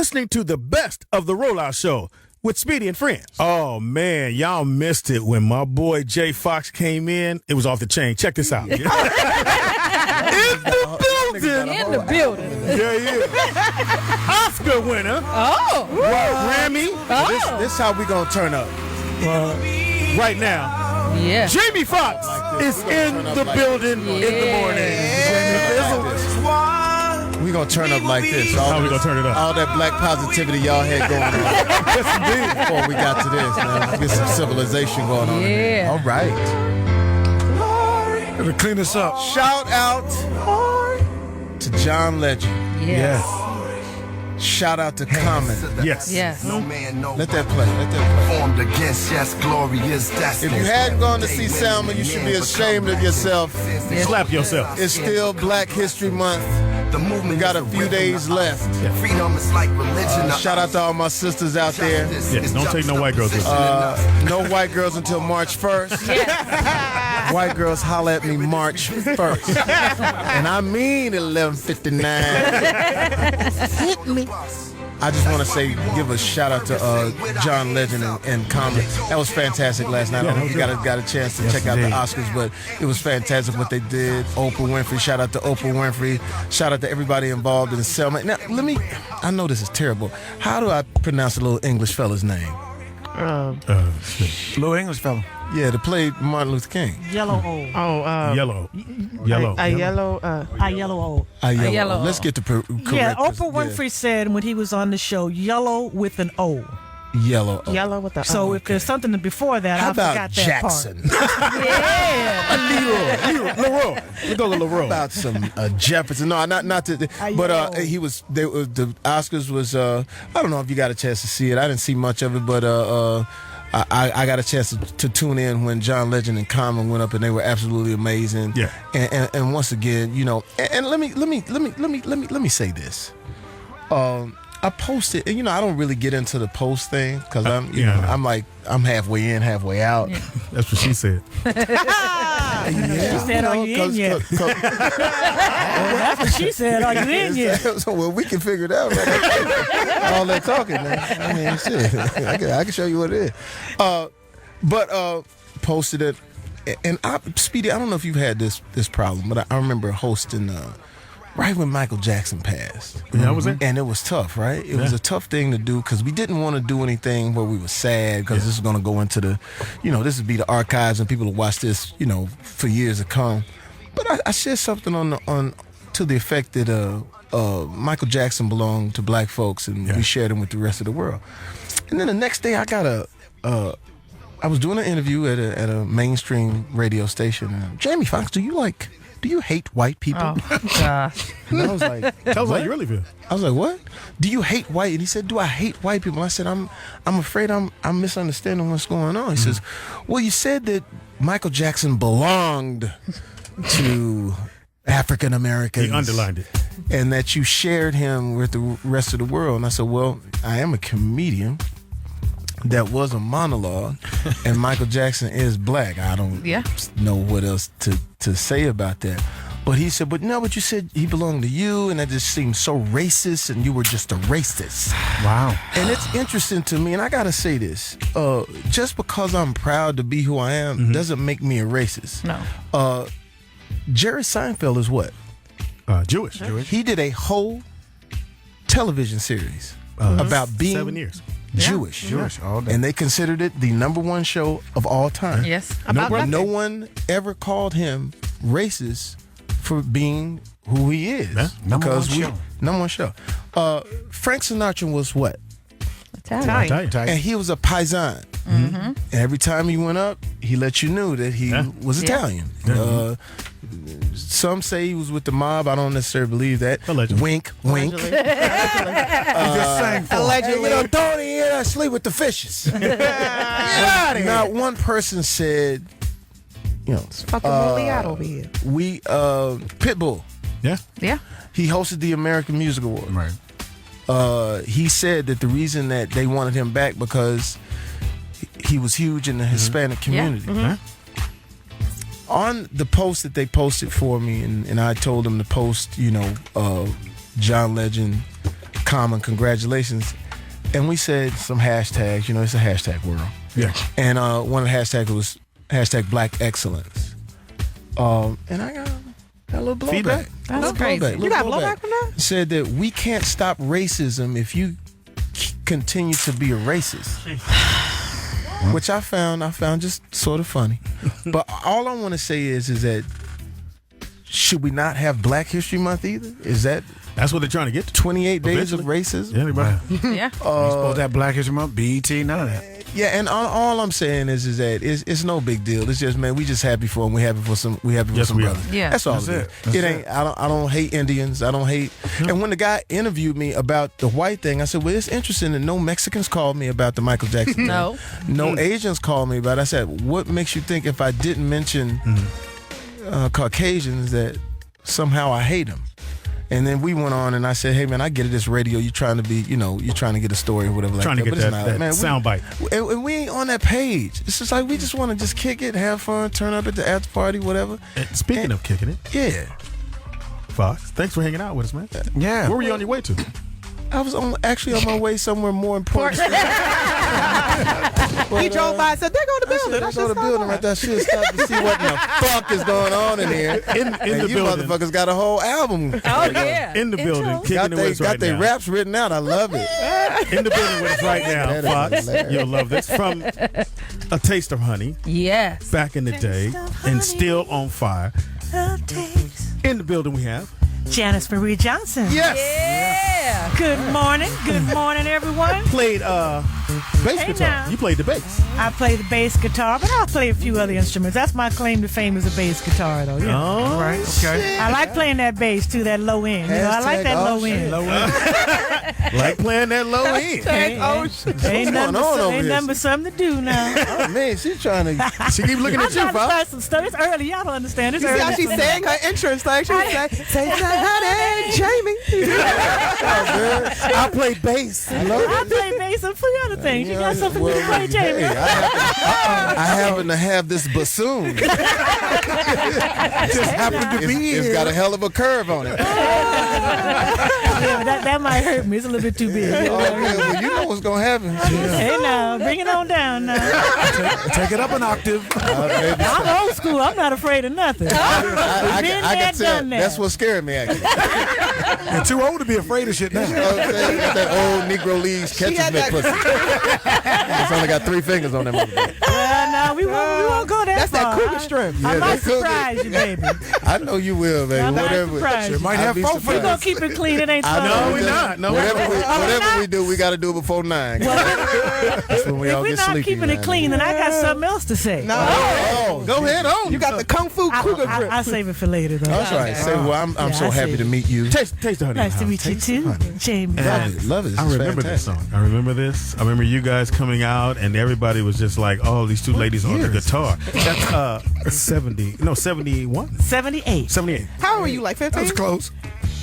listening to the best of the Rollout Show with Speedy and Friends. Oh, man, y'all missed it when my boy Jay Foxx came in. It was off the chain. Check this out. In the building. Yeah. Oscar winner. Oh. Grammy. Oh. This how we gonna turn up. Right now. Yeah. Jamie Foxx is in the building in the morning. We gonna turn up like this. How we gonna turn it up? All that black positivity y'all had going on. Yes, indeed. Before we got to this, man, let's get some civilization going on. Yeah. All right. It'll clean us up. Shout out to John Legend. Yes. Shout out to Common. Yes. Yes. No man, no Let that play. Let that play. formed against, yes, glorious destiny. If you hadn't gone to see Selma, you should be ashamed of yourself. Slap yourself. It's still Black History Month. The movement We got is a the few rhythm days of left. freedom is like religion. Shout out to all my sisters out there. Yes, don't take no white girls with you. No white girls until March 1st. White girls holler at me March 1st. And I mean 11:59. Hit me. I just want to say, give a shout out to John Legend and Common. That was fantastic last night. I don't know if you got a chance to check out the Oscars, but it was fantastic what they did. Oprah Winfrey, shout out to Oprah Winfrey. Shout out to everybody involved in the Selma. Now, I know this is terrible. How do I pronounce the little English fella's name? Little English fella. Yeah, that played Martin Luther King. Yellow old. Yellow. Yellow old. Yellow. Let's get the correct. Yeah, Oprah Winfrey said when he was on the show, yellow with an O. Yellow. Yellow with an O. So if there's something before that, How I about forgot that Jackson? part. Leroy. We go to Leroy. About some Jefferson. No, not to. But he was. The Oscars was. I don't know if you got a chance to see it. I didn't see much of it, but I got a chance to tune in when John Legend and Common went up, and they were absolutely amazing. Yeah. And once again, you know, and let me say this. I posted, and I don't really get into the post thing because I'm halfway in, halfway out. Yeah. That's what she said. She said, "Are you in yet?" That's what she said. Are you in yet? So, well, we can figure it out. Right? All that talking, man. I mean, shit. I can show you what it is. But posted it, and Speedy, I don't know if you've had this problem, but I remember hosting. Right when Michael Jackson passed. Yeah, I was there. And it was tough, right? It was a tough thing to do because we didn't want to do anything where we were sad because this is going to go into the, this would be the archives and people will watch this, for years to come. But I said something on to the effect that Michael Jackson belonged to black folks and we shared him with the rest of the world. And then the next day I got I was doing an interview at a mainstream radio station. And, Jamie Foxx, do you hate white people? Oh, gosh. And I was like, Tell us how you really feel. I was like, what? Do you hate white? And he said, do I hate white people? I said, I'm afraid I'm misunderstanding what's going on. He says, well, you said that Michael Jackson belonged to African Americans. He underlined it. And that you shared him with the rest of the world. And I said, well, I am a comedian. That was a monologue, and Michael Jackson is black. I don't know what else to say about that. But he said, but you said he belonged to you, and that just seemed so racist, and you were just a racist. Wow. And it's interesting to me, and I got to say this. Just because I'm proud to be who I am doesn't make me a racist. No. Jerry Seinfeld is what? Jewish. He did a whole television series about being 7 years. Jewish. All day. And they considered it the #1 show of all time. Yes. No one ever called him racist for being who he is. Yeah. #1 show. Frank Sinatra was what? Italian. And he was a paisan. And every time he went up, he let you know that he was Italian. Some say he was with the mob. I don't necessarily believe that. Allegedly. Wink, wink. Just saying for Allegedly. Tony, I sleep with the fishes. Not one person said, Fucking Moliato over here. Pitbull. Yeah. Yeah. He hosted the American Music Awards. Right. He said that the reason that they wanted him back because he was huge in the Hispanic community. On the post that they posted for me, and I told them to post, John Legend, common congratulations. And we said some hashtags. You know, it's a hashtag world. Yeah. And one of the hashtags was hashtag Black Excellence. And I got a little blowback. Feedback? That's crazy. You got blowback from that? Said that we can't stop racism if you continue to be a racist. Which I found just sort of funny. But all I want to say is that should we not have Black History Month either? That's what they're trying to get to. 28 days of Eventually. racism? Yeah, anybody? Yeah. supposed to have Black History Month, BET, none of that. Yeah, and all I'm saying is that it's no big deal. It's just, man, we just happy for them. We happy for some Yes, brothers. we are. Yeah. That's all That's it it. is. It ain't. I don't hate Indians. I don't hate. And when the guy interviewed me about the white thing, I said, well, it's interesting that no Mexicans called me about the Michael Jackson thing. No. No Asians called me about it. I said, what makes you think if I didn't mention Caucasians that somehow I hate them? And then we went on, and I said, "Hey man, I get it. It's radio. You're trying to be, you're trying to get a story or whatever Trying like to that. get But it's that, not, man. sound bite. And we ain't on that page. It's just like we just want to just kick it, have fun, turn up at the after party, whatever. And speaking of kicking it, Yeah, Fox, thanks for hanging out with us, man. Yeah. Where were you on your way to? I was actually on my way somewhere more important. He drove by and said, there go the building. That's the building right there. I should stop to see what in the fuck is going on in here. In And the you building. motherfuckers got a whole album. Oh, yeah. In the building, kicking Got it with us right they now. raps written out. I love it. In the building with us right now, That is Fox. hilarious. You'll love this. From A Taste of Honey, Yes. back in the day, and still on fire. In the building we have. Janice Marie Johnson. Yes. Yeah. Good morning, everyone. Played bass Hey, guitar. now. You played the bass. I play the bass guitar, but I'll play a few other instruments. That's my claim to fame as a bass guitar, though. Yeah. Oh, Right, okay. I like playing that bass too, that low end. You know, I like that low end. like playing that low end. Ain't going on over here? nothing but something to do now. Oh man, she's trying to. She keep looking I'm at you, trying to Fox. start some stuff. It's early. Y'all don't understand. It's You early. see how she sang her entrance like she was like, say honey, Jamie. I play bass. I love I it. play bass and a few other things. You got something Well, to play, Jamie? hey, I happen to have this bassoon. Just happened to be It's here. got a hell of a curve on it. Yeah, that might hurt me. It's a little bit too big. Oh, man, well, you know what's gonna happen. Hey now, bring it on down now. Take it up an octave. Baby, I'm old school. I'm not afraid of nothing. I Been can there, tell. done that. That's what scared me. Actually, You're too old to be afraid of shit now. you know what I'm saying? Got that old Negro Leagues catcher's had mitt pussy. It's only got 3 fingers on them. No, we won't go that That's far. that cougar strength. I might that's cougar. surprise you, baby. I know you will, baby. I might Whatever. surprise you. Might have I'd be 4 We're surprised. going to keep it clean. It ain't I fun. know we're not. No, whatever not? we do, we got to do it before 9. That's when we If all we're get not sleepy. keeping it clean, then I got something else to say. No, Go ahead on. you got the kung fu cougar grip. I'll save it for later, though. That's right. Say, well, I'm Yeah, so I happy see. to meet you. Taste the honey. Nice to House. meet you, Taste the too, honey. Jamie. And Love it. This I is remember this fantastic. song. I remember this. I remember you guys coming out, and everybody was just like, "Oh, these 2 ladies on the guitar." That's 71, 78. 78. How old were you, like 15? That was close.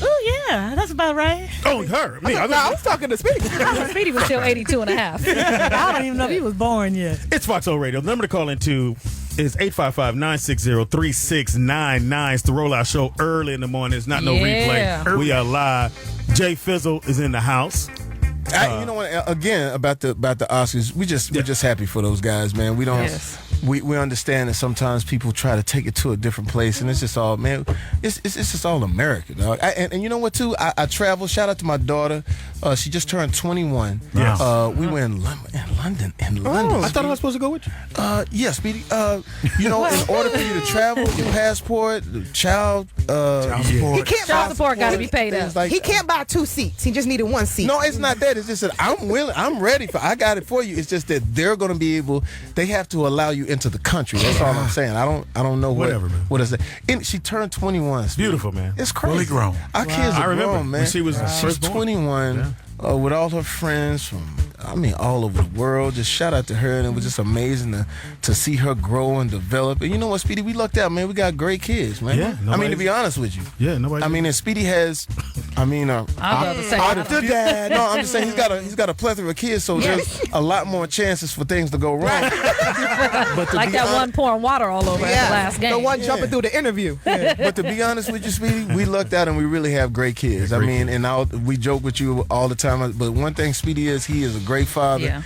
Oh, yeah. That's about right. Oh, her, me. No, I was talking to Speedy. Speedy was still 82 and a half. I don't even know if he was born yet. It's Foxxhole Radio. The number to call into is 855-960-3699. It's the Rollout Show early in the morning. It's not no Yeah. replay. We are live. Jay Fizzle is in the house. You know what? Again, about the Oscars, we're just happy for those guys, man. We don't. Yes. We understand that sometimes people try to take it to a different place, and it's just all, man. It's just all America, dog. And you know what too? I travel. Shout out to my daughter. She just turned 21. Yes. We were in London. I thought I was supposed to go with you. Yeah, Speedy. You know, in order for you to travel, your passport, child support. He can't Child buy, support got to be paid things up. like he that. can't buy 2 seats. He just needed 1 seat. No, it's not that. It's just that I'm willing. I'm ready for. I got it for you. It's just that they're going to be able. They have to allow you into the country. That's all I'm saying. I don't know Whatever, man. what is it. And she turned 21. Speedy. Beautiful, man. It's crazy. Fully grown. Our kids I are remember grown, man. when she was She's first born. 21 with all her friends from. All over the world. Just shout out to her, and it was just amazing to see her grow and develop. And you know what, Speedy? We lucked out, man. We got great kids, man. Yeah, to be honest with you. Yeah, nobody. And Speedy has I mean, I was about to say, out of the dad. No, I'm just saying he's got a plethora of kids, so there's a lot more chances for things to go wrong. But to like be that one pouring water all over at the last game. The one jumping through the interview. But to be honest with you, Speedy, we lucked out and we really have great kids. We joke with you all the time. But one thing Speedy is, he is a great father. Yeah.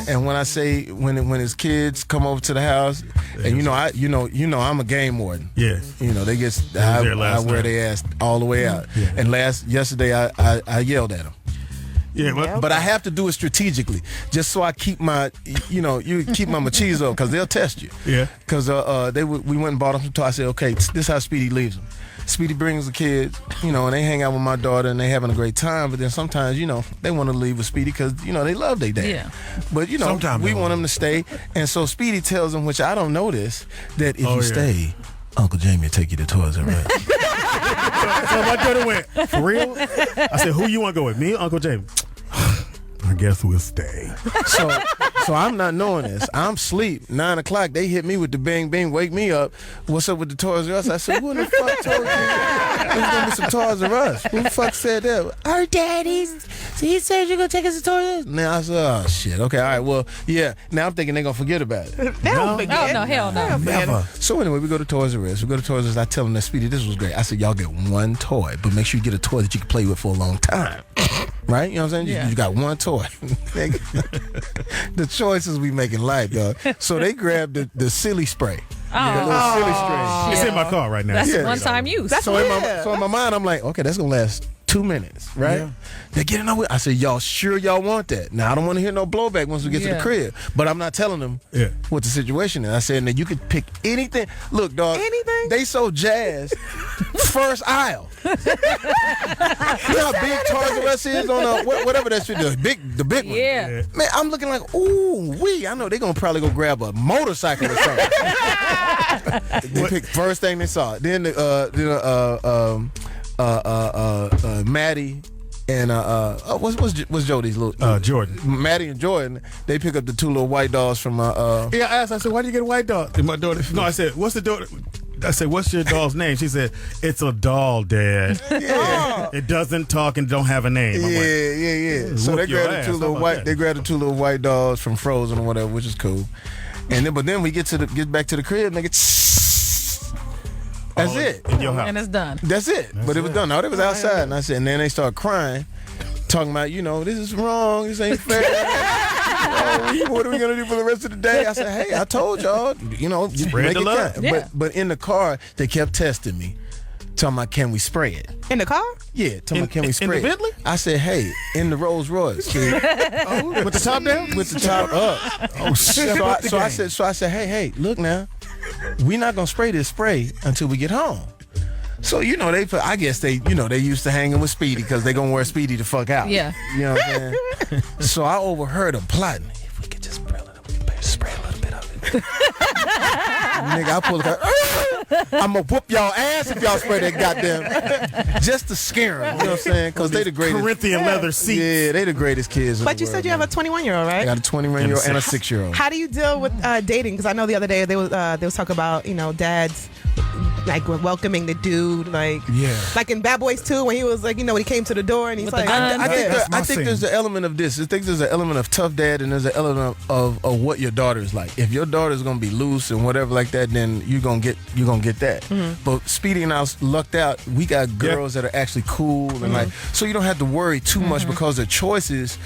And when I say when his kids come over to the house, and I'm a game warden. Yeah. They get I wear their ass all the way out. Yeah. And yesterday I yelled at them. Yeah, but I have to do it strategically, just so I keep my, you keep my machismo, because they'll test you. Yeah. Because we went and bought them some toys. I said, okay, this is how Speedy leaves them. Speedy brings the kids, and they hang out with my daughter and they having a great time. But then sometimes, they want to leave with Speedy because, they love their dad. Yeah. But, Sometimes we they want them to stay. And so Speedy tells them, which I don't know this, that if you stay, Uncle Jamie will take you to Toys R Us. So my daughter went, for real? I said, who you want to go with, me or Uncle Jamie? I guess we'll stay. So I'm not knowing this. I'm asleep. 9 o'clock. They hit me with the bang bang, wake me up. What's up with the Toys R Us? I said, who in the fuck told you there's gonna be some Toys R Us? Who the fuck said that? Our daddies. He said you're gonna take us to Toys R Us. Now I said, oh shit. Okay, all right. Well, yeah. Now I'm thinking they're gonna forget about it. They don't forget. Oh, no, hell no. Never. So anyway, we go to Toys R Us. I tell them that, Speedy, this was great. I said, y'all get one toy, but make sure you get a toy that you can play with for a long time. Right? You know what I'm saying? Yeah. You got one toy. The choices we make in life, dog. So they grabbed the silly spray. The little silly spray. It's in my car right now. That's one-time use. So in my mind, I'm like, okay, that's gonna last 2 minutes, right? Yeah. They're getting over. I said, y'all sure y'all want that? Now I don't want to hear no blowback once we get to the crib, but I'm not telling them what the situation is. I said, now you could pick anything. Look, dog, Anything? They so jazzed. First aisle. You know how big Toys R Us is on whatever that shit, the big one. Yeah. Man, I'm looking like, ooh, I know they're gonna probably go grab a motorcycle or something. They picked first thing they saw. Then Maddie and what's Jody's little Jordan. Maddie and Jordan, they pick up the two little white dolls from Yeah, I asked, I said, why do you get a white dog? And my daughter, no, I said, what's the daughter? I said, what's your doll's name? She said, it's a doll, Dad. Yeah. It doesn't talk and don't have a name. I'm like, Yeah. So they grabbed the two little white dolls from Frozen or whatever, which is cool. And then we get back to the crib, nigga. That's it. In your house. And it's done. That's it. But it was done. No, they was outside, and I said, and then they start crying, talking about, this is wrong, this ain't fair. What are we gonna do for the rest of the day? I said, hey, I told y'all, just Spread make the it love. count. Yeah. But in the car, they kept testing me, talking about, can we spray it? In the car? Yeah, talking about, can we in spray the it? Bentley? I said, hey, in the Rolls Royce. With the top down? With the top up. Oh, shit. So I said, hey, look now, we're not gonna spray this spray until we get home. So I guess they used to hanging with Speedy because they gonna wear Speedy the fuck out. Yeah. You know what I'm saying? So I overheard them plotting. If we could just spray a little bit of it. Nigga, I pull it out. I'm gonna whoop y'all ass if y'all spray that goddamn. Just to scare them. You know what I'm saying? Because they the greatest. Corinthian leather seats. Yeah, they the greatest kids. But you said you have a 21-year-old, right? I got a 21-year-old and a 6-year-old. How do you deal with dating? Because I know the other day they was talking about dads like welcoming the dude, like in Bad Boys 2 when he was like when he came to the door and he's With like the gun. I think there's an element of this. I think there's an element of tough dad and there's an element of what your daughter is like. If your daughter's gonna be loose and whatever like that, then you're gonna get that. Mm-hmm. But Speedy and I lucked out. We got girls that are actually cool and like, so you don't have to worry too much because their choices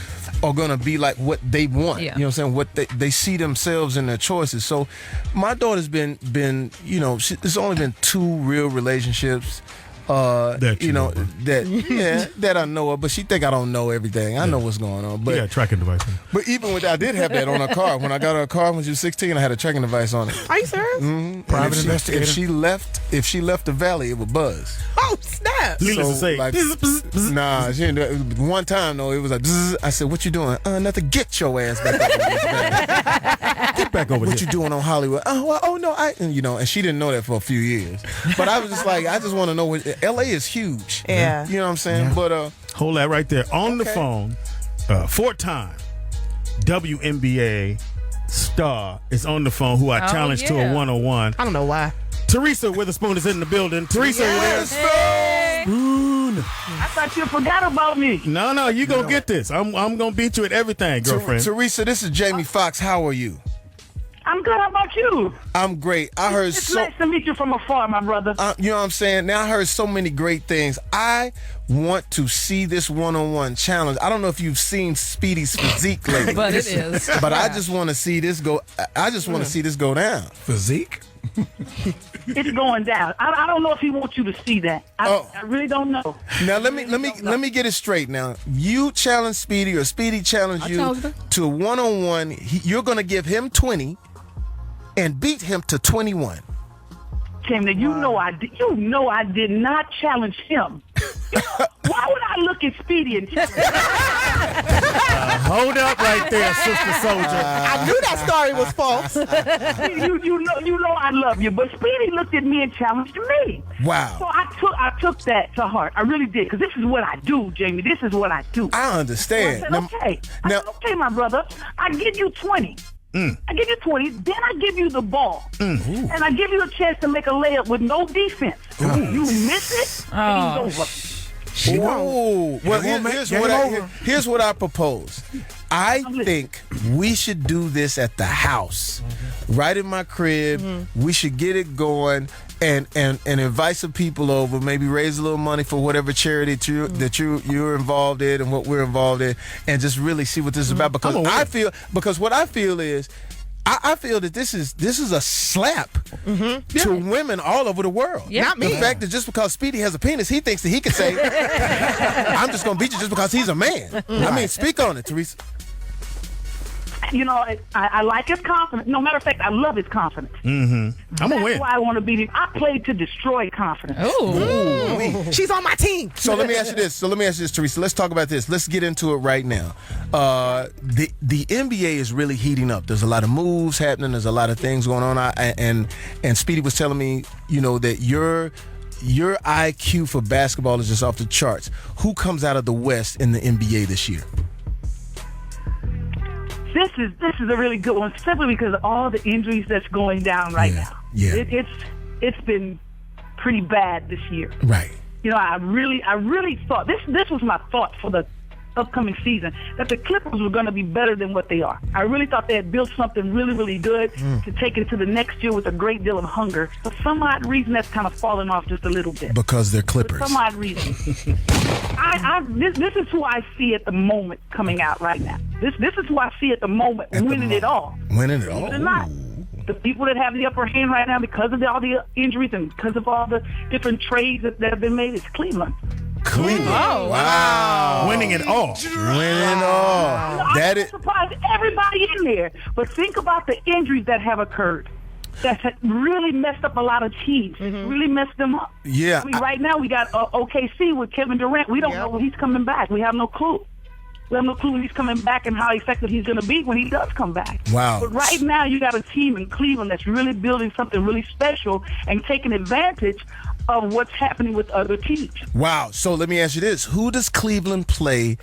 are gonna be like what they want. Yeah. You know what I'm saying? What they see themselves in their choices. So my daughter's been there's only been 2 real relationships. That I know of, but she think I don't know everything. I know what's going on. But You got a tracking device. but even with I did have that on her car. When I got her car when she was 16, I had a tracking device on it. Are you serious? Mm-hmm. Private And investigator. If she left the valley, it would buzz. Oh snap! Needless to say, like, nah, she didn't do it. One time though, it was like, zzz. I said, "What you doing?" Nothing. Get your ass back up on this valley. get back over What here. you doing on Hollywood? Oh no, and she didn't know that for a few years. But I was just like, I just want to know what LA is huge. Yeah. You know what I'm saying? Yeah. But Hold that right there. On the phone, 4-time WNBA star is on the phone who I challenged to a one-on-one. I don't know why. Teresa Weatherspoon is in the building. Teresa, are you there? Hey. I thought you forgot about me. No, you gonna get this. I'm gonna beat you at everything, girlfriend. Teresa, this is Jamie Foxx. How are you? I'm good. How about you? I'm great. I heard It's nice to meet you from afar, my brother. you know what I'm saying? Now I heard so many great things. I want to see this one-on-one challenge. I don't know if you've seen Speedy's physique lately. But it is. But I just want to see this go. I just want to see this go down. Physique? It's going down. I don't know if he wants you to see that. I really don't know. Now let me get it straight. Now you challenge Speedy or Speedy challenge you to one-on-one. You're gonna give him 20 and beat him to 21. Jamie, you know I did not challenge him. Why would I look at Speedy and challenge him? Hold up right there, Sister Soldier. I knew that story was false. you know I love you, but Speedy looked at me and challenged me. Wow. So I took that to heart. I really did, because this is what I do, Jamie. This is what I do. I understand. So I said, okay, my brother. I give you 20. I give you 20, then I give you the ball. And I give you a chance to make a layup with no defense. You miss it, game's over. Oh, well, here's what I propose. I think we should do this at the house, right in my crib. We should get it going and invite some people over. Maybe raise a little money for whatever charity that you're involved in and what we're involved in, and just really see what this is about. Because what I feel is. I feel that this is a slap to women all over the world. Yeah. Not me. The fact that just because Speedy has a penis, he thinks that he can say, I'm just going to beat you just because he's a man. I mean, speak on it, Teresa. You know, I like his confidence. No matter of fact, I love his confidence. I'm gonna win. That's why I want to beat him. I played to destroy confidence. She's on my team. So let me ask you this, Teresa. Let's talk about this. Let's get into it right now. The NBA is really heating up. There's a lot of moves happening. There's a lot of things going on. And Speedy was telling me, you know, that your IQ for basketball is just off the charts. Who comes out of the West in the NBA this year? This is a really good one, simply because of all the injuries that's going down right now. Yeah. It's been pretty bad this year. Right. You know, I really thought this was my thought for the upcoming season, that the Clippers were going to be better than what they are. I really thought they had built something really, really good to take it to the next year with a great deal of hunger. For some odd reason, that's kind of fallen off just a little bit. Because they're Clippers. For some odd reason. This is who I see at the moment coming out right now. This is who I see at the moment winning it all. Winning it all. Believe it or not. The people that have the upper hand right now because of all the injuries and because of all the different trades that have been made is Cleveland. Cleveland. Oh, wow. Winning it all. Winning it all. That is surprised everybody in there. But think about the injuries that have occurred. That really messed up a lot of teams. Really messed them up. Yeah. I mean, right now we got OKC with Kevin Durant. We don't know when he's coming back. We have no clue. We have no clue when he's coming back and how effective he's going to be when he does come back. Wow. But right now you got a team in Cleveland that's really building something really special and taking advantage of what's happening with other teams. Wow. So let me ask you this. Who does Cleveland play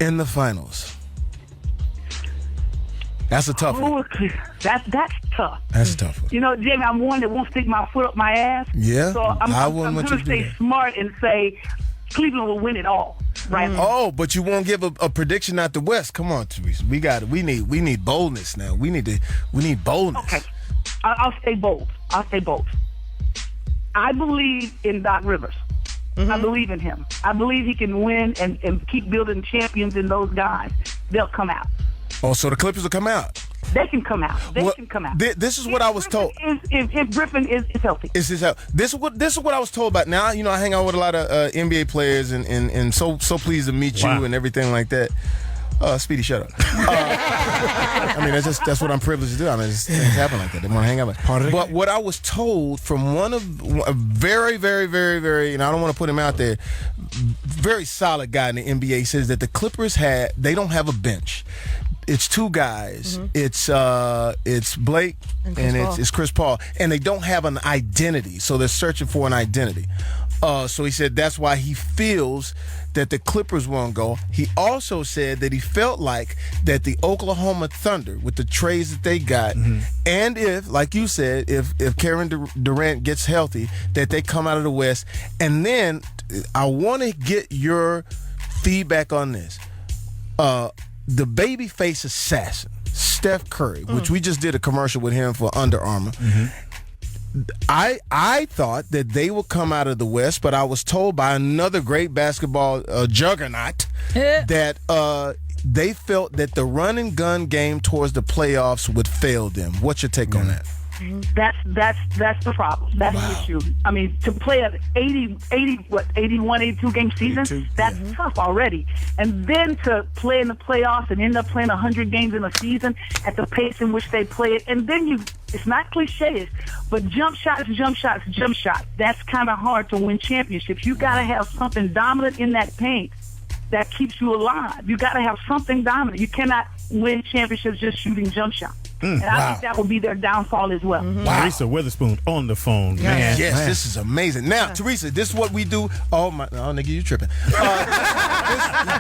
in the finals? That's a tough one. That's tough. That's a tough one. You know, Jamie, I'm one that won't stick my foot up my ass. Yeah. So I'm going to stay smart and say Cleveland will win it all. Right. Oh, but you won't give a prediction out the West. Come on, Teresa. We need boldness now. We need boldness. Okay. I'll stay bold. I believe in Doc Rivers. I believe in him. I believe he can win and keep building champions in those guys. They'll come out. Oh, so the Clippers will come out. They can come out. They can come out. This is what I was told. If Griffin is healthy. This is what I was told about. Now, you know, I hang out with a lot of NBA players and so pleased to meet you and everything like that. Speedy, shut up. I mean, that's what I'm privileged to do. I mean, things happen like that. They want to hang out with. But what I was told from a very, very, very, very, and I don't want to put him out there, very solid guy in the NBA says that the Clippers they don't have a bench. it's two guys. It's Blake and it's Chris Paul, and they don't have an identity, so they're searching for an identity. So he said that's why he feels that the Clippers won't go. He also said that he felt like that the Oklahoma Thunder, with the trades that they got, and if, like you said, if Kevin Durant gets healthy, that they come out of the West. And then I want to get your feedback on this. The babyface assassin, Steph Curry, which we just did a commercial with him for Under Armour. I thought that they would come out of the West, but I was told by another great basketball juggernaut that they felt that the run and gun game towards the playoffs would fail them. What's your take on that? That's the problem. That's the issue. I mean, to play an 81, 82 game season, that's tough already. And then to play in the playoffs and end up playing 100 games in a season at the pace in which they play it, and then it's not cliches, but jump shots. That's kind of hard to win championships. You got to have something dominant in that paint that keeps you alive. You got to have something dominant. You cannot win championships just shooting jump shots. And I think that will be their downfall as well. Teresa Weatherspoon on the phone, man. Yes, this is amazing. Now, Teresa, this is what we do. Oh nigga, you tripping?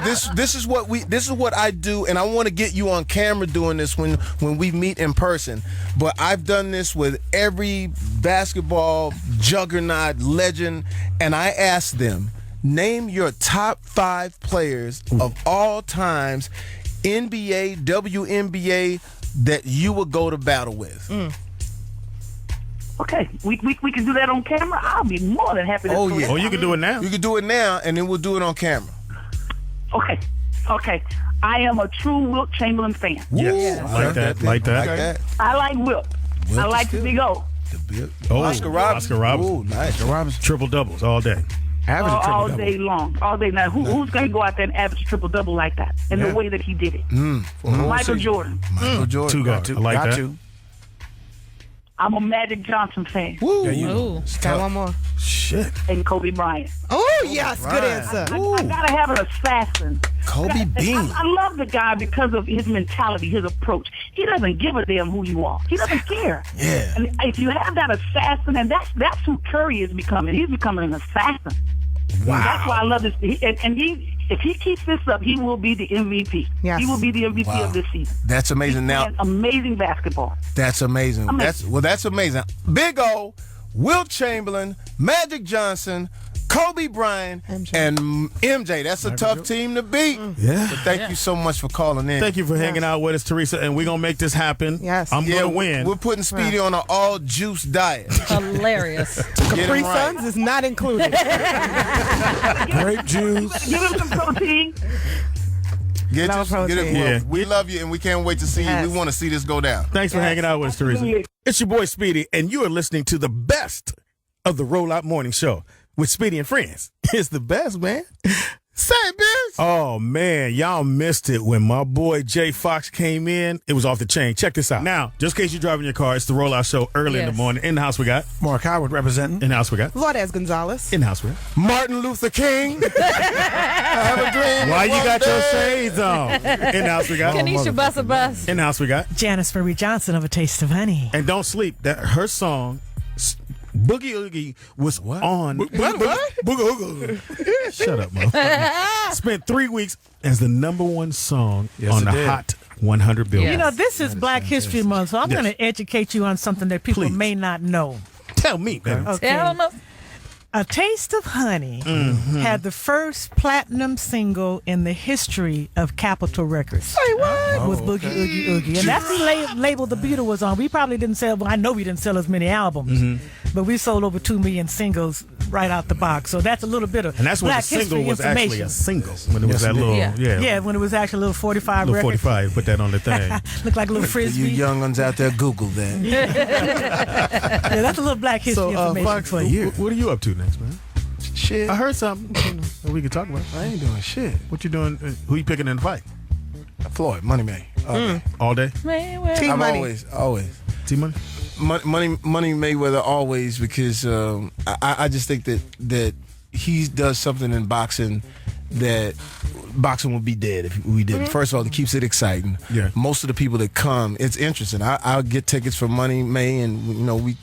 This is what I do, and I want to get you on camera doing this when we meet in person. But I've done this with every basketball juggernaut legend, and I ask them, name your top 5 players of all times, NBA, WNBA, that you would go to battle with. Okay, we can do that on camera. I'll be more than happy to do it. Oh, you can do it now. You can do it now, and then we'll do it on camera. Okay. I am a true Wilt Chamberlain fan. Yes. Like that. I like Wilt. I like the Big O. Oscar Robertson. Ooh, nice. Triple doubles all day. All day long. Now, who's going to go out there and average triple-double like that in the way that he did it? Michael Jordan. Two guards. I like that. I'm a Magic Johnson fan. Got one more. Shit. And Kobe Bryant. Oh, yes. Good answer. I got to have an assassin. Kobe Bean. I love the guy because of his mentality, his approach. He doesn't give a damn who you are. He doesn't care. Yeah. And if you have that assassin, and that's who Curry is becoming. He's becoming an assassin. Wow. And that's why I love this. If he keeps this up, he will be the MVP. Yes. He will be the MVP of this season. That's amazing. Now, amazing basketball. That's amazing. That's amazing. Big O, Wilt Chamberlain, Magic Johnson, Kobe Bryant, and MJ. That's a tough team to beat. Yeah. But thank you so much for calling in. Thank you for hanging out with us, Teresa, and we're going to make this happen. Yes. I'm going to win. We're putting Speedy on an all-juice diet. Hilarious. Capri Suns is not included. Grape juice. Give him some protein. Get it. Yeah. We love you, and we can't wait to see you. We want to see this go down. Thanks for hanging out with us, Teresa. It's your boy, Speedy, and you are listening to the best of the Rollout Morning Show with Speedy and Friends. It's the best, man. Say it, bitch. Oh, man. Y'all missed it when my boy Jay Foxx came in. It was off the chain. Check this out. Now, just in case you're driving your car, it's the Rollout Show early in the morning. In the house we got. Mark Howard representing. In the house we got. Lourdes Gonzalez. In the house we got. Martin Luther King. I have a dream. Why you got your shades on? In the house we got. Kanisha Bus. In the house we got. Janice Marie Johnson of A Taste of Honey. And don't sleep. That her song Boogie Oogie was on. What? Boogie Oogie. Shut up, motherfucker. Spent 3 weeks as the number one song on the Hot 100 Billboard. You know, this is Black History Month, so I'm going to educate you on something that people may not know. Tell me, baby. Okay. Tell them. A Taste of Honey had the first platinum single in the history of Capitol Records. Say what? With Boogie Oogie Oogie. And that's the label the Beatles was on. We probably didn't sell, well, I know we didn't sell as many albums, but we sold over 2 million singles right out the box. So that's a little bit of and that's when Black the single history was information. actually a single. When it was that little, Yeah, when it was actually a little 45 little record. 45, put that on the thing. Looked like a little frisbee. You young ones out there, Google that. Yeah, that's a little Black history information Fox, for you. What are you up to next, man? Shit. I heard something that we can talk about. I ain't doing shit. What you doing? Who you picking in the fight? Floyd, Money Man. All day? Team I'm Money. always. T-Money? Money Mayweather always, because I just think that he does something in boxing that boxing would be dead if we didn't. First of all, it keeps it exciting. Yeah. Most of the people that come, it's interesting. I'll get tickets for Money May, and we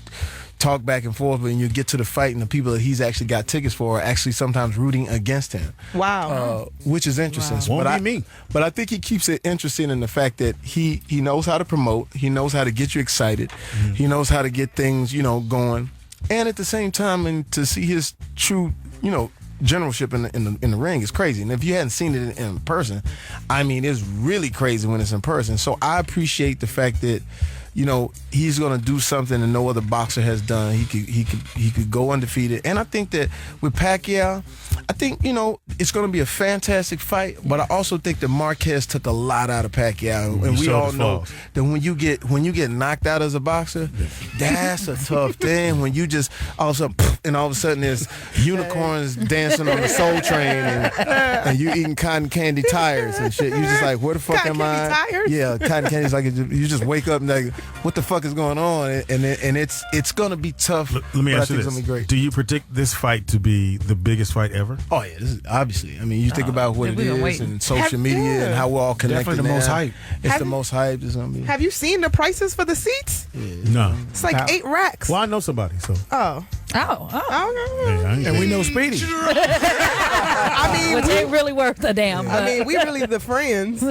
talk back and forth, but when you get to the fight and the people that he's actually got tickets for are actually sometimes rooting against him. Wow. Which is interesting. Wow. Won't be me. But I think he keeps it interesting in the fact that he knows how to promote. He knows how to get you excited. He knows how to get things, going. And at the same time, and to see his true, generalship in the ring is crazy. And if you hadn't seen it in person, I mean, it's really crazy when it's in person. So I appreciate the fact that he's going to do something that no other boxer has done. He could go undefeated. And I think that with Pacquiao, I think, it's going to be a fantastic fight, but I also think that Marquez took a lot out of Pacquiao. And we all know that when you get knocked out as a boxer, that's a tough thing. When you just all of a sudden there's unicorns dancing on the Soul Train and you eating cotton candy tires and shit. You just like, where the fuck Cotton am I? candy tires? Yeah, cotton candy's like you just wake up and like, what the fuck is going on? And it's going to be tough. Let me ask you It's this. going to be great. Do you predict this fight to be the biggest fight ever? Oh yeah, this is obviously. I mean, you think about what it we've been is waiting. and social media and how we're all connected. Definitely the most now. hype. It's Have the you- most hype. It's gonna be. Have you seen the prices for the seats? No. It's like 8 racks. Well, I know somebody, so. Oh. Oh. Yeah, I ain't And we know Speedy. I mean, Which ain't really worth a damn. I mean, we really the friends. So.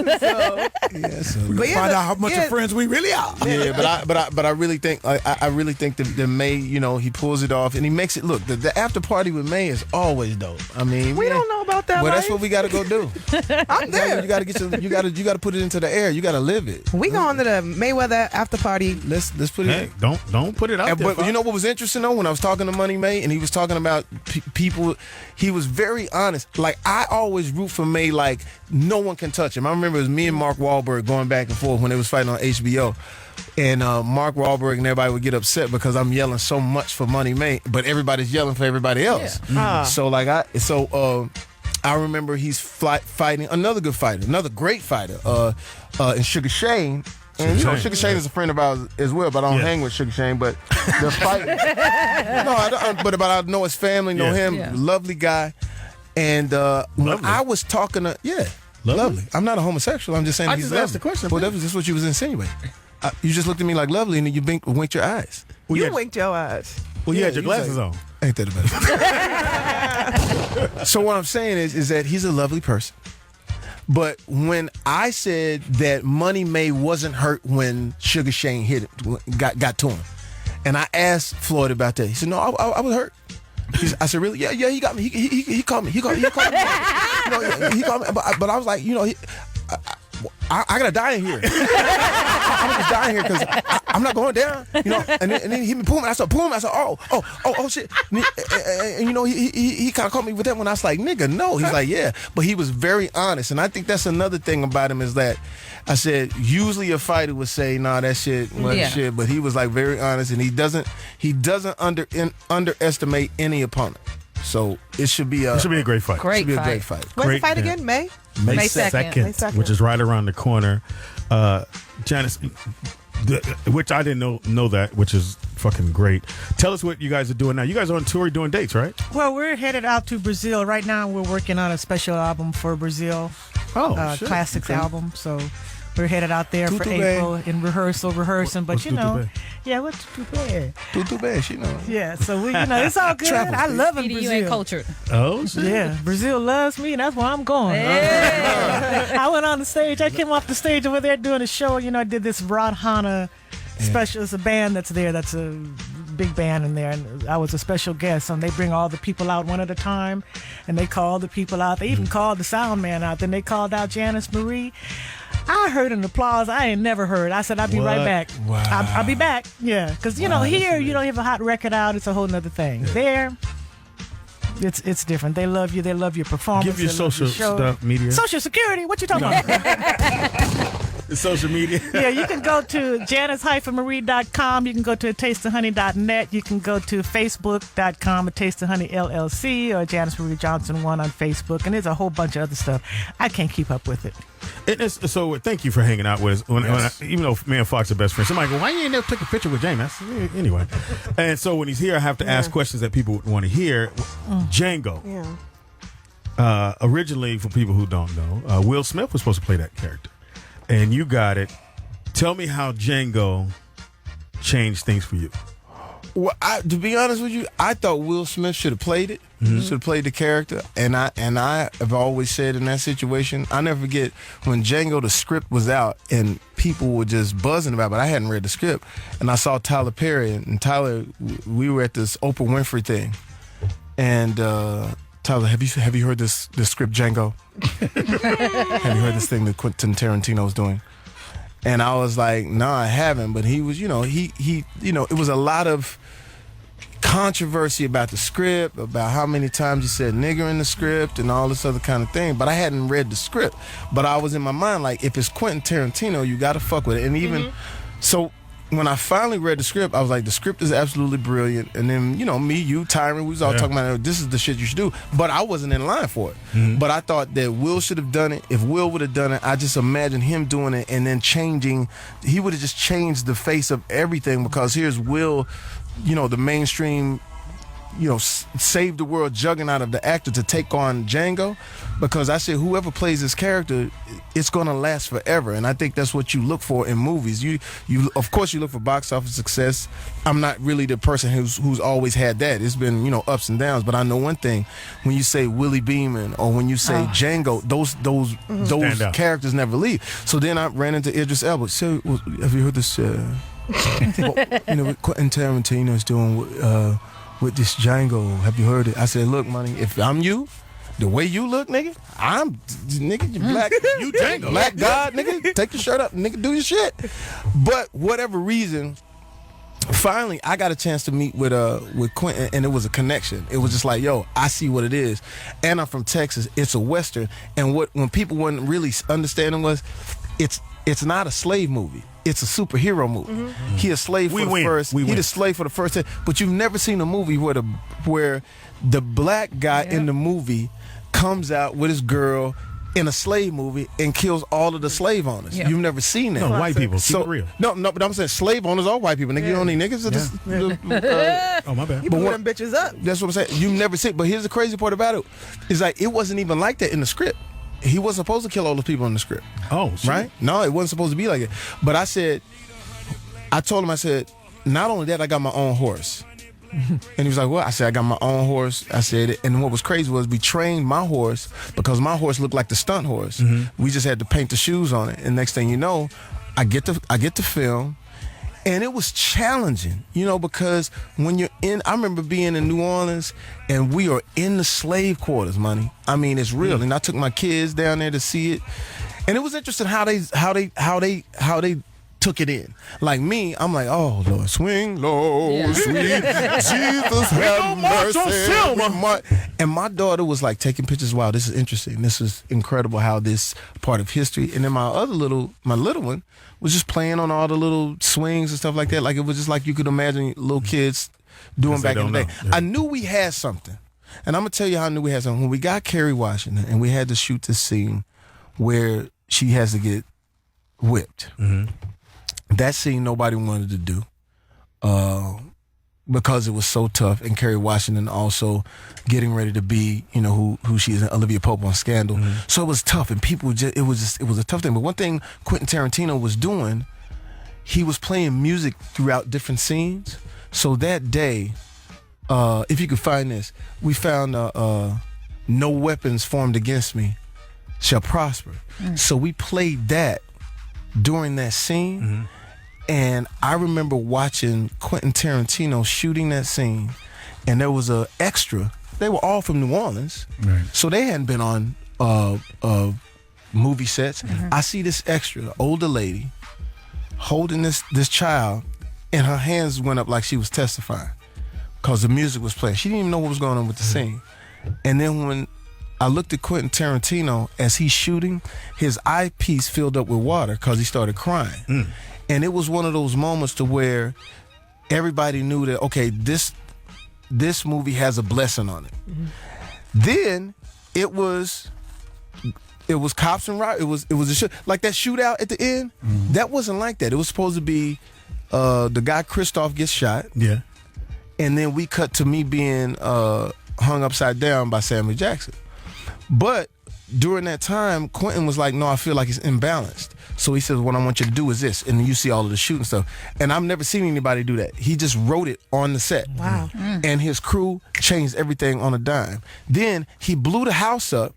Yeah, so, But yeah, Find out how much yeah. of friends we really are. yeah, but I really think I really think that May, he pulls it off and he makes it look. The after party with May is always dope. I mean, We don't know about that. Well, that's life. what we got to go do. I'm there. You got to get you got to put it into the air. You got to live it. We going to the Mayweather after party. Let's put it. Hey, don't put it out there. But you know what was interesting though? When I was talking to Money May and he was talking about people, he was very honest. Like I always root for May like no one can touch him. I remember it was me and Mark Wahlberg going back and forth when they was fighting on HBO. And Mark Wahlberg and everybody would get upset because I'm yelling so much for Money May, but everybody's yelling for everybody else. Ah. So I remember he's fighting another good fighter, another great fighter, in Sugar Shane. And Sugar Shane is a friend of ours as well, but I don't hang with Sugar Shane. But they're fighting. But I know his family, know him. Yeah. Lovely guy. And when I was talking to, lovely. I'm not a homosexual. I'm just saying I he's just lovely. asked the question, Well, man. that was just what you was insinuating. You just looked at me like lovely, and then you winked your eyes. Well, You winked your eyes. you had your you was glasses like- on. Ain't that about So what I'm saying is that he's a lovely person. But when I said that Money May wasn't hurt when Sugar Shane hit it, got to him, and I asked Floyd about that, he said, "No, I was hurt." I said, "Really? Yeah, he got me. He called me. He called me. He called me. But I was like, I gotta die in here. I'm just dying here because I'm not going down, And then he pulled me. I said, "Pull me." I said, "Oh shit!" And he kind of caught me with that one. I was like, "Nigga, no." He's like, "Yeah," but he was very honest, and I think that's another thing about him is that I said usually a fighter would say, "Nah, that shit wasn't shit," but he was like very honest, and he doesn't underestimate any opponent. So it should be a great fight. Great should be a fight. great fight. When's Great, the fight yeah. again? May? May May 2nd, 2nd. May 2nd. which is right around the corner. Janice, which I didn't know that, which is fucking great. Tell us what you guys are doing now. You guys are on tour doing dates, right? Well, we're headed out to Brazil right now. We're working on a special album for Brazil, Shit. classics album. So we're headed out there for Tutu April in rehearsing. But what's you know, Tutu yeah, what's Tutu? Too bad, she knows. Yeah, so we, it's all good. I love Speedy, Brazil. you ain't cultured. Oh, shit. Yeah, Brazil loves me, and that's where I'm going. I went on the stage. I came off the stage over there doing a show. I did this Rod Hana special. It's a band that's there. That's a big band in there, and I was a special guest. And they bring all the people out one at a time, and they call the people out. They even called the sound man out. Then they called out Janice Marie. I heard an applause I ain't never heard. I said, I'll be right back. Wow. I'll be back. Yeah, because, here you don't have a hot record out. It's a whole nother thing. There, it's different. They love you. They love your performance. Give your They love social show. stuff, media. Social security? What you talking about? Social media. Yeah, you can go to janice-marie.com. You can go to tasteofhoney.net. You can go to facebook.com, Taste of Honey LLC, or Janice Marie Johnson 1 on Facebook. And there's a whole bunch of other stuff. I can't keep up with it. So thank you for hanging out with us. Even though me and Fox are best friends, somebody go, "Why you ain't never take a picture with James?" Anyway. And so when he's here, I have to ask questions that people want to hear. Django. Yeah. Originally, for people who don't know, Will Smith was supposed to play that character, and you got it. Tell me how Django changed things for you. Well, to be honest with you, I thought Will Smith should have played it. Should have played the character. And I have always said in that situation, I never forget when Django, the script was out and people were just buzzing about it, but I hadn't read the script. And I saw Tyler Perry, and Tyler, we were at this Oprah Winfrey thing. And Tyler, have you heard this script, Django? Have you heard this thing that Quentin Tarantino was doing? And I was like, no, I haven't. But he was, it was a lot of controversy about the script, about how many times he said nigger in the script and all this other kind of thing. But I hadn't read the script. But I was in my mind like, if it's Quentin Tarantino, you got to fuck with it. And even so, when I finally read the script, I was like, the script is absolutely brilliant. And then, me, you, Tyron, we was all talking about, this is the shit you should do. But I wasn't in line for it. But I thought that Will should have done it. If Will would have done it, I just imagined him doing it and then changing. He would have just changed the face of everything, because here's Will, the mainstream, save the world juggernaut of the actor, to take on Django, because I said whoever plays this character, it's going to last forever. And I think that's what you look for in movies. You of course you look for box office success. I'm not really the person who's always had that. It's been ups and downs, but I know one thing: when you say Willie Beeman or when you say Django, those characters never leave. So then I ran into Idris Elba. So have you heard this? What Quentin Tarantino's doing with this Django. Have you heard it? I said, look, money, if I'm you, the way you look, nigga, you black, you Django, black God, nigga, take your shirt up, nigga, do your shit. But whatever reason, finally, I got a chance to meet with Quentin, and it was a connection. It was just like, yo, I see what it is, and I'm from Texas. It's a Western, and when people weren't really understanding was, it's not a slave movie. It's a superhero movie. He a slave for the first. He the slave for the first. But you've never seen a movie where the black guy in the movie comes out with his girl in a slave movie and kills all of the slave owners. You've never seen that. No, white people. Keep it real. No, but I'm saying slave owners are white people. Nigga, you don't need niggas. Oh, my bad. You put them bitches up. That's what I'm saying. You've never seen. But here's the crazy part about it: is like it wasn't even like that in the script. He wasn't supposed to kill all those people in the script. Oh, shit. Right? No, it wasn't supposed to be like it. But I told him, I said, not only that, I got my own horse. And he was like, what? I said, I got my own horse. I said, and what was crazy was we trained my horse, because my horse looked like the stunt horse. We just had to paint the shoes on it. And next thing you know, I get to film. And it was challenging, because when you're I remember being in New Orleans and we are in the slave quarters, money. I mean, it's real. And I took my kids down there to see it. And it was interesting how they took it in. Like me, I'm like, oh Lord, swing low, sweet Jesus, have mercy. And my daughter was like taking pictures. Wow, this is interesting. This is incredible how this part of history. And then my little one was just playing on all the little swings and stuff like that. Like it was just like you could imagine little kids doing back in the day. Yeah. I knew we had something. And I'm going to tell you how I knew we had something. When we got Kerry Washington and we had to shoot this scene where she has to get whipped. That scene nobody wanted to do because it was so tough. And Kerry Washington also getting ready to be, who she is, Olivia Pope on Scandal. So it was tough, and people it was a tough thing. But one thing Quentin Tarantino was doing, he was playing music throughout different scenes. So that day, if you could find this, we found No Weapons Formed Against Me Shall Prosper. So we played that during that scene. And I remember watching Quentin Tarantino shooting that scene, and there was a extra. They were all from New Orleans, so they hadn't been on movie sets. I see this extra, older lady, holding this child, and her hands went up like she was testifying because the music was playing. She didn't even know what was going on with the scene. And then when I looked at Quentin Tarantino as he's shooting, his eyepiece filled up with water because he started crying. And it was one of those moments to where everybody knew that, okay, this movie has a blessing on it. Then it was cops and riot. It was like that shootout at the end. That wasn't like that. It was supposed to be the guy Christoph gets shot. Yeah. And then we cut to me being hung upside down by Samuel Jackson. But during that time, Quentin was like, no, I feel like it's imbalanced. So he says, what I want you to do is this. And then you see all of the shooting stuff. And I've never seen anybody do that. He just wrote it on the set. Wow. And his crew changed everything on a dime. Then he blew the house up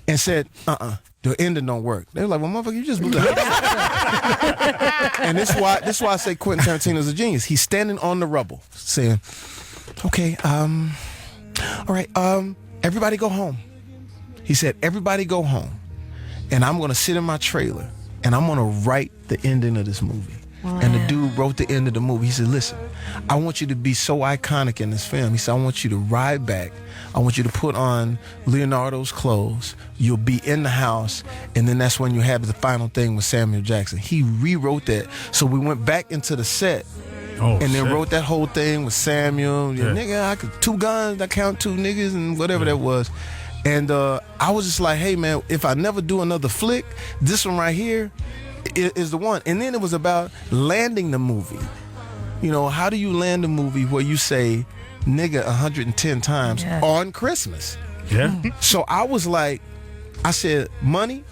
and said, the ending don't work. They were like, well, motherfucker, you just blew the house up. And this is why I say Quentin Tarantino's a genius. He's standing on the rubble saying, okay, all right, everybody go home. He said, everybody go home. And I'm going to sit in my trailer and I'm going to write the ending of this movie. Wow. And the dude wrote the end of the movie. He said, listen, I want you to be so iconic in this film. He said, I want you to ride back. I want you to put on Leonardo's clothes. You'll be in the house. And then that's when you have the final thing with Samuel Jackson. He rewrote that. So we went back into the set and then wrote that whole thing with Samuel. Yeah. Nigga, I could 2 guns, I count 2 niggas and whatever that was. And I was just like, hey, man, if I never do another flick, this one right here is the one. And then it was about landing the movie. You know, how do you land a movie where you say nigga 110 times on Christmas? Yeah. So I was like, I said, money,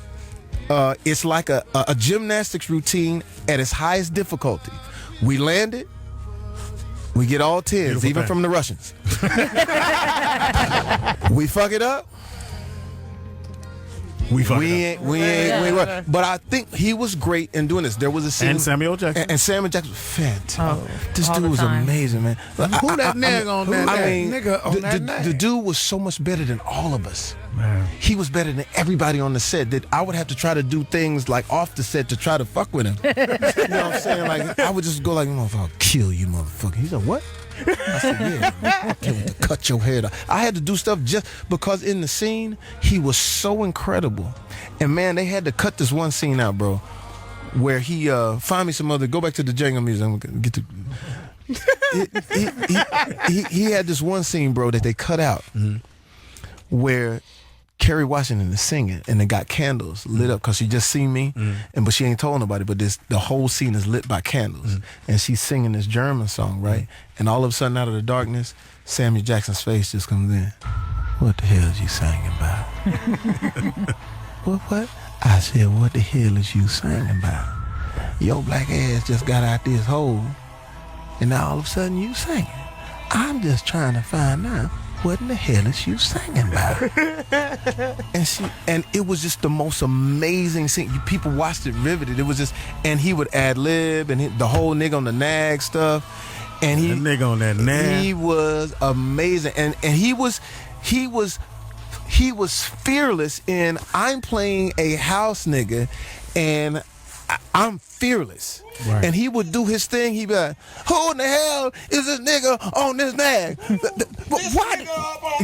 it's like a gymnastics routine at its highest difficulty. We land it. We get all 10s, beautiful even thing. From the Russians. We fuck it up. We ain't. But I think he was great in doing this. There was a scene. And Samuel Jackson. And Samuel Jackson was fantastic. This dude was amazing, man. Who that nigga on that? I mean, nigga on that the dude was so much better than all of us. Man. He was better than everybody on the set. That I would have to try to do things like off the set to try to fuck with him. You know what I'm saying? Like I would just go like, motherfucker, I'll kill you, motherfucker. He said, what? I said, yeah, to cut your head off. I had to do stuff just because in the scene, he was so incredible. And man, they had to cut this one scene out, bro, where he find me some other, go back to the Django music. Get to, he had this one scene, bro, that they cut out where Kerry Washington is singing and they got candles lit up because she just seen me, but she ain't told nobody. But the whole scene is lit by candles, and she's singing this German song, right? And all of a sudden, out of the darkness, Samuel Jackson's face just comes in. What the hell is you singing about? What? I said, what the hell is you singing about? Your black ass just got out this hole, and now all of a sudden you singing. I'm just trying to find out. What in the hell is you singing about? and it was just the most amazing scene. People watched it riveted. It was just, and he would ad lib and the whole nigga on the nag stuff. And the nigga on that nag. He was amazing. And he was fearless in I'm playing a house nigga and I'm fearless. Right. And he would do his thing. He'd be like, who in the hell is this nigga on this nag? What?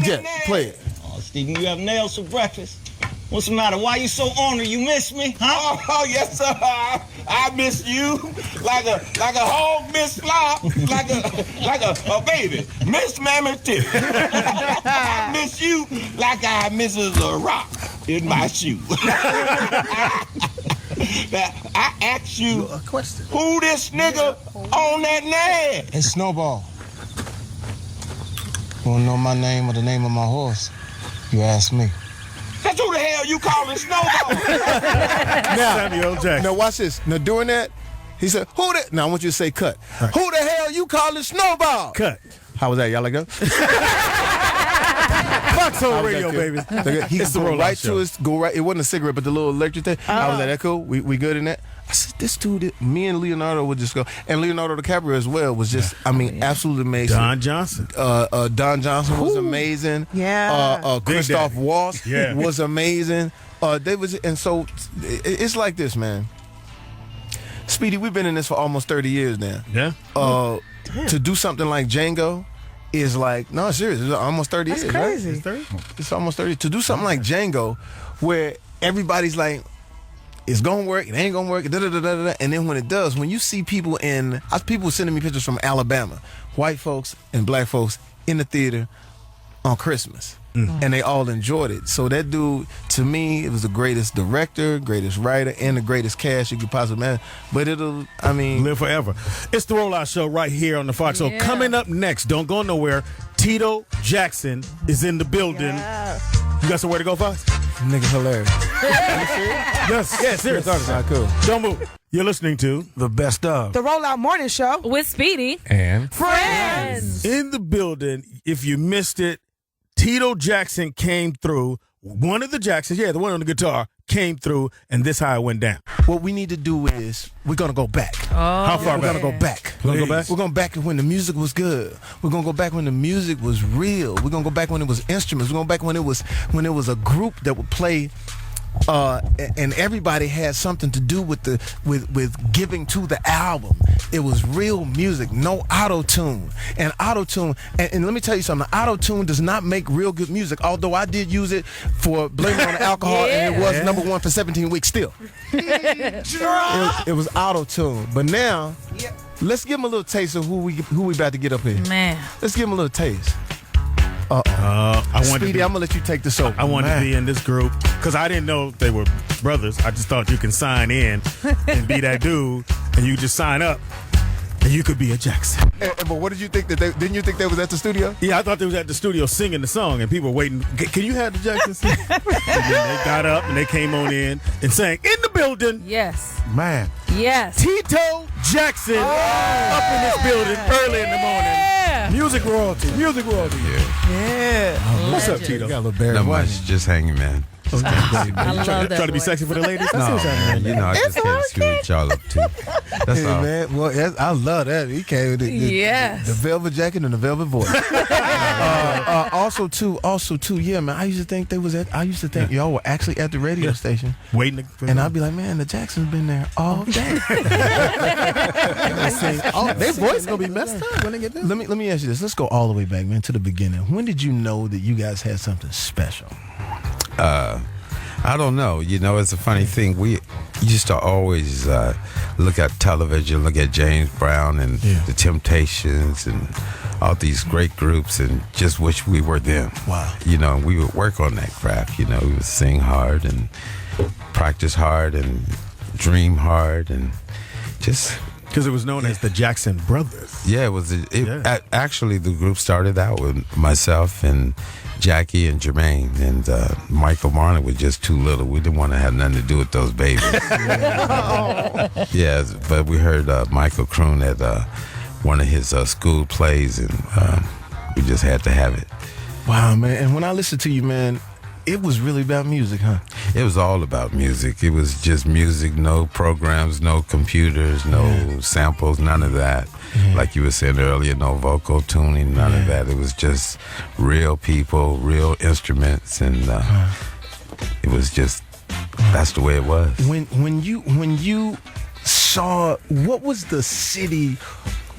Yeah, play it. Oh, Stephen, you have nails for breakfast. What's the matter? Why you so ornery? You miss me, huh? Oh, yes, sir. I miss you like a hog miss slop, like a baby miss mammy too. I miss you like I misses a rock in my shoe. Now, I ask you a question. Who this nigga on that nag? It's Snowball. You wanna know my name or the name of my horse? You ask me. That's who the hell you calling Snowball? Samuel Jackson. Now watch this. Now doing that, he said, who that? Now I want you to say cut. Right. Who the hell you calling Snowball? Cut. How was that? Y'all like that? Foxxhole radio, baby. He could go right to his, go right. It wasn't a cigarette, but the little electric thing. I was like, that cool? We good in that? I said, this dude, me and Leonardo would just go. And Leonardo DiCaprio as well was just, I mean, absolutely amazing. Don Johnson. Don Johnson was amazing. Yeah. Christoph Waltz was amazing. And so it's like this, man. Speedy, we've been in this for almost 30 years now. Yeah. To do something like Django is like, no, serious. It's almost 30 That's years, crazy. Right? It's almost 30. To do something like Django where everybody's like, it's gonna work, it ain't gonna work, and then when it does, when you see people people sending me pictures from Alabama, white folks and black folks in the theater on Christmas, and they all enjoyed it. So that dude, to me, it was the greatest director, greatest writer, and the greatest cast you could possibly imagine. But live forever. It's the Rollout Show right here on the Foxxhole. Coming up next, don't go nowhere, Tito Jackson is in the building. Yeah. You got somewhere to go, Fox? Nigga hilarious. Yes. Yeah, serious. All right, cool. Don't move. You're listening to The best of. The Rollout Morning Show. With Speedy And Friends. In the building. If you missed it, Tito Jackson came through. One of the Jacksons, the one on the guitar, came through, and this how it went down. What we need to do is we're gonna go back. How far We're back? gonna go back. We're gonna go back? We're going back when the music was good. We're gonna go back when the music was real. We're gonna go back when it was instruments. We're going back when it was a group that would play, and everybody had something to do with with giving to the album. It was real music, no auto tune. And auto tune, and let me tell you something. Auto tune does not make real good music. Although I did use it for Blame It on the Alcohol, and it was #1 for 17 weeks still. It was auto tune, but now let's give them a little taste of who we about to get up here. Man, let's give them a little taste. Speedy, I'm gonna let you take this over. I wanted to be in this group because I didn't know they were brothers. I just thought you can sign in and be that dude, and you just sign up, and you could be a Jackson. But what did you think didn't you think they was at the studio? Yeah, I thought they was at the studio singing the song, and people were waiting. Can you have the Jacksons sing? And then they got up and they came on in and sang in the building. yes. man. Yes. Tito Jackson up in this building early in the morning. Music royalty. Yeah. What's up, Tito? You got a little Barry Not White. much, just hanging, man. I love that. Trying to be voice. sexy for the ladies? No, man, I just can't see what y'all up to. That's Yeah, all. man. Well, I love that. He came with Yes. the velvet jacket and the velvet voice. Also too, yeah, man. I used to think y'all were actually at the radio station, Waiting. and I'd be like, man, the Jacksons been there all day. Their voice gonna be messed up when they get there. Let me ask you this. Let's go all the way back, man, to the beginning. When did you know that you guys had something special? I don't know. It's a funny thing. We used to always look at television, look at James Brown and the Temptations and all these great groups, and just wish we were them. Wow. And we would work on that craft. We would sing hard and practice hard and dream hard and just. Because it was known as the Jackson Brothers. Yeah, it was. Actually, the group started out with myself and Jackie and Jermaine, and Michael Marner was just too little. We didn't want to have nothing to do with those babies. Yeah, but we heard Michael croon at one of his school plays, and we just had to have it. Wow, man. And when I listened to you, man, it was really about music, huh? It was all about music. It was just music, no programs, no computers, no samples, none of that. Like you were saying earlier, no vocal tuning, none of that. It was just real people, real instruments, and it was just, that's the way it was. When you saw, what was the city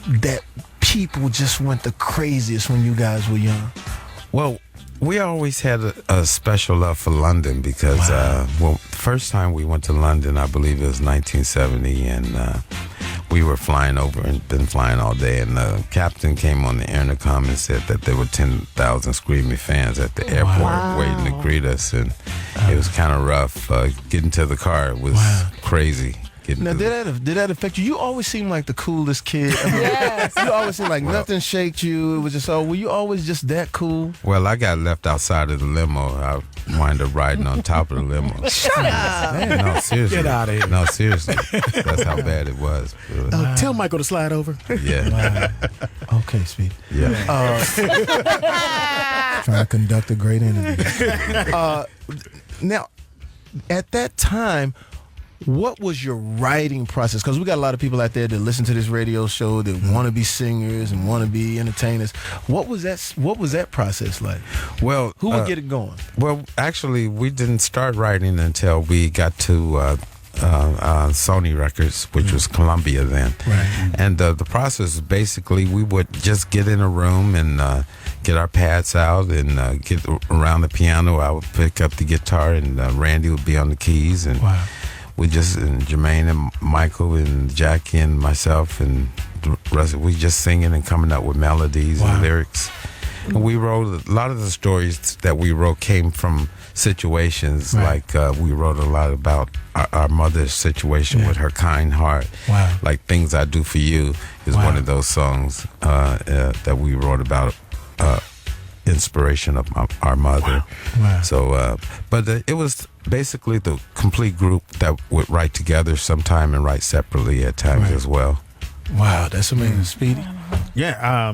that people just went the craziest when you guys were young? Well, we always had a special love for London because, the first time we went to London, I believe it was 1970, and we were flying over and been flying all day, and the captain came on the intercom and said that there were 10,000 screaming fans at the airport waiting to greet us, and it was kind of rough. Getting to the car was crazy. Now, did that affect you? You always seem like the coolest kid. I mean, Yes. You always seem like nothing shaked you. It was just, were you always just that cool? Well, I got left outside of the limo. I wind up riding on top of the limo. Shut up. Man, no, seriously. Get out of here. No, seriously. That's how bad it was. Tell Michael to slide over. Yeah. Okay, Speedy. Yeah. Trying to conduct a great interview. Now, at that time, what was your writing process? Because we got a lot of people out there that listen to this radio show that want to be singers and want to be entertainers. What was that process like? Well, Who would get it going? Well, actually, we didn't start writing until we got to Sony Records, which was Columbia then. Right. And the process is basically we would just get in a room and get our pads out and get around the piano. I would pick up the guitar and Randy would be on the keys, and and Jermaine and Michael and Jackie and myself and the rest, we just singing and coming up with melodies and lyrics. And we wrote a lot of the stories that we wrote came from situations. Like we wrote a lot about our mother's situation with her kind heart. Like Things I Do For You is one of those songs that we wrote about inspiration of our mother. Wow. So, but it was basically the complete group that would write together sometime and write separately at times as well. Wow, that's amazing, Speedy. Yeah,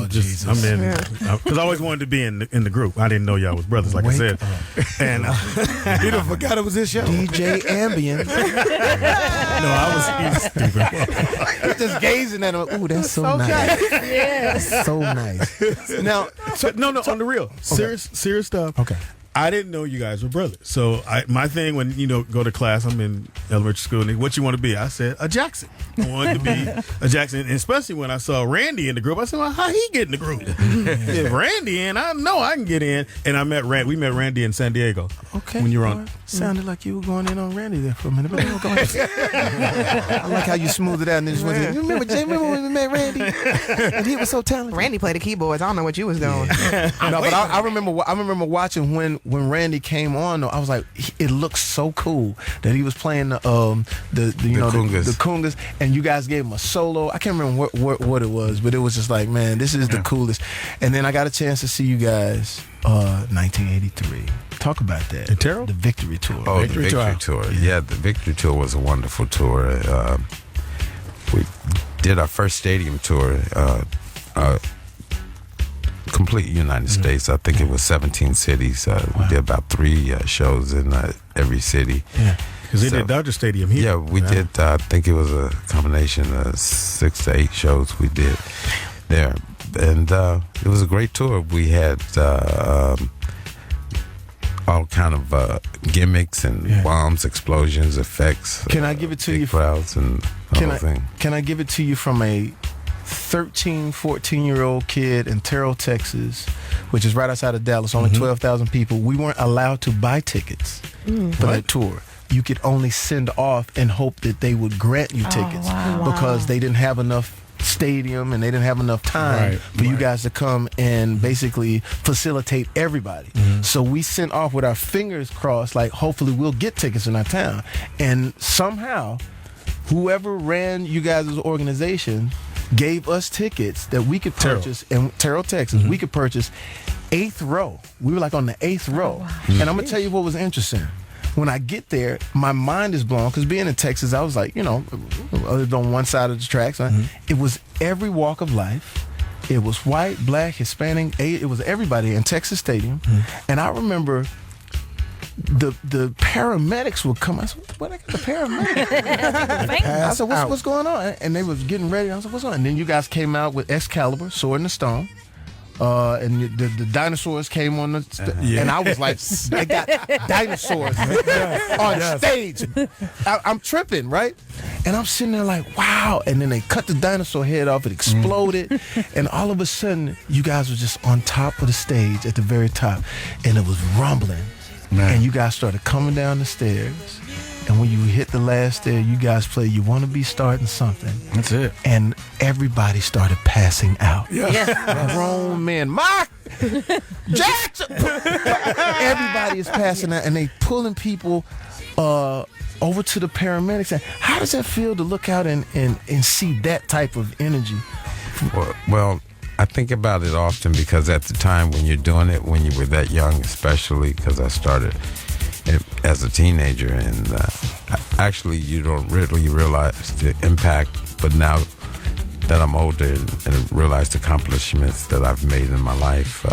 Jesus. I'm in because I always wanted to be in the group. I didn't know y'all was brothers, like I said. And You done forgot it was his show. DJ Ambient. no, I was stupid. Just gazing at him. Ooh, that's so nice. Yes. So nice. Now, No, on the real, serious stuff. Okay. I didn't know you guys were brothers. So my thing when go to class, I'm in elementary school. And what you want to be? I said a Jackson. I wanted to be a Jackson, and especially when I saw Randy in the group. I said, well, how he get in the group? If Randy in, I know I can get in. And we met Randy in San Diego. Okay. When you were on. Sounded like you were going in on Randy there for a minute. But go ahead. I like how you smoothed it out and then just went to, remember when we met Randy? And he was so talented. Randy played the keyboards. I don't know what you was doing. No, but I remember watching when Randy came on. Though, I was like, it looked so cool that he was playing the congas, and you guys gave him a solo. I can't remember what it was, but it was just like, man, this is the coolest. And then I got a chance to see you guys 1983. Talk about that. In Terrell? The Victory Tour. Oh, the Victory Tour. Yeah, the Victory Tour was a wonderful tour. We did our first stadium tour, complete United States. I think it was 17 cities. We did about 3 shows in every city. Yeah, because they did Dodger Stadium here. Yeah, we did. I think it was a combination of 6 to 8 shows we did there. And it was a great tour. We had all kind of gimmicks and bombs, explosions, effects. Can I give it to you? Crowds and the whole thing. Can I give it to you from a 13, 14-year-old kid in Terrell, Texas, which is right outside of Dallas, only 12,000 people. We weren't allowed to buy tickets for that tour. You could only send off and hope that they would grant you tickets because they didn't have enough stadium and they didn't have enough time for you guys to come and basically facilitate everybody. So we sent off with our fingers crossed, like hopefully we'll get tickets in our town. And somehow, whoever ran you guys' organization gave us tickets that we could purchase in Terrell, Texas. We could purchase 8th row. We were like on the 8th row. And I'm going to tell you what was interesting. When I get there, my mind is blown because being in Texas, I was like, I lived on one side of the tracks. It was every walk of life. It was white, black, Hispanic. It was everybody in Texas Stadium. And I remember the paramedics would come. I said, what? I got the paramedics? I said, what's going on? And they was getting ready. I was like, what's going on? And then you guys came out with Excalibur, Sword in the Stone. And the dinosaurs came on and I was like, they got dinosaurs on stage. I'm tripping, right? And I'm sitting there like, wow. And then they cut the dinosaur head off, it exploded, and all of a sudden, you guys were just on top of the stage at the very top, and it was rumbling. And you guys started coming down the stairs. And when you hit the last stair, you guys played You Want to Be Starting Something. That's it. And everybody started passing out. Yeah. Grown men. Mark! Jackson! Everybody is passing out, and they pulling people over to the paramedics. And how does that feel to look out and see that type of energy? Well, I think about it often because at the time when you're doing it, when you were that young, especially because I started as a teenager, and actually you don't really realize the impact, but now that I'm older and realize the accomplishments that I've made in my life,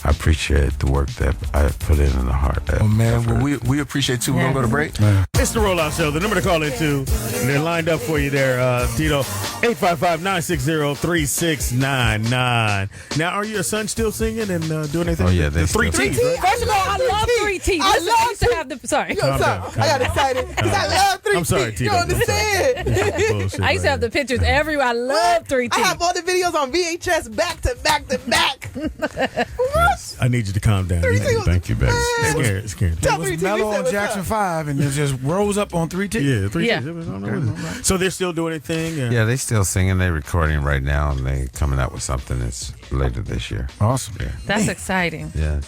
I appreciate the work that I put in the heart. Oh man, well, we appreciate too. We're gonna go to break. It's the Rollout Show. The number to call into, they're lined up for you there, Tito. 855-960-3699. Now, are your son still singing and doing anything? Oh yeah, the 3 T's. Right? First of all, I love 3 T's. I used to have the. Sorry. I got excited because I love 3 T's. I'm sorry, Tito. You understand? Bullshit, I used to have the pictures everywhere. I love 3 T's. I have all the videos on VHS back to back to back. Yes. I need you to calm down. Thank you, baby. It's scared. It was Mellow on Jackson 5, and it just rose up on 3 T's. Yeah, 3 Yeah. T's. So they're still doing anything? Yeah, they still singing. They're recording right now, and they coming out with something that's later this year. Awesome. Yeah. That's exciting. Yeah.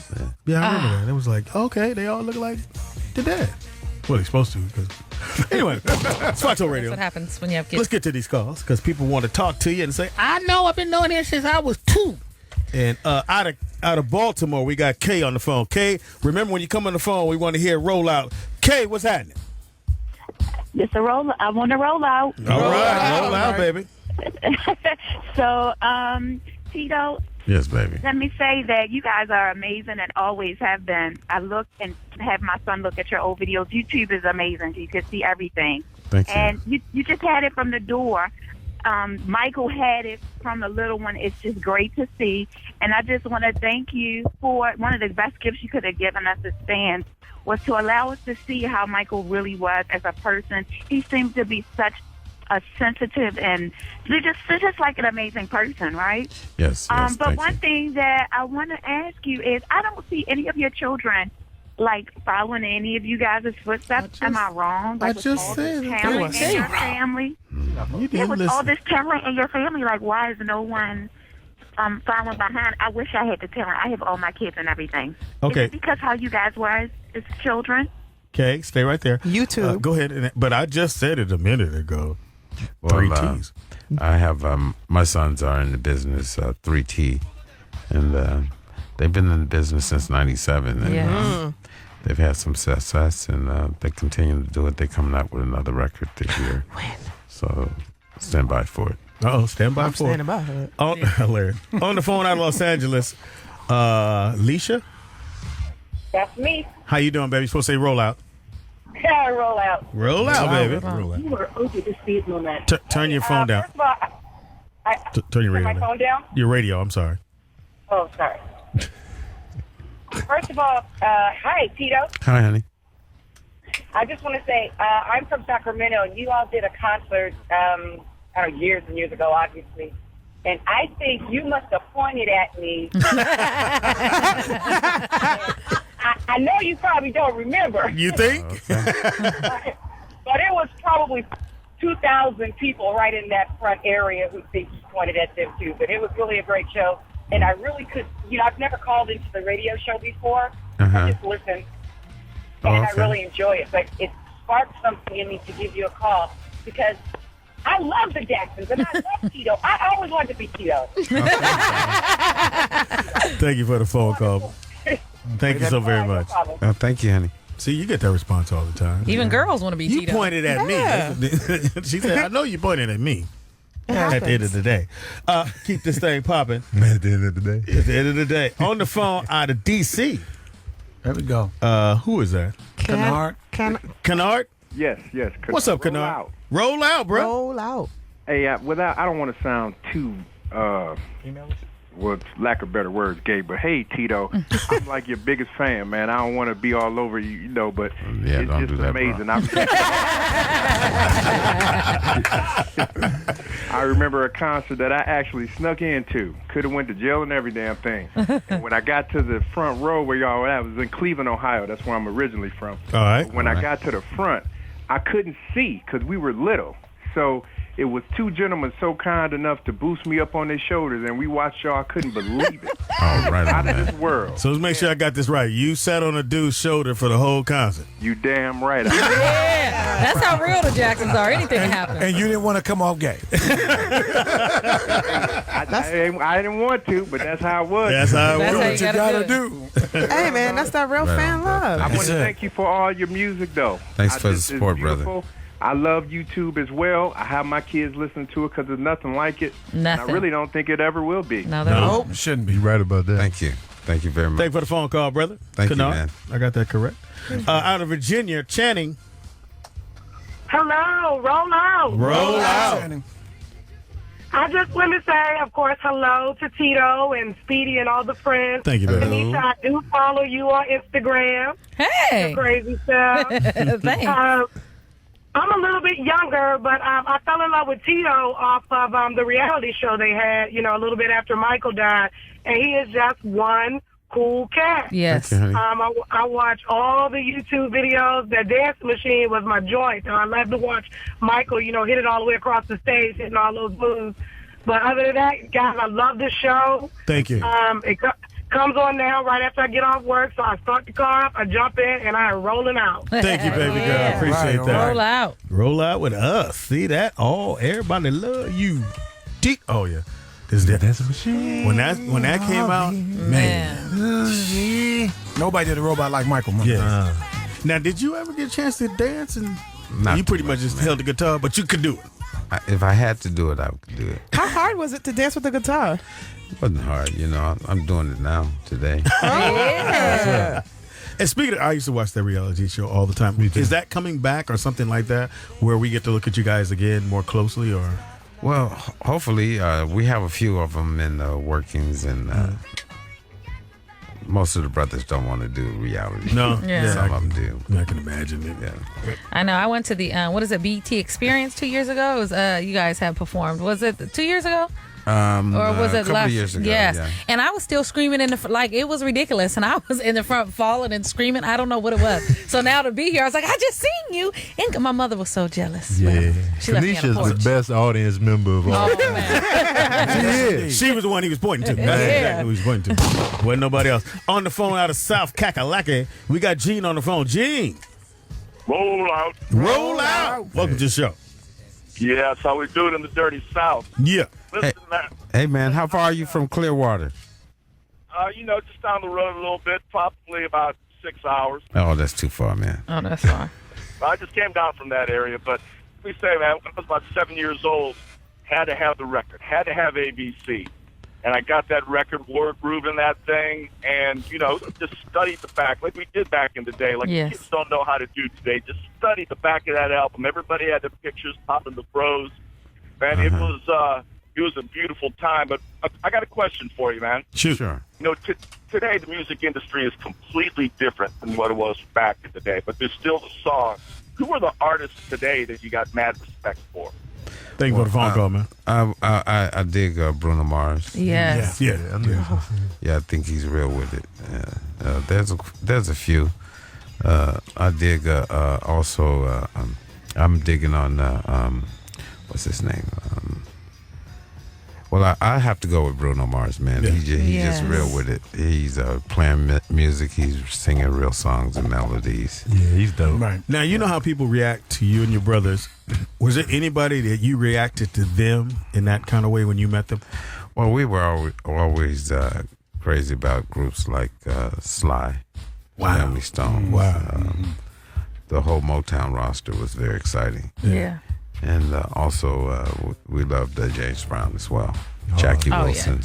Yeah, I remember that. It was like, okay, they all look like the dad. Well, they're supposed to. Anyway, Foxxhole Radio. That's what happens when you have kids. Let's get to these calls because people want to talk to you and say, I know I've been knowing this since I was 2. And out of Baltimore, we got Kay on the phone. Kay, remember when you come on the phone, we want to hear roll out. Kay, what's happening? Just a roll. I want to roll out. All right, roll out, baby. So, Tito. Yes, baby. Let me say that you guys are amazing and always have been. I look and have my son look at your old videos. YouTube is amazing. You can see everything. Thank you. And you just had it from the door. Michael had it from the little one. It's just great to see. And I just want to thank you for one of the best gifts you could have given us as fans was to allow us to see how Michael really was as a person. He seemed to be such a sensitive and just like an amazing person, right? Yes. But one thing that I want to ask you is I don't see any of your children like following any of you guys' footsteps. Am I wrong? Like, I just said talent in your family. With all this talent in your family, like why is no one following behind? I wish I had the talent. I have all my kids and everything. Okay. Is it because how you guys were as children? Okay, stay right there. YouTube. Go ahead. But I just said it a minute ago. Well, 3Ts. I have my sons are in the business, 3T, and they've been in the business since '97, and they've had some success, and they continue to do it. They're coming out with another record this year, so stand by for it. Stand by for it. Standing by it. Hilarious. On the phone out of Los Angeles, Leisha. That's me. How you doing, baby? You supposed to say roll out. Yeah, roll out. Roll out, baby. Roll out. You were over the speed on that. Turn your phone down. First of all, Turn your radio my down. phone down? Your radio, I'm sorry. Oh, sorry. First of all, hi, Tito. Hi, honey. I just want to say I'm from Sacramento, and you all did a concert years and years ago, obviously. And I think you must have pointed at me. I know you probably don't remember. You think? But it was probably 2,000 people right in that front area who think you pointed at them too. But it was really a great show. And I really could, I've never called into the radio show before. I just listened. And I really enjoy it. But it sparked something in me to give you a call because I love the Jacksons, and I love Tito. I always wanted to be Tito. Thank you for the phone call. Thank you so very much. Thank you, honey. See, you get that response all the time. Even girls want to be You Tito. pointed at me. She said, I know you pointed at me. At the end of the day. Keep this thing popping. At the end of the day. At the end of the day. On the phone out of D.C. There we go. Who is that? Kennard. Kennard? Yes. What's up, Kennard? Roll out, bro. Roll out. Hey, I don't want to sound too, well, lack of better words, gay, but hey, Tito, I'm like your biggest fan, man. I don't want to be all over you, but it's don't just do that, amazing. I remember a concert that I actually snuck into. Could have went to jail and every damn thing. And when I got to the front row where y'all were at, it was in Cleveland, Ohio. That's where I'm originally from. All right. But when I got to the front, I couldn't see because we were little. So it was two gentlemen so kind enough to boost me up on their shoulders, and we watched y'all. I couldn't believe it. All right, Out of this world. So let's make sure I got this right. You sat on a dude's shoulder for the whole concert. You damn right. Yeah, that's how real the Jacksons are. Anything can happen. And you didn't want to come off gay. I didn't want to, but that's how it was. That's how it That's was. how What you gotta do. Hey, man, that's that real fan love. I want to thank you for all your music, though. Thanks for the It's support, brother. beautiful. I love YouTube as well. I have my kids listen to it because there's nothing like it. And I Nothing. really don't think it ever will be. No, Nope, shouldn't be. You right about that. Thank you. Thank you very much. Thank you for the phone call, brother. Thank you, Kennard. man. I got that correct. Out of Virginia, Channing. Hello, roll out. Roll out. I just want to say, of course, hello to Tito and Speedy and all the friends. Thank you, baby. Kanisha, I do follow you on Instagram. Hey. Your crazy stuff. Thanks. I'm a little bit younger, but I fell in love with Tito off of the reality show they had, a little bit after Michael died. And he is just one cool cat. Yes. I watch all the YouTube videos. That dance machine was my joint. I love to watch Michael, hit it all the way across the stage, hitting all those moves. But other than that, guys, I love the show. Thank you. It comes on now right after I get off work, so I start the car up, I jump in, and I'm rolling out. Thank you, baby girl. Yeah. Appreciate Right, that. Roll out. Roll out with us. See that? Oh, everybody love you. Oh, yeah. That's a machine. When that came out, man. Nobody did a robot like Michael. Yeah. Now, did you ever get a chance to dance? And you pretty much just held the guitar, but you could do it. If I had to do it, I could do it. How hard was it to dance with the guitar? It wasn't hard, I'm doing it now today. Yeah. And speaking of, I used to watch that reality show all the time. Is that coming back or something like that, where we get to look at you guys again more closely, or? Well, hopefully, we have a few of them in the workings, and most of the brothers don't want to do reality. No, some of them do. I can imagine it. Yeah, I know. I went to the BET Experience 2 years ago. It was you guys had performed. Was it 2 years ago? Or was it a couple last of years ago? Yes. Yeah. And I was still screaming in the it was ridiculous, and I was in the front falling and screaming. I don't know what it was. So now to be here, I was like, I just seen you, and my mother was so jealous. Yeah, she left me on the Kanisha's porch. the best audience member of all. Oh man, she was the one he was pointing to. That's exactly who he was pointing to. Wasn't nobody else. On the phone out of South Kakalaki, we got Gene on the phone. Gene, roll out. Welcome to the show. Yeah, that's how we do it in the dirty South. Yeah. Listen, man. Hey, man, how far are you from Clearwater? Just down the road a little bit, probably about 6 hours. Oh, that's too far, man. Oh, that's far. I just came down from that area, but we say, man, when I was about 7 years old, had to have the record, had to have ABC. And I got that record, word grooving that thing, and, just studied the back like we did back in the day. Like kids don't know how to do today. Just studied the back of that album. Everybody had the pictures popping the bros. Man, it was a beautiful time. But I got a question for you, man. Sure. Today the music industry is completely different than what it was back in the day, but there's still the songs. Who are the artists today that you got mad respect for? Thank you for the phone call, man. I dig Bruno Mars. Yes. Yeah. I think he's real with it. There's a few. I dig also. I'm digging on what's his name? Well, I have to go with Bruno Mars, man. Yeah. He's just real with it. He's playing music. He's singing real songs and melodies. Yeah, he's dope. Right. Now, you know how people react to you and your brothers. Was there anybody that you reacted to them in that kind of way when you met them? Well, we were always crazy about groups like Sly, Family Stone. Wow. The whole Motown roster was very exciting. Yeah. And also, we loved James Brown as well. Jackie Wilson.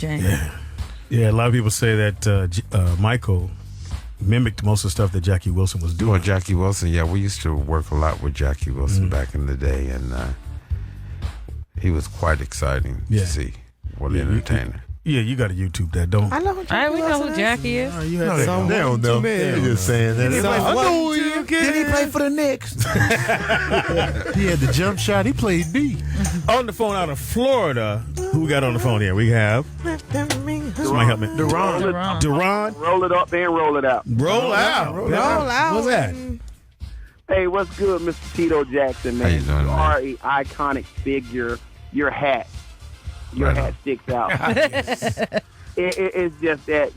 Yeah, a lot of people say that Michael mimicked most of the stuff that Jackie Wilson was doing. Well, Jackie Wilson, we used to work a lot with Jackie Wilson back in the day, and he was quite exciting to see. What an entertainer. Yeah, you got to YouTube that, don't I know who Jackie we know who Jackie is. you have They don't know. They're just saying that. I know who he is. Did he play for the Knicks? He had the jump shot. He played D. On the phone out of Florida, who we got on the phone here? We have somebody help me. Duran. Roll it up and roll it out. Roll out. What's that? Hey, what's good, Mr. Tito Jackson, man? How you doing, man? are an iconic figure. Your hat sticks out. It's just that,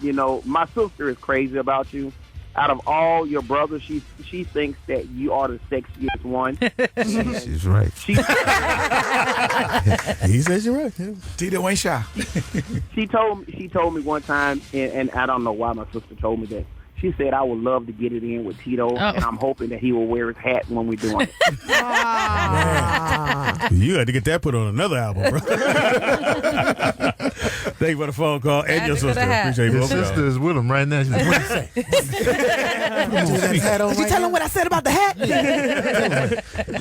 my sister is crazy about you. Out of all your brothers, she thinks that you are the sexiest one. She's right. He says you're right. Yeah. Tito ain't shy. She told me one time, and I don't know why my sister told me that. She said, I would love to get it in with Tito, and I'm hoping that he will wear his hat when we're doing it. You had to get that put on another album, bro. Thank you for the phone call and your sister. Appreciate you Your both. sister is with him right now. She's like, what did you say? Did you tell him what I said about the hat?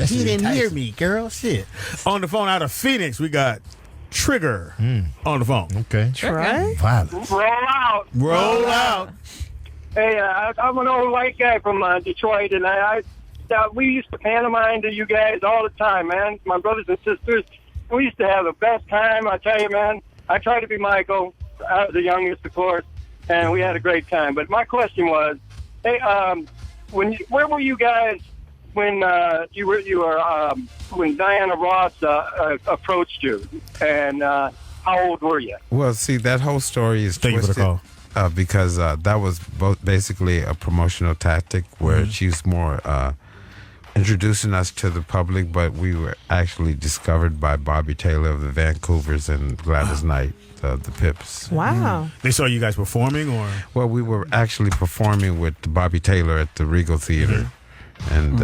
He didn't hear me, girl. Shit. On the phone out of Phoenix, we got Trigger on the phone. Okay. Right? Violence. Roll out. Hey, I'm an old white guy from Detroit, and we used to pantomime to you guys all the time, man. My brothers and sisters, we used to have the best time. I tell you, man, I tried to be Michael. I was the youngest, of course, and we had a great time. But my question was, hey, where were you guys when when Diana Ross approached you, and how old were you? Well, see, that whole story is Thank you for the twisted. call. Because that was both basically a promotional tactic where she was more introducing us to the public, but we were actually discovered by Bobby Taylor of the Vancouvers and Gladys Knight, the Pips. Wow. They saw you guys performing, or? Well, we were actually performing with Bobby Taylor at the Regal Theater, and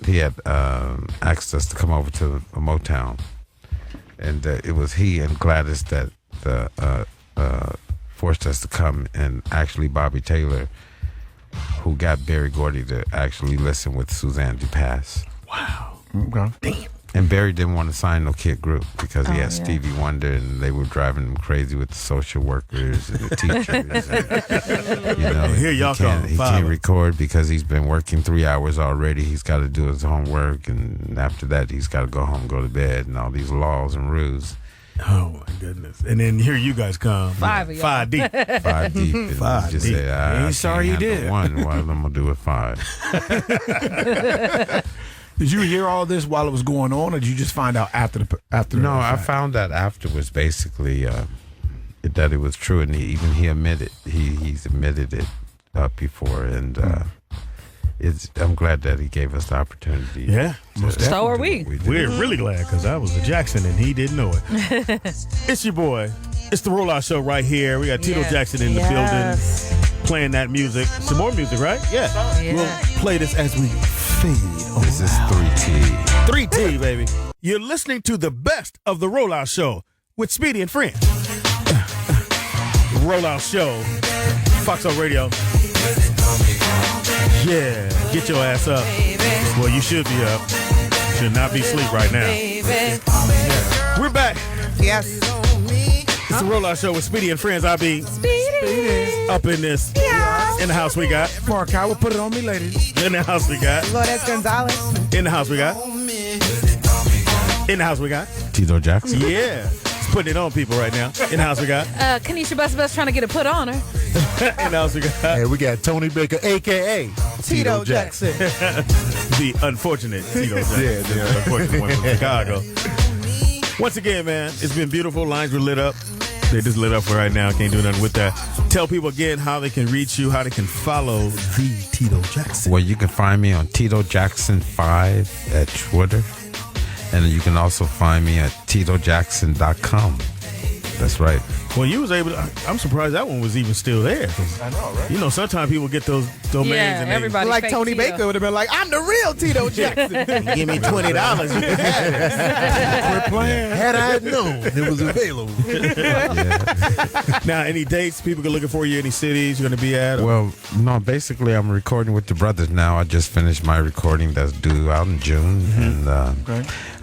he had asked us to come over to Motown, and it was he and Gladys that forced us to come, and actually Bobby Taylor, who got Berry Gordy to actually listen with Suzanne DePass. Wow. Okay. Damn. And Barry didn't want to sign no kid group because he had Stevie Wonder, and they were driving him crazy with the social workers and the teachers. And, you know, Here y'all come. He can't record because he's been working 3 hours already. He's got to do his homework, and after that, he's got to go home, go to bed, and all these laws and rules. Oh my goodness! And then here you guys come. 5 of y'all. 5 deep. 5 deep. And Five just deep. say, I Ain't sorry you can't did. handle 1. What am I gonna do with 5? Did you hear all this while it was going on, or did you just find out after the No, the I fact? found out afterwards, basically, that it was true, and he admitted he's admitted it before, and I'm glad that he gave us the opportunity. Yeah, So are we. We're really glad because I was a Jackson and he didn't know it. It's your boy. It's the Rollout Show right here. We got Tito Jackson in the building playing that music. Some more music, right? Yeah. We'll play this as we fade. This is 3T. 3T, baby. You're listening to the best of the Rollout Show with Speedy and Friends. Rollout Show. Foxxhole Radio. Yeah. Get your ass up. Well, you should be up. Should not be asleep right now. We're back. Yes. It's the Rollout Show with Speedy and Friends. I'll be up in this. In the house we got. Mark, I will put it on me, ladies. In the house we got. Lourdes Gonzalez. In the house we got. In the house we got. Tito Jackson. Yeah. He's putting it on people right now. In the house we got. Kanisha Best trying to get it put on her. In the house we got. Hey, we got Tony Baker, a.k.a. Tito Jackson. The unfortunate Tito Jackson. Yeah, the unfortunate one from Chicago. Once again, man, it's been beautiful. Lines were lit up. They just lit up for right now. Can't do nothing with that. Tell people again how they can reach you, how they can follow the Tito Jackson. Well, you can find me on Tito Jackson 5 at Twitter. And you can also find me at TitoJackson.com. That's right. Well, you was able to, I'm surprised that one was even still there. I know, right? You know, sometimes people get those domains and everybody Like fake Tony Tito. Baker would have been like, I'm the real Tito Jackson. give me $20. You can have it. Quit playing. Had I known it was available. Now, any dates people are looking for you? Any cities you're going to be at? Well, no, basically, I'm recording with the brothers now. I just finished my recording that's due out in June. And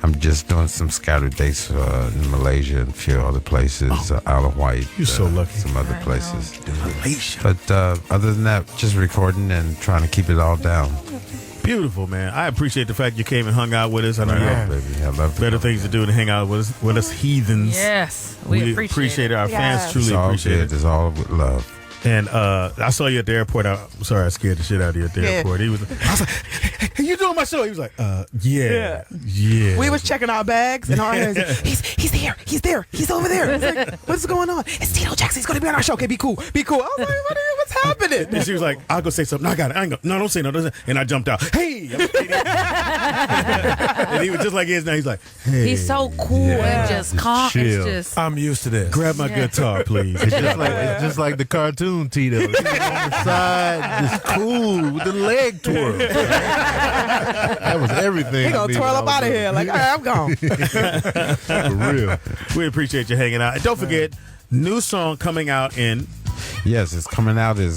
I'm just doing some scattered dates in Malaysia and a few other places, Isle of Wight. You're so lucky. Some other places. Malaysia. But other than that, just recording and trying to keep it all down. Beautiful, man. I appreciate the fact you came and hung out with us. I know you have Baby, I love better things to do than hang out with us heathens. Yes, we appreciate it. Our fans truly It's all appreciate good. it. It's all with love. And I saw you at the airport. I'm sorry, I scared the shit out of you at the airport. I was like, hey, you doing my show? He was like, yeah. We was checking our bags, and our hands, he's here, he's there, he's over there. It's like, what's going on? It's Tito Jackson. He's going to be on our show. Okay, be cool. I was like, what's happening? And she was like, I'll go say something. No, I got it. I ain't go. No, don't say no. Don't say. And I jumped out. Hey. And he was just like he is now. He's like, hey. He's so cool and just calm. chill. It's just I'm used to this. Grab my guitar, please. It's just like the cartoon Tito. He was on the side, just cool with the leg twirl. That was everything. He gonna twirl up out of here. Like, all right, I'm gone. For real. We appreciate you hanging out. And don't forget, new song coming out in. Yes, it's coming out. You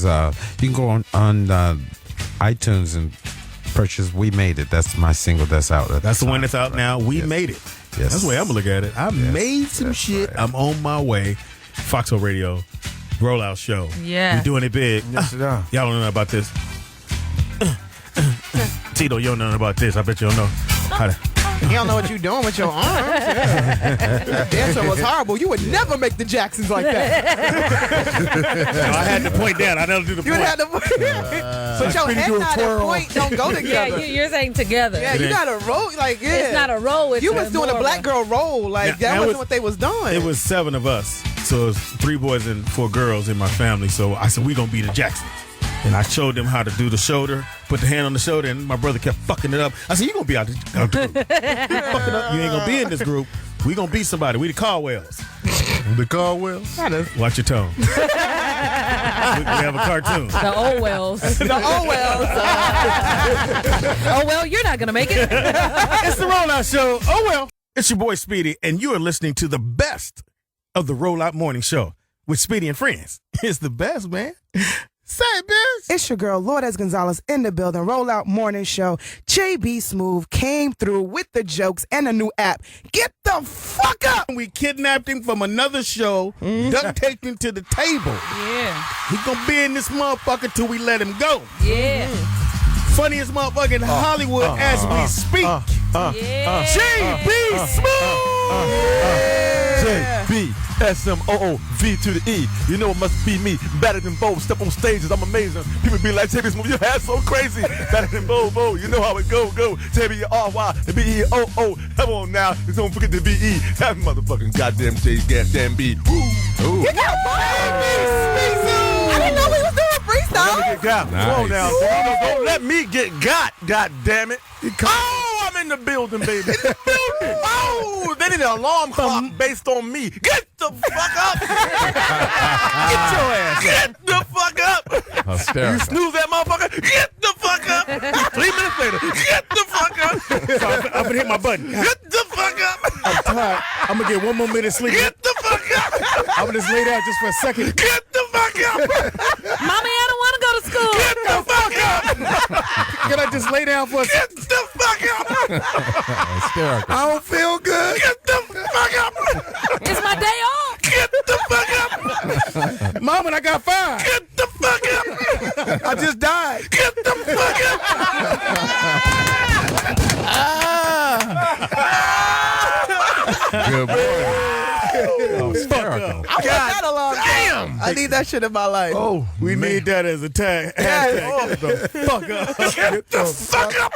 can go on iTunes and purchase We Made It. That's my single that's out. That's the one that's out now. We made it. Yes. That's the way I'm going to look at it. I made some shit. Right. I'm on my way. Foxxhole Radio. Rollout Show. Yeah. We're doing it big. Yes, it is. Y'all don't know nothing about this. Tito, you don't know nothing about this. I bet you don't know how to. You don't know what you're doing with your arms. Yeah. Dancer was horrible. You would never make the Jacksons like that. No, I had to point down. I never do the You point. had to point. But your head not and point don't go together. Yeah, you're saying together. Yeah, you got to roll. Like, yeah. It's not a roll. It's you was doing a more black girl roll. Like, that wasn't what they was doing. It was 7 of us. So it was 3 boys and 4 girls in my family. So I said, we going to be the Jacksons. And I showed them how to do the shoulder, put the hand on the shoulder, and my brother kept fucking it up. I said, you going to be out the group. You fucking up. You ain't going to be in this group. We going to be somebody. We the Caldwells. The Caldwells? Watch your tone. We have a cartoon. The Owells. The Owells. Oh, well, you're not going to make it. It's the Rollout Show. Oh, well. It's your boy, Speedy, and you are listening to the best of the Rollout Morning Show with Speedy and Friends. It's the best, man. Say it, bitch. It's your girl, Lourdes Gonzalez, in the building. Rollout Morning Show. JB Smoove came through with the jokes and a new app. Get the fuck up. We kidnapped him from another show, duct taped him to the table. Yeah. He gonna be in this motherfucker till we let him go. Yeah. Funniest motherfucker in Hollywood as we speak. JB Smoove. JB SMOOV to the E. You know it must be me. Better than Bo. Step on stages, I'm amazing. People be like, JB Smoove, your hair's so crazy. Better than Bo. You know how it go. JB-R-Y, B-E-O-O. Come on now. Just don't forget the B-E. That motherfucking goddamn J, goddamn B. Woo. You got I didn't know we was doing freestyle. Let me get got. Nice. Come on now. Don't let me get got. God damn it. Oh, I'm in the building, baby. In the building. Oh, they need an alarm clock based on me. Get the fuck up. Get your ass up. Get the fuck up. Hysterical. You snooze that motherfucker. Get the fuck up. 3 minutes later. Get the fuck up. So I'm gonna hit my button. Get the fuck up. I'm tired. I'm gonna get 1 more minute sleep. Get the fuck up. I'm gonna just lay down just for a second. Get the fuck up. Mommy, I don't want to go to school. Get the fuck up. Can I just lay down for a second? Get the fuck up. Hysterical. I don't feel good. Get the fuck up. It's my day off. Get the fuck up. Mom, and I got fired. Get the fuck up. I just died. Get the fuck up. Good boy. Hysterical. I want that alarm. Damn. I need that shit in my life. Oh, we need that as a tag. Hashtag. Get the fuck up. Get the fuck up.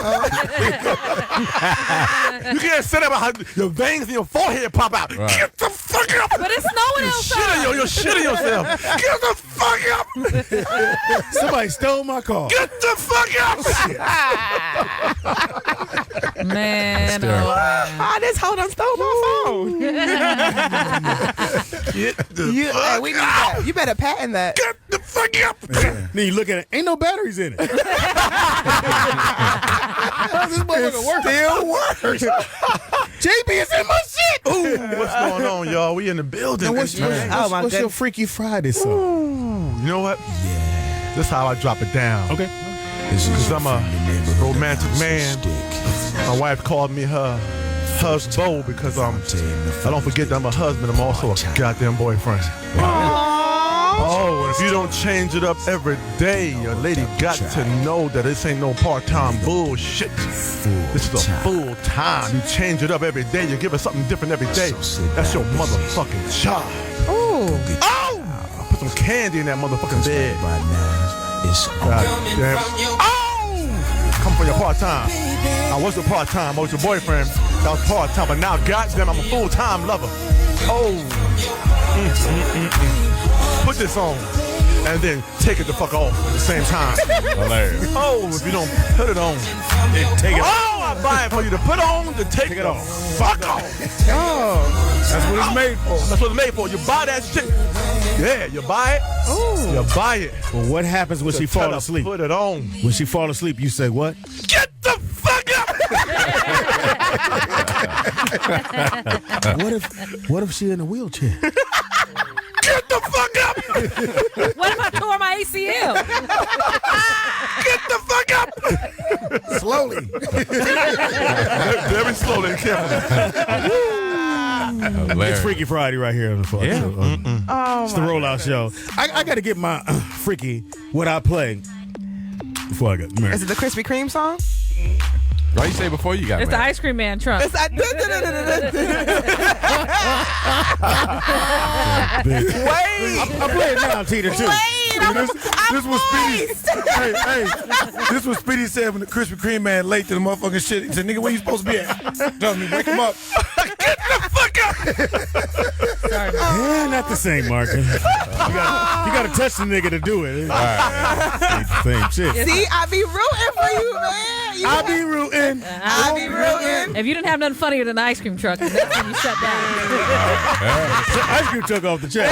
You can't say that about how your veins in your forehead pop out. Right. Get the fuck up. But it's snowing outside. You're shitting yourself. Get the fuck up. Somebody stole my car. Get the fuck up. Man, This hoe done stole my phone. Get the Hey, fuck we need up. that. You better patent that. Get the fuck up. Then you look at it, ain't no batteries in it. How's this motherfucker work? Still works. JB is in my shit. Ooh, what's going on, y'all? We in the building. Now, what's your Freaky Friday song? Ooh, you know what? Yeah. This is how I drop it down. Okay. Because I'm a romantic man. My wife called me her husband because I don't forget that I'm a husband. I'm also a goddamn boyfriend. Oh, and if you don't change it up every day, your lady got to know that this ain't no part-time bullshit. This is a full time. You change it up every day. You give her something different every day. That's your motherfucking job. Ooh. Oh! Put some candy in that motherfucking bed. God damn. Oh! Come for your part-time. I wasn't part-time. I was your boyfriend. That was part-time. But now, goddamn, I'm a full-time lover. Oh. Put this on. And then take it the fuck off at the same time. Hilarious. Oh, if you don't put it on. Take it off. Oh, I buy it for you to put on, to take it off. Fuck off. Oh, that's what it's made for. That's what it's made for. You buy that shit. Yeah, you buy it. Ooh. You buy it. Well, what happens when she fall asleep? Put it on. When she fall asleep, you say what? Get the fuck up. What if she in a wheelchair? Get the fuck up. What if I tore my ACL? Get the fuck up. Slowly. Very slowly and carefully. It's Freaky Friday right here on the Fox. Yeah. It's the Rollout Show. I got to get my freaky what I play before I get married. Is it the Krispy Kreme song? Why you say before you got It's the married? ice cream man trunk. It's that. Wait. I'm playing now, Tito, too. This was Speedy. Hey, this was Speedy said when the Krispy Kreme man late to the motherfucking shit. He said, "Nigga, where you supposed to be at? Tell me, wake him up." Get the fuck up. started. Yeah, not the same, Martin. You got to touch the nigga to do it. Ain't the same shit. See, I be rooting for you, man. I be rooting. I be rooting. If you didn't have nothing funnier than the ice cream truck, that's when you shut down. Ice cream truck off the chain.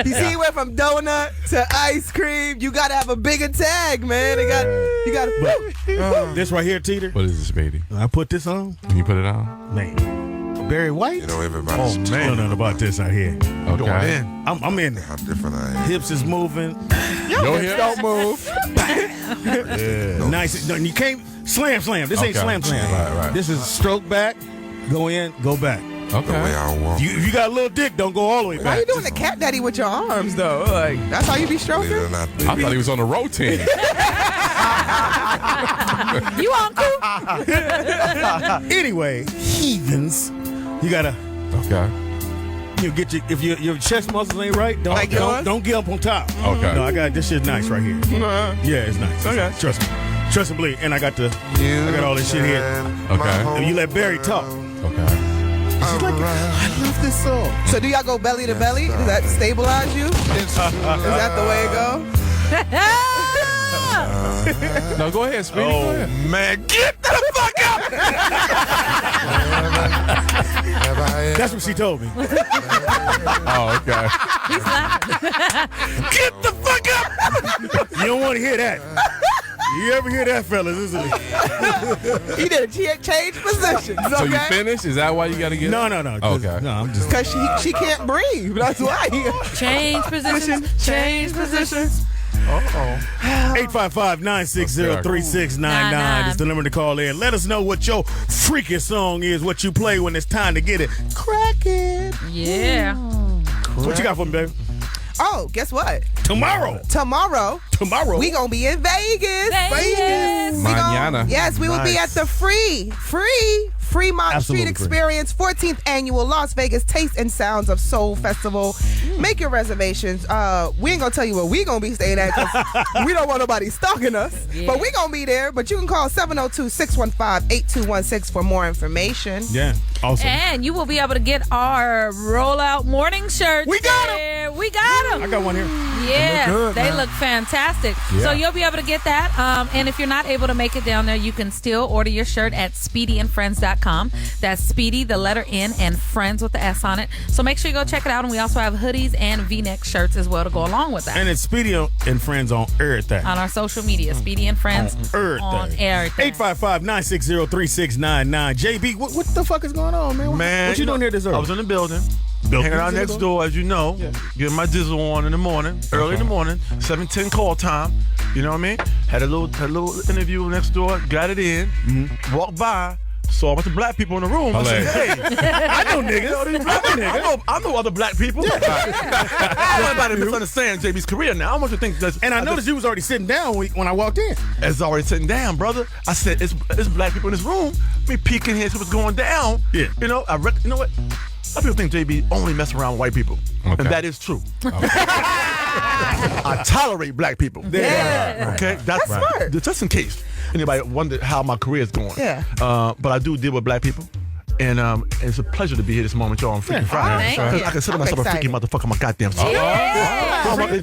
You see, he went from donut to ice cream. You got to have a bigger tag, man. You got to. This right here, Teeter. What is this, Speedy? I put this on. Can you put it on? Man. Barry White? You know, everybody. Oh, man. I don't know nothing about this out here. Okay. I'm in there. How different I am. Hips is moving. Your hips don't move. Yeah. Nice. No, you can't slam. This ain't slam. Right. This is stroke back, go in, go back. The way I walk. If you got a little dick, don't go all the way back. Why you doing the cat daddy with your arms, though? Like, that's how you be stroking? Believe it or not, I thought he was on the road team. You uncle? Anyway, heathens, you gotta. Okay. You get your if your chest muscles ain't right, don't get up on top. Okay. No, I got this shit nice right here. Yeah, it's nice. Okay. Trust me, and believe. And I got all this shit here. Okay. And you let Barry talk. Okay. She's like, I love this song. So do y'all go belly to belly? Does that stabilize you? Is that the way it goes? No, go ahead, Speedy. Go ahead. Man, get the fuck up! That's what she told me. Oh, okay. He's laughing. Get the fuck up! You don't want to hear that. You ever hear that, fellas? Isn't it? He did change positions. So you Okay. finished? Is that why you got to get? No. Okay. No, I'm just. Because she can't breathe. That's why. Change positions. Change positions. 855-960-3699 is the number to call in. Let us know what your freaking song is, what you play when it's time to get it. Crack it. Yeah. What you got for me, baby? Oh, guess what? Tomorrow. We gonna be in Vegas. Mañana. Yes, we will be at the Fremont Absolutely Street free. Experience 14th Annual Las Vegas Taste and Sounds of Soul Festival. Make your reservations. We ain't gonna tell you where we gonna be staying at because we don't want nobody stalking us. Yeah. But we gonna be there. But you can call 702-615-8216 for more information. Yeah, awesome. And you will be able to get our rollout morning shirts. We got 'em. there. We got them. I got one here. Yeah, they look fantastic. Yeah. So you'll be able to get that. And if you're not able to make it down there, you can still order your shirt at SpeedyandFriends.com. That's Speedy, the letter N, and Friends with the S on it. So make sure you go check it out. And we also have hoodies and V-neck shirts as well to go along with that. And it's Speedy and Friends on everything. On our social media, Speedy and Friends on everything. 855-960-3699. JB, what the fuck is going on, man? What you doing here this early? I was in the building. Hanging out next door, as you know, getting my dizzle on in the morning, early in the morning, 7:10 call time. You know what I mean? Had a little interview next door, got it in, walked by, saw a bunch of black people in the room. I said, hey, I know niggas. I know other black people. I don't want anybody to misunderstand JB's career now. I want you to think that. And I noticed you was already sitting down when I walked in. It's already sitting down, brother. I said, it's black people in this room. Me peeking here, see what's going down. Yeah. You know, you know what? Some people think JB only mess around with white people. Okay. And that is true. I tolerate black people. Yeah. Okay? That's smart. Just in case anybody wondered how my career is going. Yeah. But I do deal with black people. And it's a pleasure to be here this moment, y'all, on Freaky Friday. thank you. I consider myself a freaky motherfucker. I'm a goddamn suit.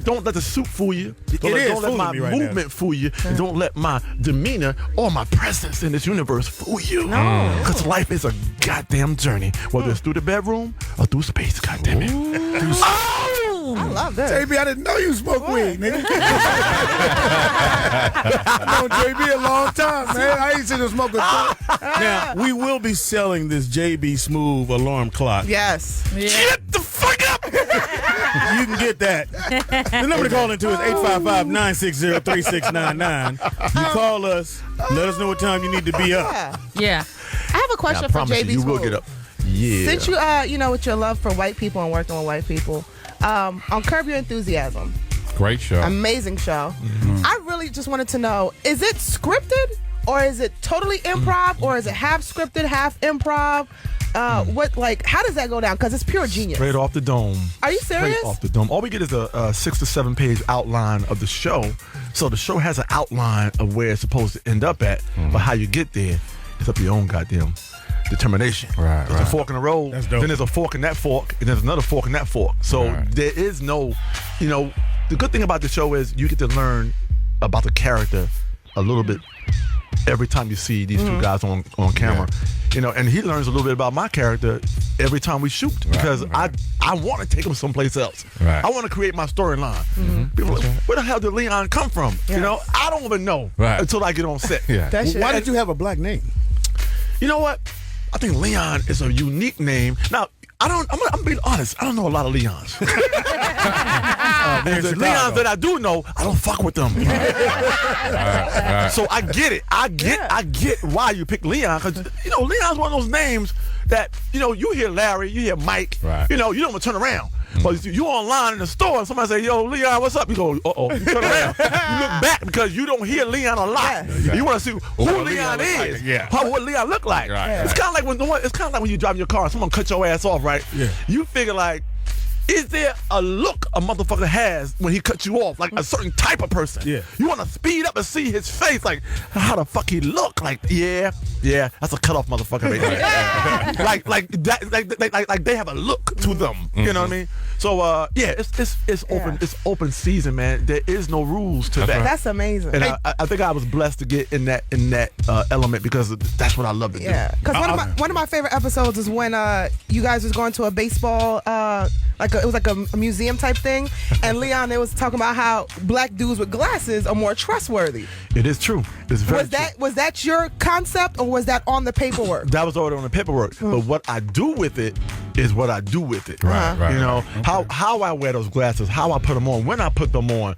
Don't let the suit fool you. Don't let my movement fool you. And don't let my demeanor or my presence in this universe fool you. Because life is a goddamn journey, whether it's through the bedroom or through space, goddamn it. I love that. JB, I didn't know you smoke weed, nigga. I've known JB a long time, man. I ain't seen him smoke a joint. Now, we will be selling this JB Smoove alarm clock. Yes. Get the fuck up! You can get that. The number to call into is 855-960-3699. You call us, let us know what time you need to be up. Yeah. I have a question I for promise JB you will Smoove. get up. Yeah. Since you, with your love for white people and working with white people, on Curb Your Enthusiasm, Great show. amazing show. I really just wanted to know: is it scripted, or is it totally improv, or is it half scripted, half improv? How does that go down? Because it's pure genius. Straight off the dome. Are you serious? Straight off the dome. All we get is a 6 to 7 page outline of the show. So the show has an outline of where it's supposed to end up at, but how you get there, it's up to your own goddamn determination. Right, There's a fork in the road. That's dope. Then there's a fork in that fork, and there's another fork in that fork. So there is no, the good thing about the show is you get to learn about the character a little bit every time you see these two guys on camera. And he learns a little bit about my character every time we shoot because I want to take him someplace else. Right. I want to create my storyline. People are like, where the hell did Leon come from? I don't even know until I get on set. Why did you have a black name? You know what? I think Leon is a unique name. Now, I'm being honest. I don't know a lot of Leons. The Leons that I do know, I don't fuck with them. So I get it. I get why you pick Leon because Leon's one of those names that you hear Larry, you hear Mike. You don't even turn around. But you online in the store and somebody say, "Yo, Leon, what's up?" You go, "Uh-oh." You turn around. You look back because you don't hear Leon a lot. You want to see who Leon is. What Leon look like. It's kind of like when you drive your car and someone cut your ass off, right? You figure like, is there a look a motherfucker has when he cuts you off, like a certain type of person? You want to speed up and see his face, like how the fuck he look, like that's a cut off motherfucker. like they have a look to them. You know what I mean? So it's open season, man. There is no rules to that. That's amazing. And I think I was blessed to get in that element because that's what I love to do. Because one of my favorite episodes is when you guys was going to a baseball it was like a museum type thing, and Leon, they was talking about how black dudes with glasses are more trustworthy. It is true. It's very true. Was that your concept, or was that on the paperwork? That was already on the paperwork. But what I do with it is what I do with it. How I wear those glasses, how I put them on, when I put them on,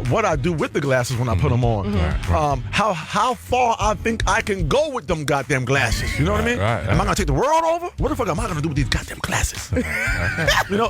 what I do with the glasses when I put them on, how far I think I can go with them goddamn glasses. You know what I mean? Am I gonna take the world over? What the fuck am I gonna do with these goddamn glasses?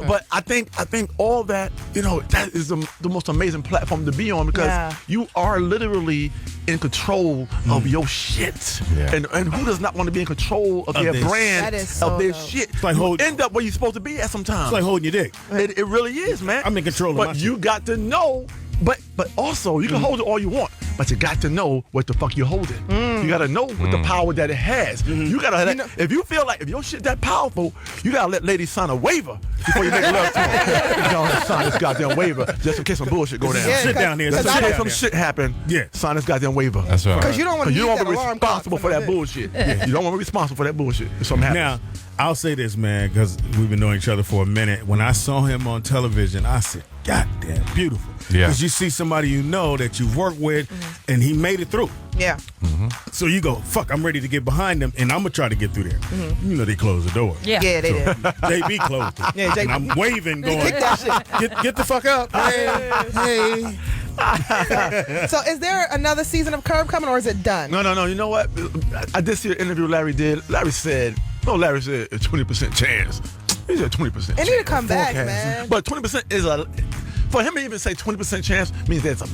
But I think all that, that is the most amazing platform to be on because you are literally in control of your shit. And who does not want to be in control of their brand, of their shit? It's like you end up where you're supposed to be at sometimes. It's like holding your dick. It really is, man. I'm in control of my shit. But you got to know, but also you can hold it all you want, but you got to know what the fuck you're holding. You got to know what the power that it has. You got to if you feel like if your shit that powerful, you got to let ladies sign a waiver before you make love to them. You gotta sign this goddamn waiver just in case some bullshit go down. Sit down here. Some shit happen. Sign this goddamn waiver. That's right. Because you don't want to be responsible for that bullshit. You don't want to be responsible for that bullshit if something happens. Now, I'll say this, man, because we've been knowing each other for a minute. When I saw him on television, I said, God damn, beautiful. Because you see somebody that you've worked with, and he made it through. Yeah. So you go, fuck, I'm ready to get behind them, and I'm going to try to get through there. They close the door. Yeah, they did. JB closed it. And I'm waving, going, get the fuck up. Hey. So is there another season of Curb coming, or is it done? No. You know what? I did see an interview Larry did. Larry said a 20% chance. He said 20%. It need to come back, man. But 20% is for him to even say 20% chance means there's a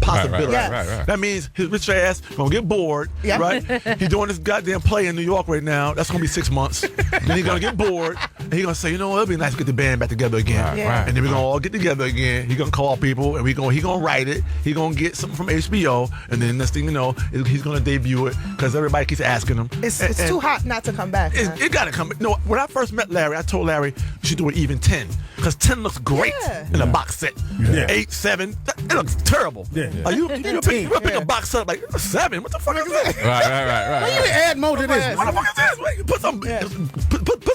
possibility. Right. That means his rich ass gonna get bored, right? He's doing this goddamn play in New York right now. That's gonna be 6 months. Then he's gonna get bored, and he's gonna say, you know what, it'd be nice to get the band back together again. And then we're gonna all get together again. He's gonna call people, and he's gonna write it. He's gonna get something from HBO, and then next thing you know, he's gonna debut it because everybody keeps asking him. It's too hot not to come back. It gotta come. No, when I first met Larry, I told Larry you should do it even 10 because 10 looks great in a box set. 8, 7, it looks terrible. Like you pick a box set like 7. What the fuck is this? Right. Why you add more to this? What the fuck is this? Wait, put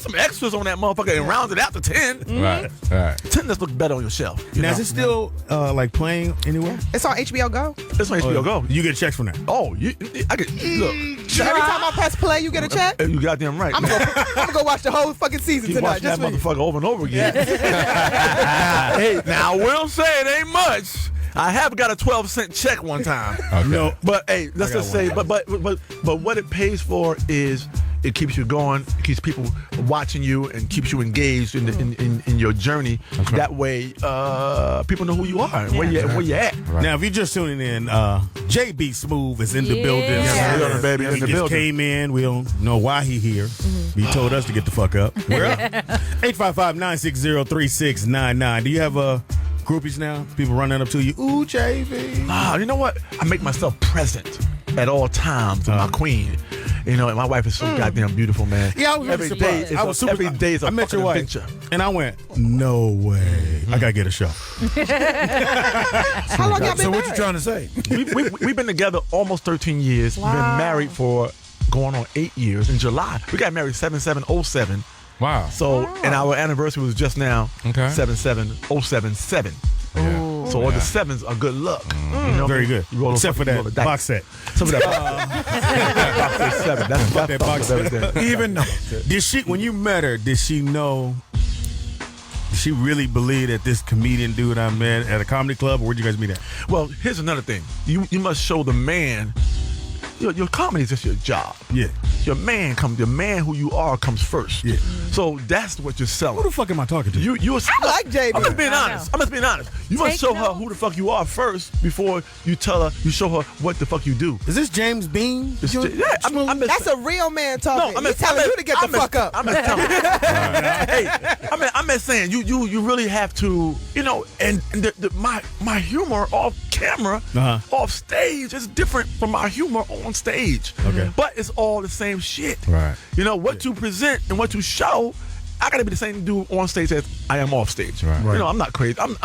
some extras on that motherfucker and round it out to 10. Right. 10 just looks better on your shelf. Now, is it still like playing anywhere? It's on HBO Go. It's on HBO Go. You get checks from that? Oh, I get look. So every time I press play, you get a check? You goddamn right. I'm gonna go watch the whole fucking season Keep tonight. watching that motherfucker over and over again. Hey, now I will say it ain't much. I have got a 12-cent check one time. No, but hey, let's just say, but what it pays for is it keeps you going, it keeps people watching you, and keeps you engaged in your journey. That way, people know who you are and where you at. Right. Now, if you're just tuning in, JB Smoove is in the building. Yeah, baby, he just came in. We don't know why he here. He told us to get the fuck up. We're up. 855-960-3699. Do you have groupies now? People running up to you. Ooh, JB. You know what? I make myself present at all times to my queen. You know, and my wife is so goddamn beautiful, man. Yeah, I was really surprised. I was super. Every day is a I met your fucking wife, adventure. and I went, no way. I gotta get a show. How long y'all been So what married? you trying to say? We've been together almost 13 years. We've been married for going on 8 years. In July, we got married 7/7/07. Wow. So, and our anniversary was just now. Okay. 7/7/077. Yeah. So all the sevens are good luck. You know, Very good. you roll a Except for fucking- roll a that dice. box set. Some of that box set 7. That's that box set. Even though. Did she, when you met her, did she know? Did she really believe that this comedian dude I met at a comedy club, or where'd you guys meet at? Well, here's another thing. You must show the man. Your comedy is just your job. Yeah. Your man who you are comes first. Yeah. So that's what you're selling. Who the fuck am I talking to? You I like JB. I'm just being honest. You must show her who the fuck you are first before you tell her. You show her what the fuck you do. Is this James Bean? Yeah, I'm That's a real man talking. I'm He's telling you to get the fuck up. I'm just telling you. Hey, I'm just saying you really have to, you know, and my humor off camera, off stage is different from my humor on stage. Okay. But it's all the same shit. Right. You know, what to present and what to show, I gotta be the same dude on stage as I am off stage. Right. You know, I'm not crazy. I'm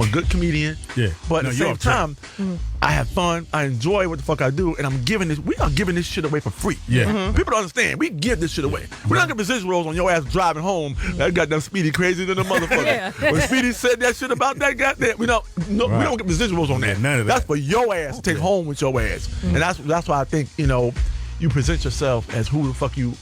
a good comedian. Yeah. But No, at the you're same off track. time, I have fun. I enjoy what the fuck I do, and we are giving this shit away for free. Yeah. People don't understand. We give this shit away. We're not gonna residuals on your ass driving home. That goddamn Speedy crazy than a motherfucker. Yeah. When Speedy said that shit about that goddamn, we don't get residuals on that. Yeah, none of that. That's for your ass to take home with your ass, and that's why I think, you know, you present yourself as who the fuck you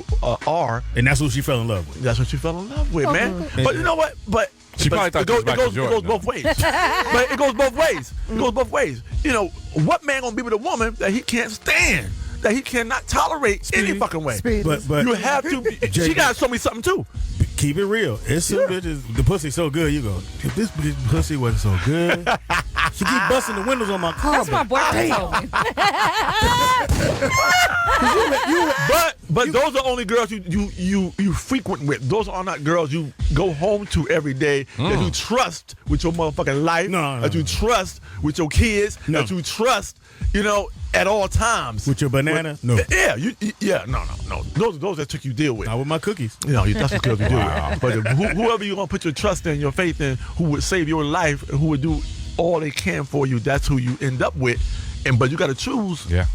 are. And that's who she fell in love with. That's what you fell in love with, man. But you know what? But She probably thought it it goes both ways. But it goes both ways. It goes both ways. You know, what man gonna be with a woman that he can't stand, that he cannot tolerate any fucking way? But You have to. She gotta show me something too. keep it real. It's some bitches. The pussy's so good. You go, if this bitch pussy wasn't so good, she keep busting the windows on my car. That's my boyfriend told me. But those are only girls you frequent with. Those are not girls you go home to every day that you trust with your motherfucking life. No. That you trust with your kids. No. That you trust, at all times. With your banana? No. Yeah, no. Those that took you deal with. Not with my cookies. That's the girls you deal with. But whoever you gonna put your trust in, your faith in, who would save your life, and who would do all they can for you, that's who you end up with. But you gotta choose. Yeah.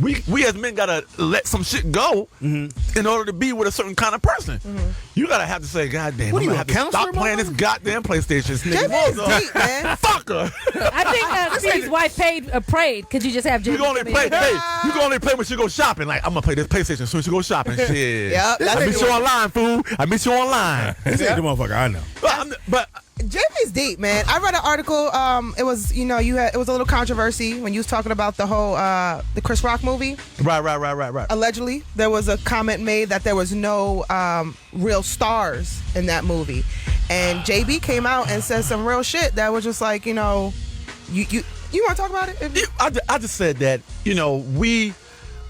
We as men gotta let some shit go in order to be with a certain kind of person. You gotta have to say, God damn, What I'm are gonna you, have a to counselor, stop playing this goddamn PlayStation. JB is deep, man. Fuck her. I think Speedy's wife prayed. Could you just have You Jimmy can only come play. in? Hey, you can only play when she go shopping. Like, I'm gonna play this PlayStation as soon as she go shopping. Shit. Yep, that's I miss you online, fool. I miss you online. This ain't the motherfucker I know. But JB's deep, man. I read an article. It was, it was a little controversy when you was talking about the whole the Chris Rock movie. Right. Allegedly, there was a comment made that there was no real stars in that movie, and JB came out and said some real shit that was just like, you want to talk about it? I just said that we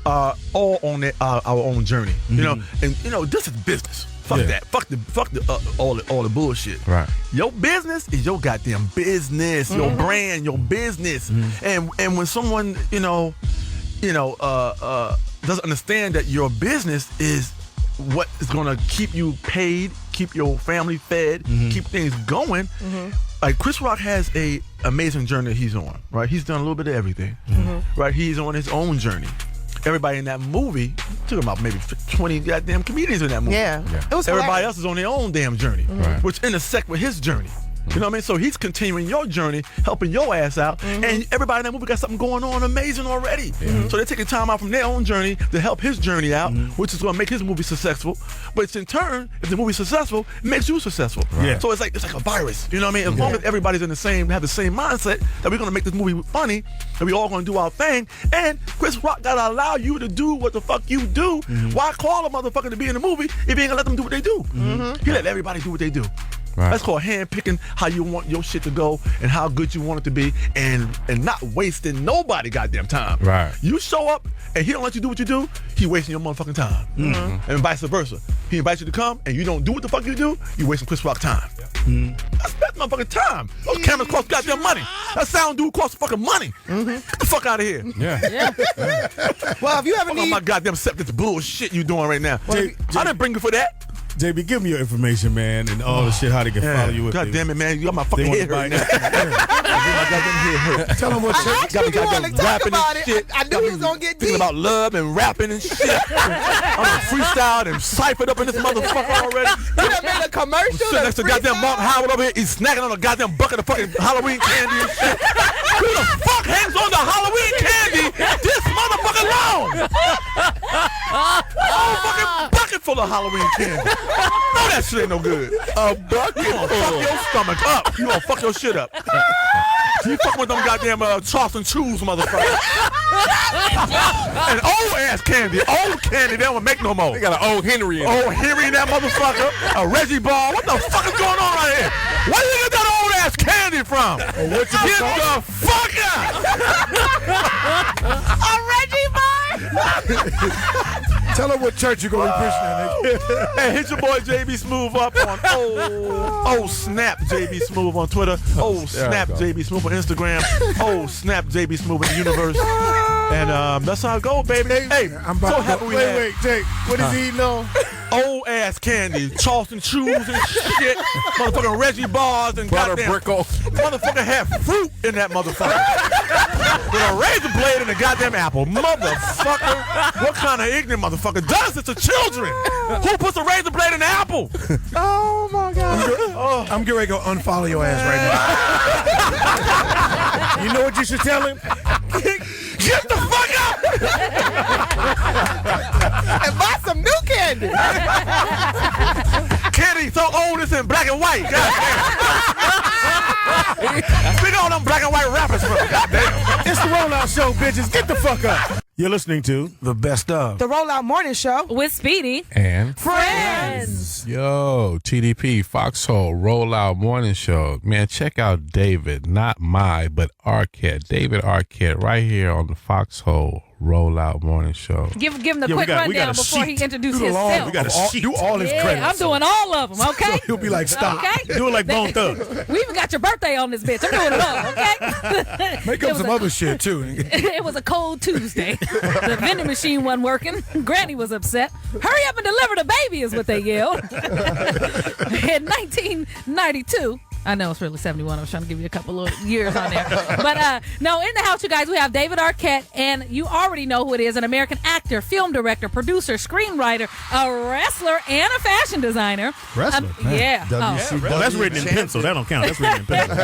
are all on our own journey. And this is business. Fuck that. Fuck all the bullshit. Right. Your business is your goddamn business. Your brand, your business. And when someone doesn't understand that your business is what is gonna keep you paid, keep your family fed, keep things going. Like Chris Rock has a amazing journey that he's on. Right. He's done a little bit of everything. Right. He's on his own journey. Everybody in that movie, talking about maybe 20 goddamn comedians in that movie. Yeah. It was Everybody hilarious. else is on their own damn journey, which intersect with his journey. You know what I mean? So he's continuing your journey, helping your ass out, and everybody in that movie got something going on amazing already. So they're taking time out from their own journey to help his journey out, which is going to make his movie successful. But it's in turn, if the movie's successful, it makes you successful. Yeah. So it's like a virus. You know what I mean? As long as everybody's have the same mindset that we're going to make this movie funny, and we all going to do our thing, and Chris Rock got to allow you to do what the fuck you do. Why call a motherfucker to be in the movie if you ain't going to let them do what they do? He let everybody do what they do. Right. That's called hand picking how you want your shit to go and how good you want it to be, and not wasting nobody goddamn time. Right. You show up and he don't let you do what you do, he wasting your motherfucking time. And vice versa. He invites you to come and you don't do what the fuck you do, you wasting Chris Rock time. That's motherfucking time. Those cameras cost goddamn money. That sound dude costs fucking money. Get the fuck out of here. Yeah. Well, if you ever need my goddamn septic bullshit you doing right now. Well, I didn't bring you for that. JB, give me your information, man, and all the shit, how they can follow you. God damn it, man. You got my fucking head hurt now. Tell them what I actually do want to talk about it. I knew he was going to get deep. Thinking about love and rapping and shit. I'm freestyled and ciphered up in this motherfucker already. You done made a commercial. Sitting next to goddamn Mark Howard over here. He's snacking on a goddamn bucket of fucking Halloween candy and shit. Who the fuck hangs on the Halloween candy this motherfucker long? A fucking bucket full of Halloween candy. No, that shit ain't no good. A bucket. You gonna fuck your stomach up. You gonna fuck your shit up. You fucking with them goddamn Charleston Chews, motherfucker. And old ass candy. Old candy, they don't make no more. They got an old Henry in it. Old Henry in that motherfucker. A Reggie Ball. What the fuck is going on right here? Where do you get that old ass candy from? Get the fuck out. A Reggie Ball? Tell her what church you gonna be preaching at, nigga. Hey, hit your boy JB Smoove up on snap JB Smoove on Twitter. Snap JB Smoove on Instagram. Snap JB Smoove in the universe. And that's how it go, baby. Hey, I'm about so to happy go. we Wait, had wait, Jake. What is he eating on? old ass candy, Charleston Chews and shit, motherfucking Reggie Bars and Butter goddamn brickle. Motherfucker had fruit in that motherfucker. With a razor blade and a goddamn apple. Motherfucker. What kind of ignorant motherfucker does this to children? Who puts a razor blade in an apple? Oh my God. I'm getting ready to go unfollow your ass right now. You know what you should tell him? Get the fuck out! And buy some new candy. Candy so old it's in black and white. Goddamn. Big on them black and white rappers, bro. Goddamn. It's the Rollout Show, bitches. Get the fuck up. You're listening to The Best Of. The Rollout Morning Show. With Speedy. And Friends. Yo, TDP, Foxxhole, Rollout Morning Show. Man, check out David, not but Arquette. David Arquette right here on the Foxxhole Rollout Morning Show. Give him the quick rundown before he introduces himself. We got to do all his credits. I'm doing all of them, okay? So he'll be like, stop. Okay? Do it like Bone Thug. We even got your birthday on this bitch. I'm doing it all, okay? Make up some other shit, too. It was a cold Tuesday. The vending machine wasn't working. Granny was upset. Hurry up and deliver the baby is what they yelled. In 1992, I know it's really 71. I was trying to give you a couple of years on there. But no, in the house, you guys, we have David Arquette, and you already know who it is, an American actor, film director, producer, screenwriter, a wrestler, and a fashion designer. Wrestler? Yeah. Well, that's written in pencil. That don't count. That's written in pencil.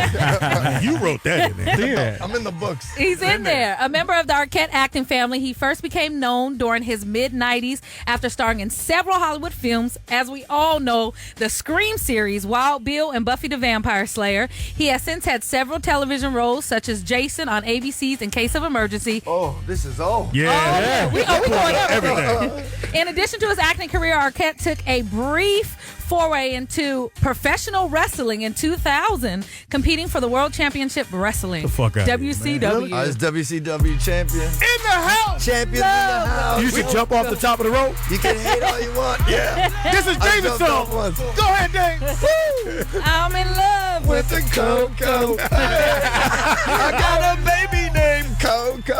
You wrote that in there. I'm in the books. He's in there. A member of the Arquette acting family, he first became known during his mid-90s after starring in several Hollywood films. As we all know, the Scream series, Wild Bill and Buffy the Vampire Slayer. He has since had several television roles, such as Jason on ABC's In Case of Emergency. Oh, this is old. Yeah. We going everything. In addition to his acting career, Arquette took a brief foray into professional wrestling in 2000, competing for the World Championship Wrestling. The fuck out WCW. I was WCW champion. In the house. Champion in the house. You should jump off the top of the rope. You can hate all you want. Yeah. This is David's song. Go ahead, Dave. I'm in love With the Coco. I got a baby named Coco.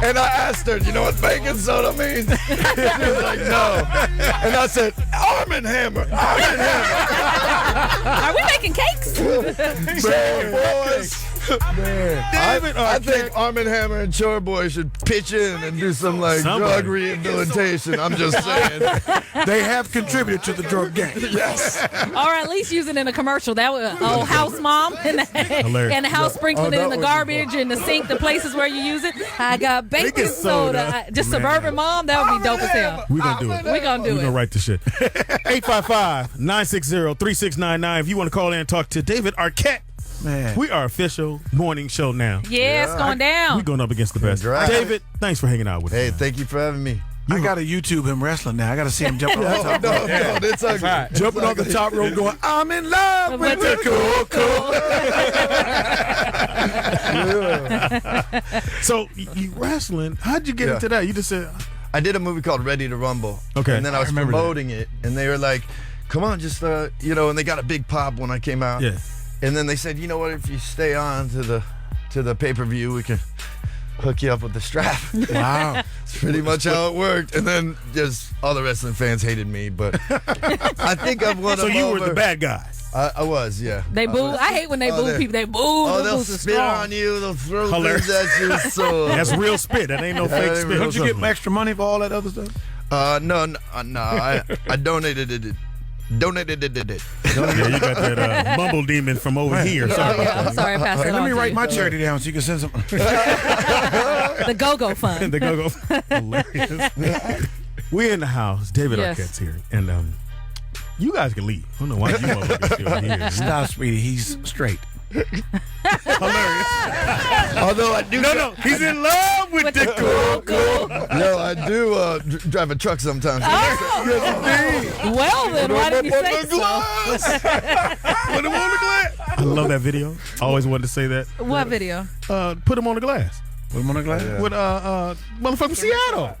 And I asked her, you know what baking soda means? She was like, no. And I said, Arm and Hammer. Are we making cakes? Boys. I think Arm and Hammer and Chore Boy should pitch in and do some drug rehabilitation. I'm just saying. They have contributed to the drug game. Yes. Or at least use it in a commercial. That was old house mom and the house sprinkling it in the garbage and the sink, the places where you use it. I got baking soda. Just suburban mom, that would be dope as hell. We're going to do it. We're going to do We're it. going to write the shit. 855-960-3699. If you want to call in and talk to David Arquette, Man. we are official morning show now. Yeah, it's going down. We're going up against the best. Right. David, thanks for hanging out with us. Hey, thank you for having me. I got to YouTube him wrestling now. I got to see him jumping on the top rope. No, that's ugly. Right. Jumping on the top rope going, I'm in love with the cool. So you wrestling? How'd you get into that? You just said I did a movie called Ready to Rumble. Okay. And then I was promoting it, and they were like, "Come on, just and they got a big pop when I came out. Yeah. And then they said, "You know what? If you stay on to the pay-per-view, we can hook you up with the strap." Wow. It's pretty much how it worked. And then just all the wrestling fans hated me, but I think I've won so. them You over. were the bad guy. I was, yeah. They boo. I hate when they boo people. They boo. Oh, they'll Boo's are spit strong. on you. They'll throw Hilarious. things at you. So That's real spit. That ain't no fake spit. Don't you get extra money for all that other stuff? No. I donated it. Donated it. Yeah, you got that bumble demon from over here. Sorry. I'm sorry, I passed it Let on me to write you. my charity down so you can send some. The Go-Go Fund. The go-go. Hilarious. We're in the house. David Yes. Arquette's here. And you guys can leave. I don't know why you motherfuckers still here. Stop, Speedy. He's straight. Hilarious. Although I do. No. He's in love with the go-go. No, I do drive a truck sometimes. Oh. Well, then, why didn't you say so? Put him on the glass. I love that video. I always wanted to say that. What video? Put him on the glass. Put him on the glass? With motherfucking Seattle.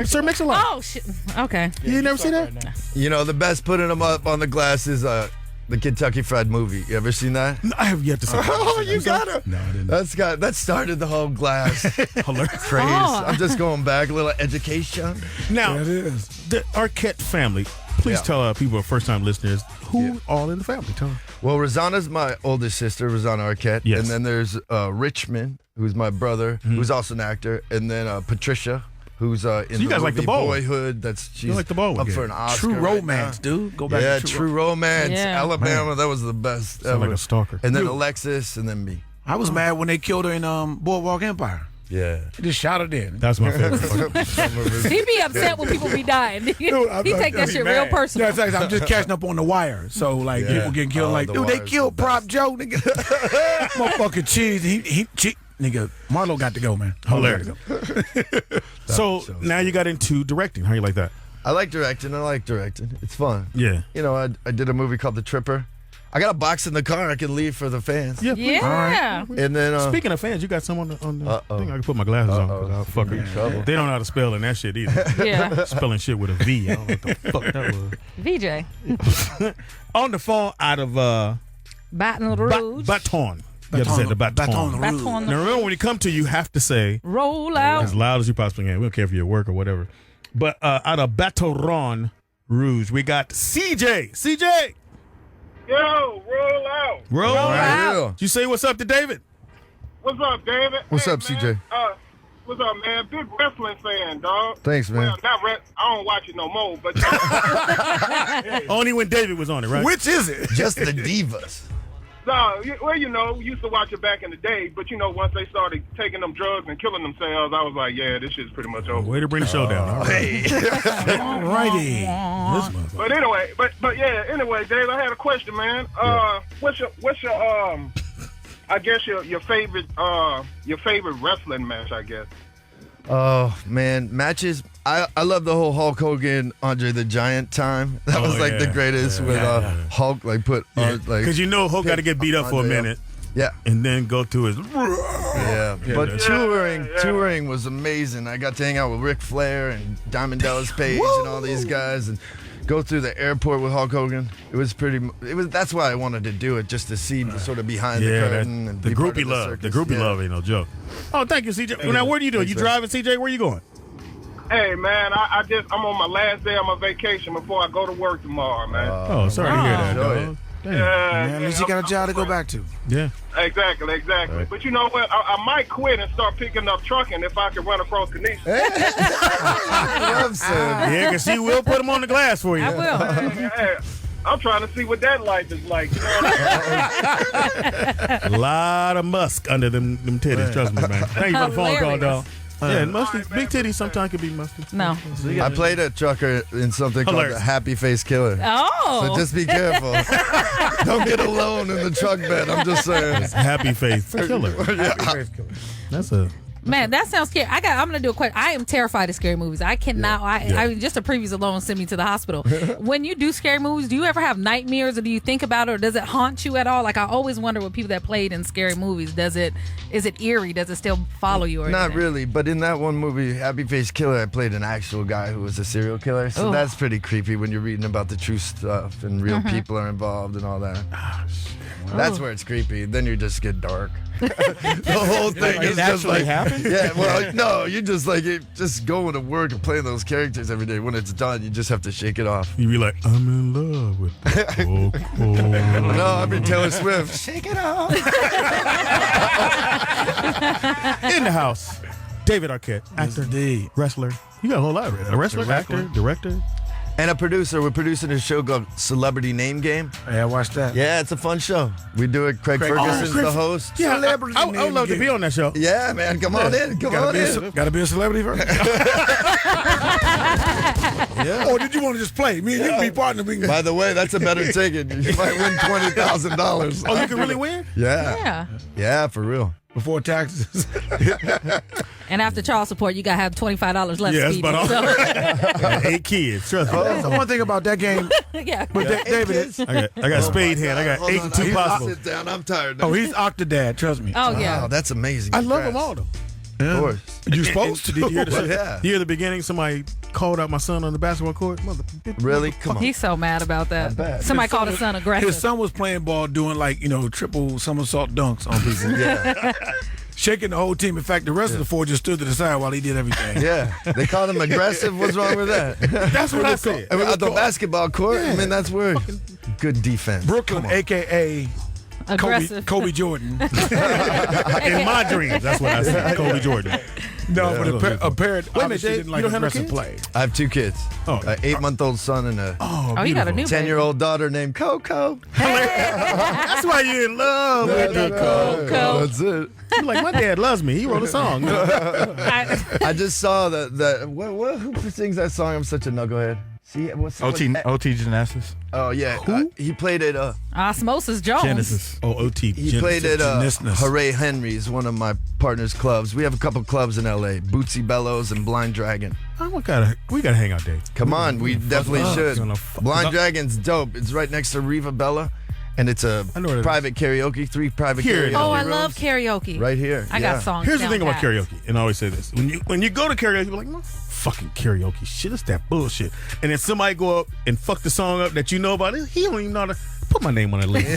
Sir Mix-a-Lot. Oh, shit. Okay. You never see that? You know, the best putting them up on the glass is the Kentucky Fried Movie. You ever seen that? No, I have yet to see that. Oh, you gotta. No, I didn't. That started the whole glass Hilarious. craze. Oh. I'm just going back, a little education. Now, That is. the Arquette family, please tell people, first-time listeners, who all in the family? Tell them. Well, Rosanna's my oldest sister, Rosanna Arquette. Yes. And then there's Richmond, who's my brother, who's also an actor. And then Patricia, who's in you the guys like movie the Bowl. Boyhood. She's like the Bowl up again. for an Oscar. True right romance, now. dude. Go back Yeah, to True Romance. Yeah. Alabama, that was the best Sound ever. like a stalker. And then Alexis, and then me. I was mad when they killed her in Boardwalk Empire. Yeah. They just shot her dead. That's my favorite part. He be upset when people be dying. he take that shit real personal. Yeah, exactly. I'm just catching up on the wire. So like people getting killed. Like, The dude, they Wire's killed the Prop Joe. Nigga, motherfucking cheese. Nigga, Marlo got to go, man. Hilarious. So now you got into directing. How you like that? I like directing. It's fun. Yeah. You know, I did a movie called The Tripper. I got a box in the car I can leave for the fans. Yeah. Yeah. And then Speaking of fans, you got some on the thing. I can put my glasses on. 'Cause I'll fuck it. They don't know how to spell in that shit either. Yeah. Spelling shit with a V. I don't know what the fuck that was. VJ. On the phone out of Baton Rouge. Baton. You have to say the Baton. Baton Now remember, when you come to, you have to say Roll out. as loud as you possibly can. We don't care if you're at work or whatever. But out of Baton Rouge, we got CJ. CJ. Yo, roll out. Roll out. Did you say what's up to David? What's up, David? What's Hey, up, man. CJ? What's up, man? Big wrestling fan, dog. Thanks, man. Well, I don't watch it no more, but Only when David was on it, right? Which is it? Just the divas. no, well, we used to watch it back in the day, but once they started taking them drugs and killing themselves, I was like, yeah, this shit's pretty much over. Way to bring the show down. All right. Alrighty. But anyway, anyway, Dave, I had a question, man. What's your I guess your favorite wrestling match, I guess. Oh man, matches. I love the whole Hulk Hogan, Andre the Giant time. That was like the greatest with Hulk. Like because Hulk got to get beat up for a minute. Yeah, and then go to his. But touring was amazing. I got to hang out with Ric Flair and Diamond Dallas Page and all these guys, and go through the airport with Hulk Hogan. That's why I wanted to do it, just to see the sort of behind the curtain and the be part groupie of the love. circus. The groupie love ain't no joke. Oh, thank you, CJ. Now, what are you doing? Thanks, You driving, CJ? Where you going? Hey, man, I'm on my last day of my vacation before I go to work tomorrow, man. Sorry to hear that, dog. Man, at least you got a job to go back to. Yeah. Exactly. Right. But you know what? I might quit and start picking up trucking if I can run across Kanisha. Yeah, because she will put them on the glass for you. I will. Hey, I'm trying to see what that life is like. You know A lot of musk under them titties. Trust me, man. Thank you for the phone call, dog. Yeah, musty. Big titties sometimes can be musty. No. I played a trucker in something called the Happy Face Killer. Oh. So just be careful. Don't get alone in the truck bed. I'm just saying. Happy Face Killer. Happy Face Killer. That's a Man, that sounds scary. I'm gonna do a question. I am terrified of scary movies. I cannot. I just the previews alone send me to the hospital. When you do scary movies, do you ever have nightmares, or do you think about it, or does it haunt you at all? Like I always wonder with people that played in scary movies. Is it eerie? Does it still follow you? Or not anything? really, but in that one movie, Happy Face Killer, I played an actual guy who was a serial killer. So that's pretty creepy when you're reading about the true stuff and real people are involved and all that. That's where it's creepy. Then you just get dark. The whole thing is just like happened. Yeah, well, no, you just like just going to work and playing those characters every day. When it's done, you just have to shake it off. You be like, I'm in love with No, I've been Taylor Swift. Shake it off. In the house, David Arquette, actor, wrestler. You got a whole lot of it. A wrestler, actor, director. And a producer. We're producing a show called Celebrity Name Game. Yeah, I watched that. Yeah, it's a fun show. We do it. Craig Ferguson's the host. Yeah, Celebrity I would Name love to Game. be on that show. Yeah, man. Come on in. Come on in. Got to be a celebrity first. Yeah. Or did you want to just play? Me and you can be partners. We can... By the way, that's a better ticket. You might win $20,000. Oh, you can really win? Yeah. Yeah, for real. Before taxes. And after child support, you gotta have $25 left. Yes, Speedy, but so. 8 kids. Trust me. That's the one thing about that game. Yeah. But David, I got spade hand. I got 8 and 2 possible. Sit down. I'm tired. Now. Oh, he's Octodad. Trust me. Oh yeah. Wow, that's amazing. I love them all though. Yeah. Of course. You supposed to. Did you hear the Yeah. You hear the beginning? Somebody called out my son on the basketball court. Really? Come on. He's so mad about that. bet. Somebody called his son aggressive. His son was playing ball, doing like triple somersault dunks on people. Yeah. Shaking the whole team. In fact, the rest of the four just stood to the side while he did everything. Yeah. They called him aggressive. What's wrong with that? That's what I said. I mean, at the basketball court, I mean, that's where good defense. Brooklyn, a.k.a. Aggressive. Kobe Jordan. In my dreams, that's what I said. Kobe Jordan. No, Yeah. but a parent Wait a minute, obviously Dave, didn't you like don't have no aggressive kids? play. I have 2 kids. Oh. An 8-month-old son and a Oh, you got a new 10-year-old daughter named Coco. That's why you're in love with the Coco. That's it. You're like, my dad loves me. He wrote a song. I just saw that. Who sings that song? I'm such a knucklehead. See, OT Genesis. Oh yeah, who? He played at Osmosis Jones. Genesis. Oh, OT. He played at Hooray Henry's, one of my partner's clubs. We have a couple clubs in LA, Bootsy Bellows and Blind Dragon. Oh, we gotta hang out, Dave. Come on, we definitely should. Blind Dragon's dope. It's right next to Riva Bella, and it's a private karaoke, 3 private karaoke Oh, I rooms. love karaoke. Right here. I got songs. Here's the down thing about pat. karaoke, and I always say this: when you go to karaoke, you're like, no, fucking karaoke shit. It's that bullshit. And then somebody go up and fuck the song up that you know about. He don't even know how to put my name on that list.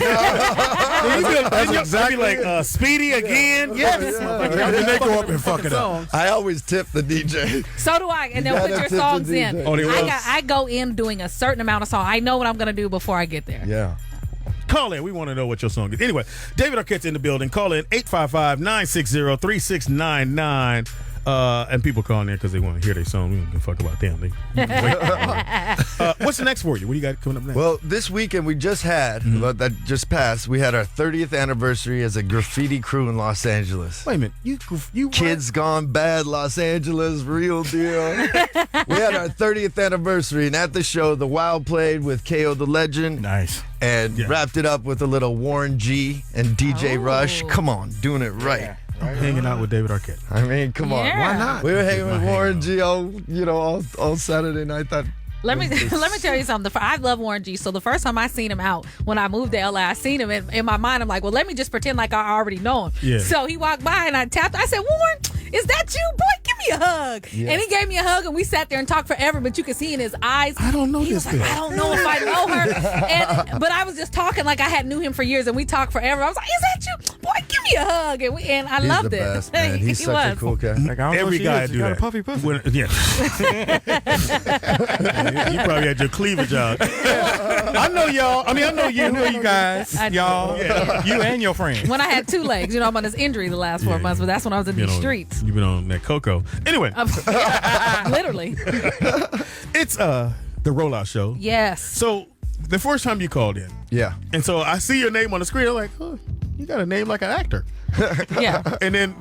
That's exactly like Speedy again. Yes. And then they go up and fuck it up. I always tip the DJ. So do I, and they'll put your songs in. Oh, they will? I go in doing a certain amount of song. I know what I'm gonna do before I get there. Yeah. Call in. We want to know what your song is. Anyway, David Arquette's in the building. Call in 855-960-3699. And people calling in because they want to hear their song. We don't give a fuck about them. What's the next for you? What do you got coming up next? Well, this weekend we just had, that just passed, we had our 30th anniversary as a graffiti crew in Los Angeles. Wait a minute. You Kids Gone Bad, Los Angeles, real deal. We had our 30th anniversary, and at the show, The Wild played with KO the Legend. Nice. And wrapped it up with a little Warren G and DJ Rush. Come on, doing it right. Hanging out with David Arquette. I mean, come on. Yeah. Why not? We were hanging with Warren G all Saturday night. Let me tell you something. I love Warren G. So the first time I seen him out when I moved to LA, I seen him in my mind. I'm like, well, let me just pretend like I already know him. Yeah. So he walked by and I tapped. I said, Warren, is that you? Boy, give me a hug. Yeah. And he gave me a hug and we sat there and talked forever. But you could see in his eyes. I don't know he this was like, guy. I don't know if I know her. But I was just talking like I had knew him for years and we talked forever. I was like, is that you? Boy, give me a hug. And I He's loved the it. best, man. He's He such was. a cool guy. Like, I don't know Every what she guy is. do She got that. a puffy pussy. Yeah. You probably had your cleavage out. I know y'all. I mean, I know you. I know you guys. I do. Y'all. Yeah. You and your friends. When I had 2 legs, I'm on this injury the last 4 months, but that's when I was in these streets. You've been on that cocoa. Anyway, Literally. it's the Rollout Show. Yes. So the first time you called in, Yeah. and so I see your name on the screen. I'm like, oh, you got a name like an actor. Yeah. And then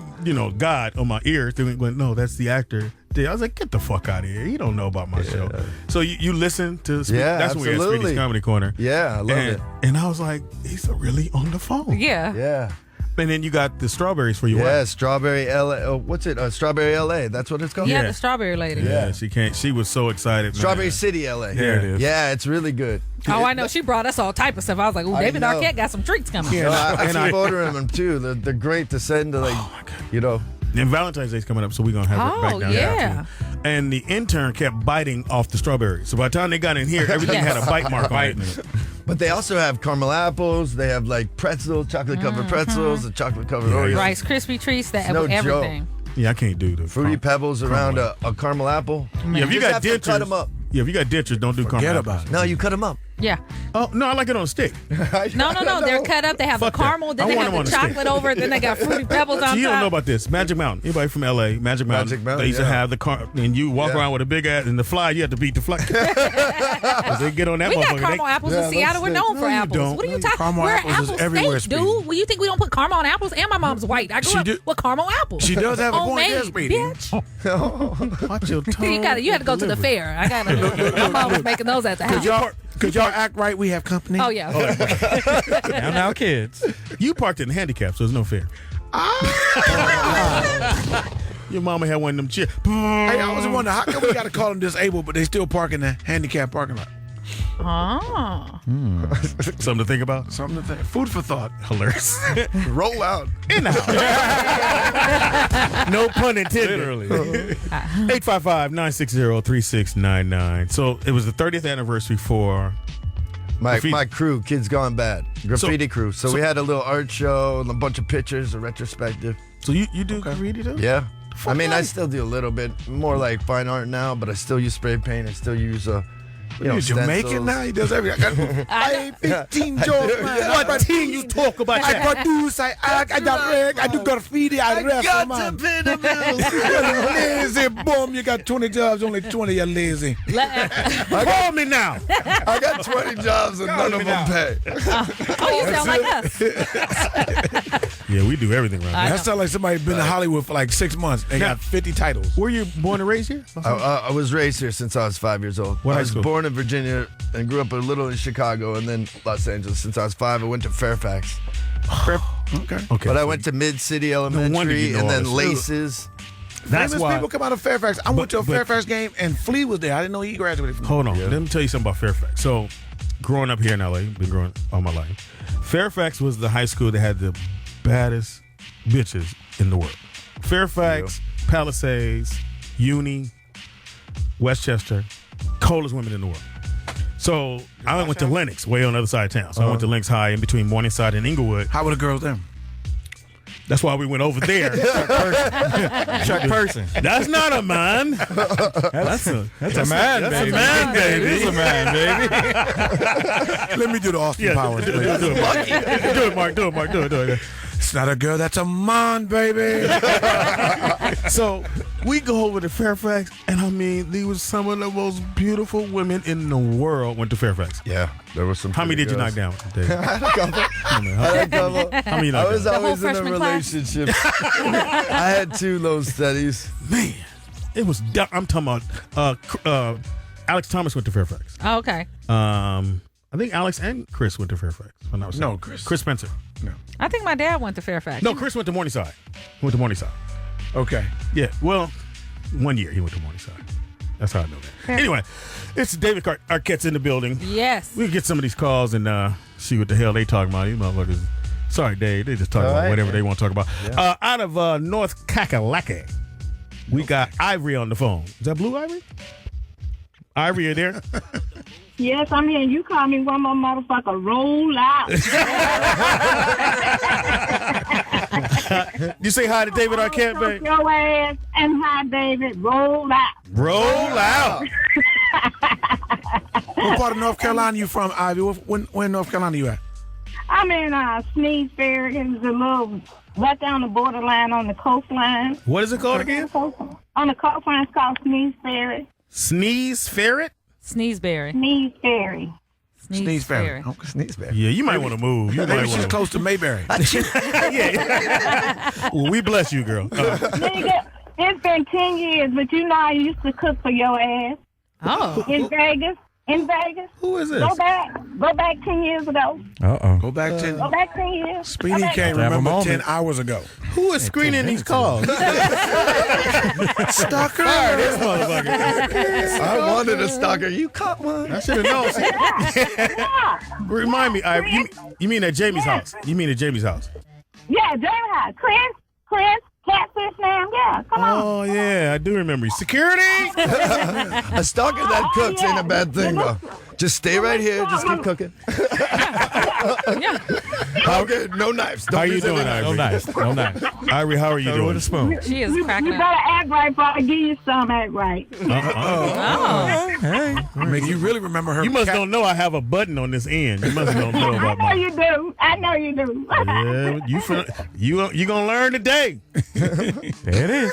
God on my ear went, no, that's the actor. I was like, get the fuck out of here. You don't know about my show. So you listen to Speedy. Yeah, That's when we had absolutely. Speedy's Comedy Corner. Yeah, I love it. And I was like, he's really on the phone. Yeah. Yeah. And then you got the strawberries for your wife. Yeah, strawberry LA. What's it? Strawberry LA. That's what it's called. Yeah, the strawberry lady. Yeah, she can't. She was so excited. Strawberry man. City LA. There it is. Yeah, it's really good. Oh, I know. She brought us all type of stuff. I was like, "Ooh, David Arquette got some treats coming." Yeah, I keep ordering them too. They're great to send to And Valentine's Day's coming up, so we're gonna have it back down yeah. there. And the intern kept biting off the strawberries. So by the time they got in here, everything had a bite mark on it. But they also have caramel apples. They have like chocolate covered pretzels, the chocolate covered Oreos. Rice Krispie treats, that No everything. Yeah, I can't do the Fruity Pebbles around a caramel apple. Yeah, if you got dentures, cut them up. Yeah, if you got dentures, don't do caramel apples. No, you cut them up. Yeah. Oh no, I like it on a stick. No. They're cut up. They have Fuck the that. caramel. Then I they want have them on the a stick. chocolate over it. Then they got Fruity Pebbles on So you don't know top. about this. Magic Mountain. Anybody from LA? Magic Mountain. They used to yeah. have the car, and you walk around with a big ass, and the fly, you have to beat the fly. 'Cause they get on that We got motherfucker. caramel apples in Seattle. We're known for apples. don't. What are you talking? Caramel We're apples is apple everywhere, state, Speedy. dude. Well, you think we don't put caramel on apples? And my mom's white. I grew up with caramel apples. She does have a point there, Homemade, Speedy. bitch. Watch your tongue. You had to go to the fair. I got to. My mom was making those at the house. Could y'all act right? We have company. Oh yeah. Now, kids. You parked in the handicap, so there's no fair. Your mama had one of them chairs. Hey, I was wondering how come we got to call them disabled, but they still park in the handicap parking lot. Oh. Something to think about. Something to think. Food for thought. Hilarious. Roll out. In the house. No pun intended. Literally. 855-960-3699. So it was the 30th anniversary for My crew, Kids Gone Bad, graffiti crew. So we had a little art show and a bunch of pictures, a retrospective. So you do graffiti too? Yeah. I mean, I still do a little bit more like fine art now, but I still use spray paint. I still use You're Jamaican now? He does everything. I 15 jokes, man. What team you talk about? I produce, I act, I direct, I do graffiti, I rap, man. pay the bills. Lazy bum, you got 20 jobs, only 20 you're lazy. Call me now. I got 20 jobs and none of them pay. Oh, you sound like us. Yeah, we do everything right now. That sounds like somebody been in Hollywood for like 6 months. They got 50 titles. Were you born and raised here? I was raised here since I was 5 years old. What I high was school? born in Virginia and grew up a little in Chicago and then Los Angeles. Since I was 5, I went to Fairfax. Okay. But I went to Mid-City wonder Elementary you know and all then this. Laces. That's Famous why. people come out of Fairfax. I went to a but- Fairfax game and Flea was there. I didn't know he graduated from Hold on. Let me tell you something about Fairfax. So, growing up here in LA, been growing all my life. Fairfax was the high school that had the baddest bitches in the world. Fairfax, Palisades, Uni, Westchester, coldest women in the world. So I went to Lenox, way on the other side of town. So I went to Lenox High in between Morningside and Inglewood. How were the girls then? That's why we went over there. Chuck Person. That's not a man. That's a man, That's baby. a man, baby. It's a man, baby. Let me do the Austin Powers. Do it, Mark. Do it. It's not a girl, that's a man, baby. So we go over to Fairfax, and I mean, there was some of the most beautiful women in the world went to Fairfax. Yeah, there was some. How many did you knock down, Dave? I had a couple. How many you I knocked was down? always in a freshman class? relationship. I had 2 low steadies. Man, it was. I'm talking about. Alex Thomas went to Fairfax. Oh, okay. I think Alex and Chris went to Fairfax. If I'm not mistaken. No, Chris. Chris Spencer. No. I think my dad went to Fairfax. No, Chris went to Morningside. Okay. Yeah, well, 1 year he went to Morningside. That's how I know that. Anyway, it's David Arquette's in the building. Yes. We can get some of these calls and see what the hell they talking about. These motherfuckers. Sorry, Dave. They just talk about whatever they want to talk about. Yeah. Out of North Kakalaki, we got Ivory on the phone. Is that Blue Ivory? Ivory, you there? Yes, I'm here. You call me one more motherfucker. Roll out. You say hi to David Arquette, babe? Your ass and hi, David. Roll out. Roll out. What part of North Carolina you from, Ivy? Where in North Carolina you at? I'm in Sneeze Ferry. It's a little right down the borderline on the coastline. What is it called again? On the coastline, it's called Sneeze Ferry. Sneeze Ferret? Sneezeberry. Sneeze Ferry. Sneeze Ferry. Okay, Sneeze Ferry. Yeah, you might want to move. You might Maybe she's want close to Mayberry. Yeah. Well, we bless you, girl. Nigga, it's been 10 years, but you know I used to cook for your ass. Oh. In Vegas. in Vegas. Who is this? Go back 10 years ago. Go back 10. Go back 10 years. Speedy can't remember 10 hours ago. Who is screening these calls? Stalker. This motherfucker. I wanted a stalker. You caught one. I should have known. Remind me, you mean at Jamie's house? You mean at Jamie's house? Yeah, Jamie House. Clint, Catfish Nam. Yeah, come on. Oh, yeah, I do remember. Security! A stalker that cooks ain't a bad thing, though. Just stay right here. Just keep cooking. Okay, no knives. How you doing, Ivory? No knives. No knives. Ivory, how are you doing? With a spoon. She is cracking You up. better act right before I give you some act right. Hey. Make you really remember her. You must don't know I have a button on this end. You must don't know I about know mine. you do. I know you do. Yeah, you gonna learn today. There it is.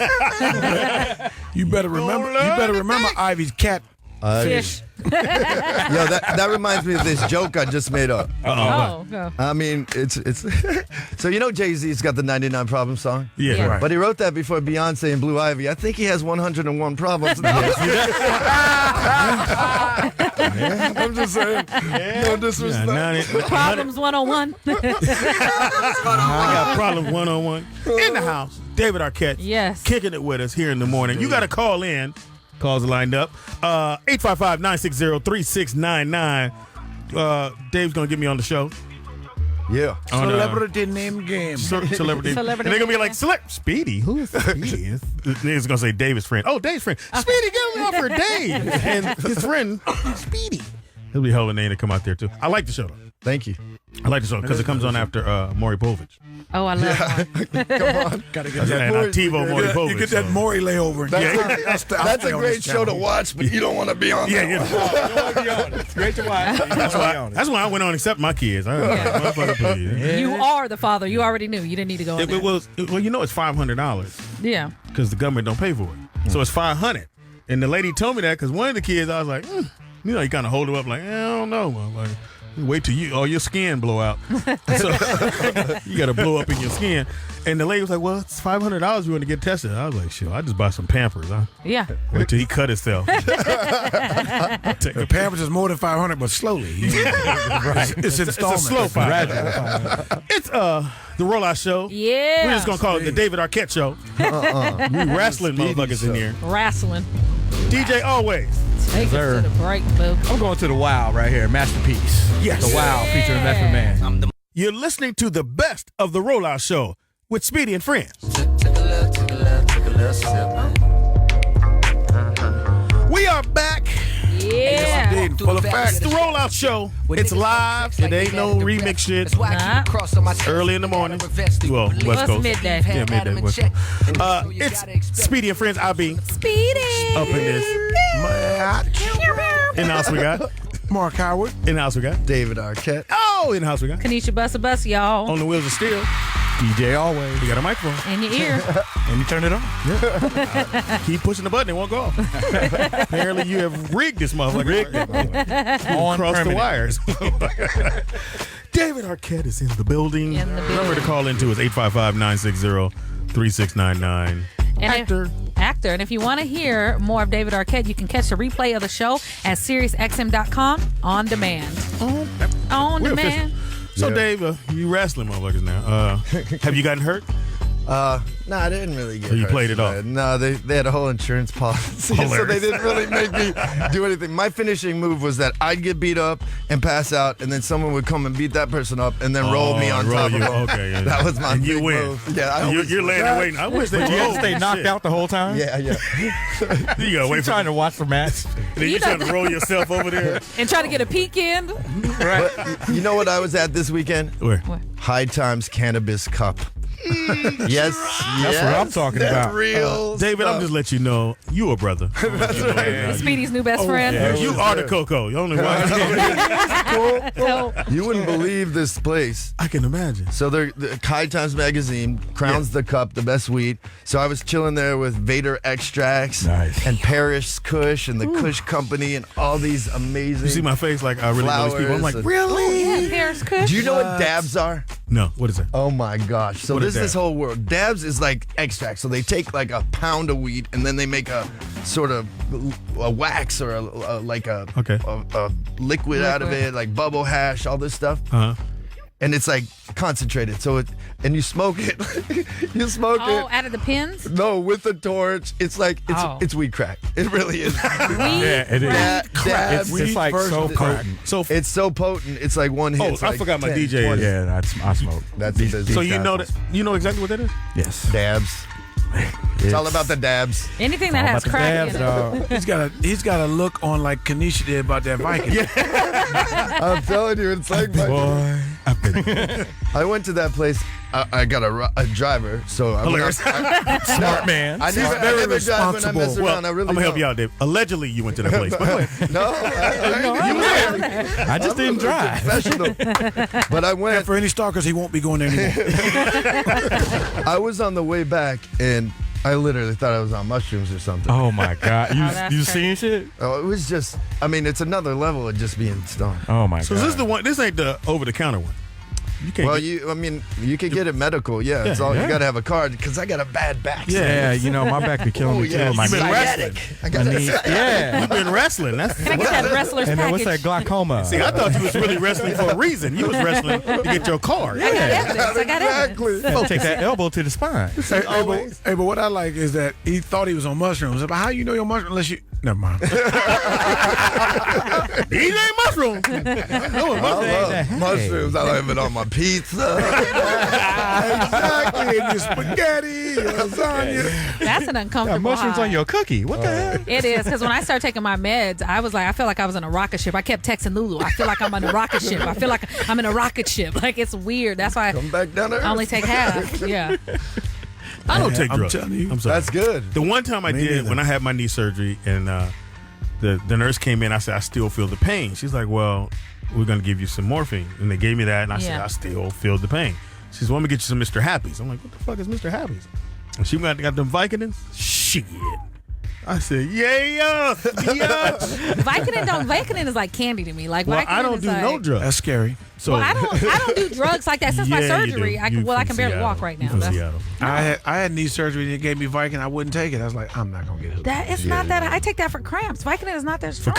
You better remember Ivy's cat. Fish. Yo, that reminds me of this joke I just made up. Oh, go. I mean, it's so you know Jay-Z's got the 99 Problems song? Yeah. Right. But he wrote that before Beyonce and Blue Ivy. I think he has 101 problems. I'm just saying. No disrespect. Problems 101. I got problems 101 in the house. David Arquette, Yes. kicking it with us here in the morning. You got to call in. Calls are lined up. 855-960-3699. Dave's gonna get me on the show. Yeah. On, Celebrity name game. Celebrity. And they're gonna be like, Speedy. Who is Speedy? They're gonna say Dave's friend. Oh, Dave's friend. Speedy, get me off for Dave. And his friend, Speedy. He'll be a hell of a name to come out there too. I like the show though. Thank you. I like the show because it comes on after Maury Povich. Oh, I love Come on. Gotta get And TiVo Maury Povich. You get that Maury layover. That's a great show to watch, but you don't want to be on that. Yeah, It's great to watch. That's why I went on except my kids. Motherfucker, please. You are the father. You already knew. You didn't need to go on It there. was well, you know, it's $500 Yeah. because the government don't pay for it, so it's $500. And the lady told me that because one of the kids, I was like, you know, you kind of hold her up like, I don't know, motherfucker. Wait till all your skin blow out. So you got to blow up in your skin. And the lady was like, well, it's $500 you want to get tested. I was like, sure, I just buy some Pampers. Yeah. Wait till he cut himself. The Pampers is more than $500, but slowly. It's installment. It's a slow $500. It's the Rollout Show. Yeah. We're just going to call it the David Arquette Show. We wrestling motherfuckers in here. Wrestling. DJ Always. Take it to the break, boo. I'm going to the Wow right here. Masterpiece. Yes. The Wow featuring Method Man. You're listening to the best of the Rollout Show with Speedy and Friends. We are back. Yeah. Indeed, full of facts. It's the Rollout Show. It's live. It ain't no remix shit. It's early in the morning. Well, West Coast. Midday? Yeah, midday. West Coast. It's Speedy and Friends. IB. Speedy. Up in this. In the house we got Mark Howard. In the house we got David Arquette. Oh, in the house we got Kanisha Bus, y'all. On the wheels of steel. DJ Always. You got a microphone. In your ear. And you turn it on. Yeah. Keep pushing the button, it won't go off. Apparently you have rigged this motherfucker. Across the wires. David Arquette is in the building. Number to call into is 855-960-3699. Actor. And if you want to hear more of David Arquette, you can catch the replay of the show at SiriusXM.com on demand. On We're demand. official. So, Dave, you wrestling motherfuckers now. Have you gotten hurt? No, I didn't really get So you hurt played it off? No, they had a whole insurance policy, so they didn't really make me do anything. My finishing move was that I'd get beat up and pass out, and then someone would come and beat that person up and then roll me on top of them. Okay, yeah. That was my and big you win. move. Yeah, you're laying there waiting. I wish they But you had to stay knocked out the whole time? Yeah. You gotta wait trying to watch the match. Then you trying to roll yourself over there. And try to get a peek in. Right. You know what I was at this weekend? Where? High Times Cannabis Cup. Yes, That's what I'm talking about. Real David, stuff. I'm just let you know you a brother. Speedy's new best friend. Yeah, you are the Coco. You only one. You wouldn't believe this place. I can imagine. So the High Times magazine crowns the cup the best weed. So I was chilling there with Vader Extracts and Parrish Kush and the Kush Company and all these amazing. You see my face like I really know these people. I'm like, flowers really? Yeah, Paris Kush. Do you know what dabs are? No, what is that? Oh my gosh! So What is this is this that? whole world. Dabs is like extract. So they take like a pound of weed and then they make a sort of a wax or a liquid out of it, like bubble hash, all this stuff. And it's like concentrated. So and you smoke it. You smoke it. Oh, out of the pins? No, with the torch. It's like it's weed crack. It really is. Yeah, it is. Dabs, It's like so potent. So it's so potent. It's like one hit. Oh, It's I like forgot my 10, DJ 20. is. Yeah, I smoke. That's So you know that you know exactly what that is? Yes. Dabs. It's all about the dabs. Anything that has crack in it. He's got a look on like Kanisha did about that Viking. I'm telling you, it's like Boy, I went to that place. I got a driver, so I Hilarious. Smart man. I never drive when I mess Well, around. I really I'm gonna help don't. you out, Dave. Allegedly, you went to that place. But go ahead. No, I just didn't drive. Professional. But I went. And for any stalkers, he won't be going there anymore. I was on the way back, and I literally thought I was on mushrooms or something. Oh my God! that's You crazy. seen shit? Oh, it was just. I mean, it's another level of just being stoned. Oh my So God! this is the one. This ain't the over the counter one. You can't. Well, get, you can get it medical. Yeah, it's all. yeah. You got to have a card because I got a bad back. Yeah, you know my back be killing me too. My You've been knee- wrestling. I got my knee- Yeah. You've been wrestling. That's. Can I get that wrestler's And then package? what's that glaucoma? See, I thought you was really wrestling for a reason. You was wrestling to get your card. I got evidence. I got evidence. Yeah, take that elbow to the spine. Hey, but what I like is that he thought he was on mushrooms. But how you know you're on mushrooms unless you... Never mind. He ain't mushroom. I love mushrooms. I love it on my pizza. Exactly. And your spaghetti, your lasagna. That's an Got uncomfortable mushrooms high. on your cookie. What the hell? It is, because when I started taking my meds, I was like, I felt like I was in a rocket ship. I kept texting Lulu. I feel like I'm on a rocket ship. I feel like I'm in a rocket ship. Like, it's weird. That's why Come back down to earth. I only take half. Yeah. I don't take I'm drugs. telling you. I'm sorry. That's good. The one time I Me did neither. when I had my knee surgery and the nurse came in, I said, I still feel the pain. She's like, well, we're going to give you some morphine. And they gave me that, and I said, Yeah. I still feel the pain. She says, well, let me get you some Mr. Happy's. I'm like, what the fuck is Mr. Happy's? And she got them Vicodins. Shit. I said, yeah. Vicodin is like candy to me. Like, Well, Vicodin I don't is do like, no drugs. That's scary. So Well, I don't do drugs like that since my Yeah, you surgery. do. I You can from barely Seattle. walk right You now. from That's- Seattle. I had knee surgery and it gave me Viking. I wouldn't take it. I was like, I'm not going to get hooked. That it's not that. I take that for cramps. Vicodin is not that strong.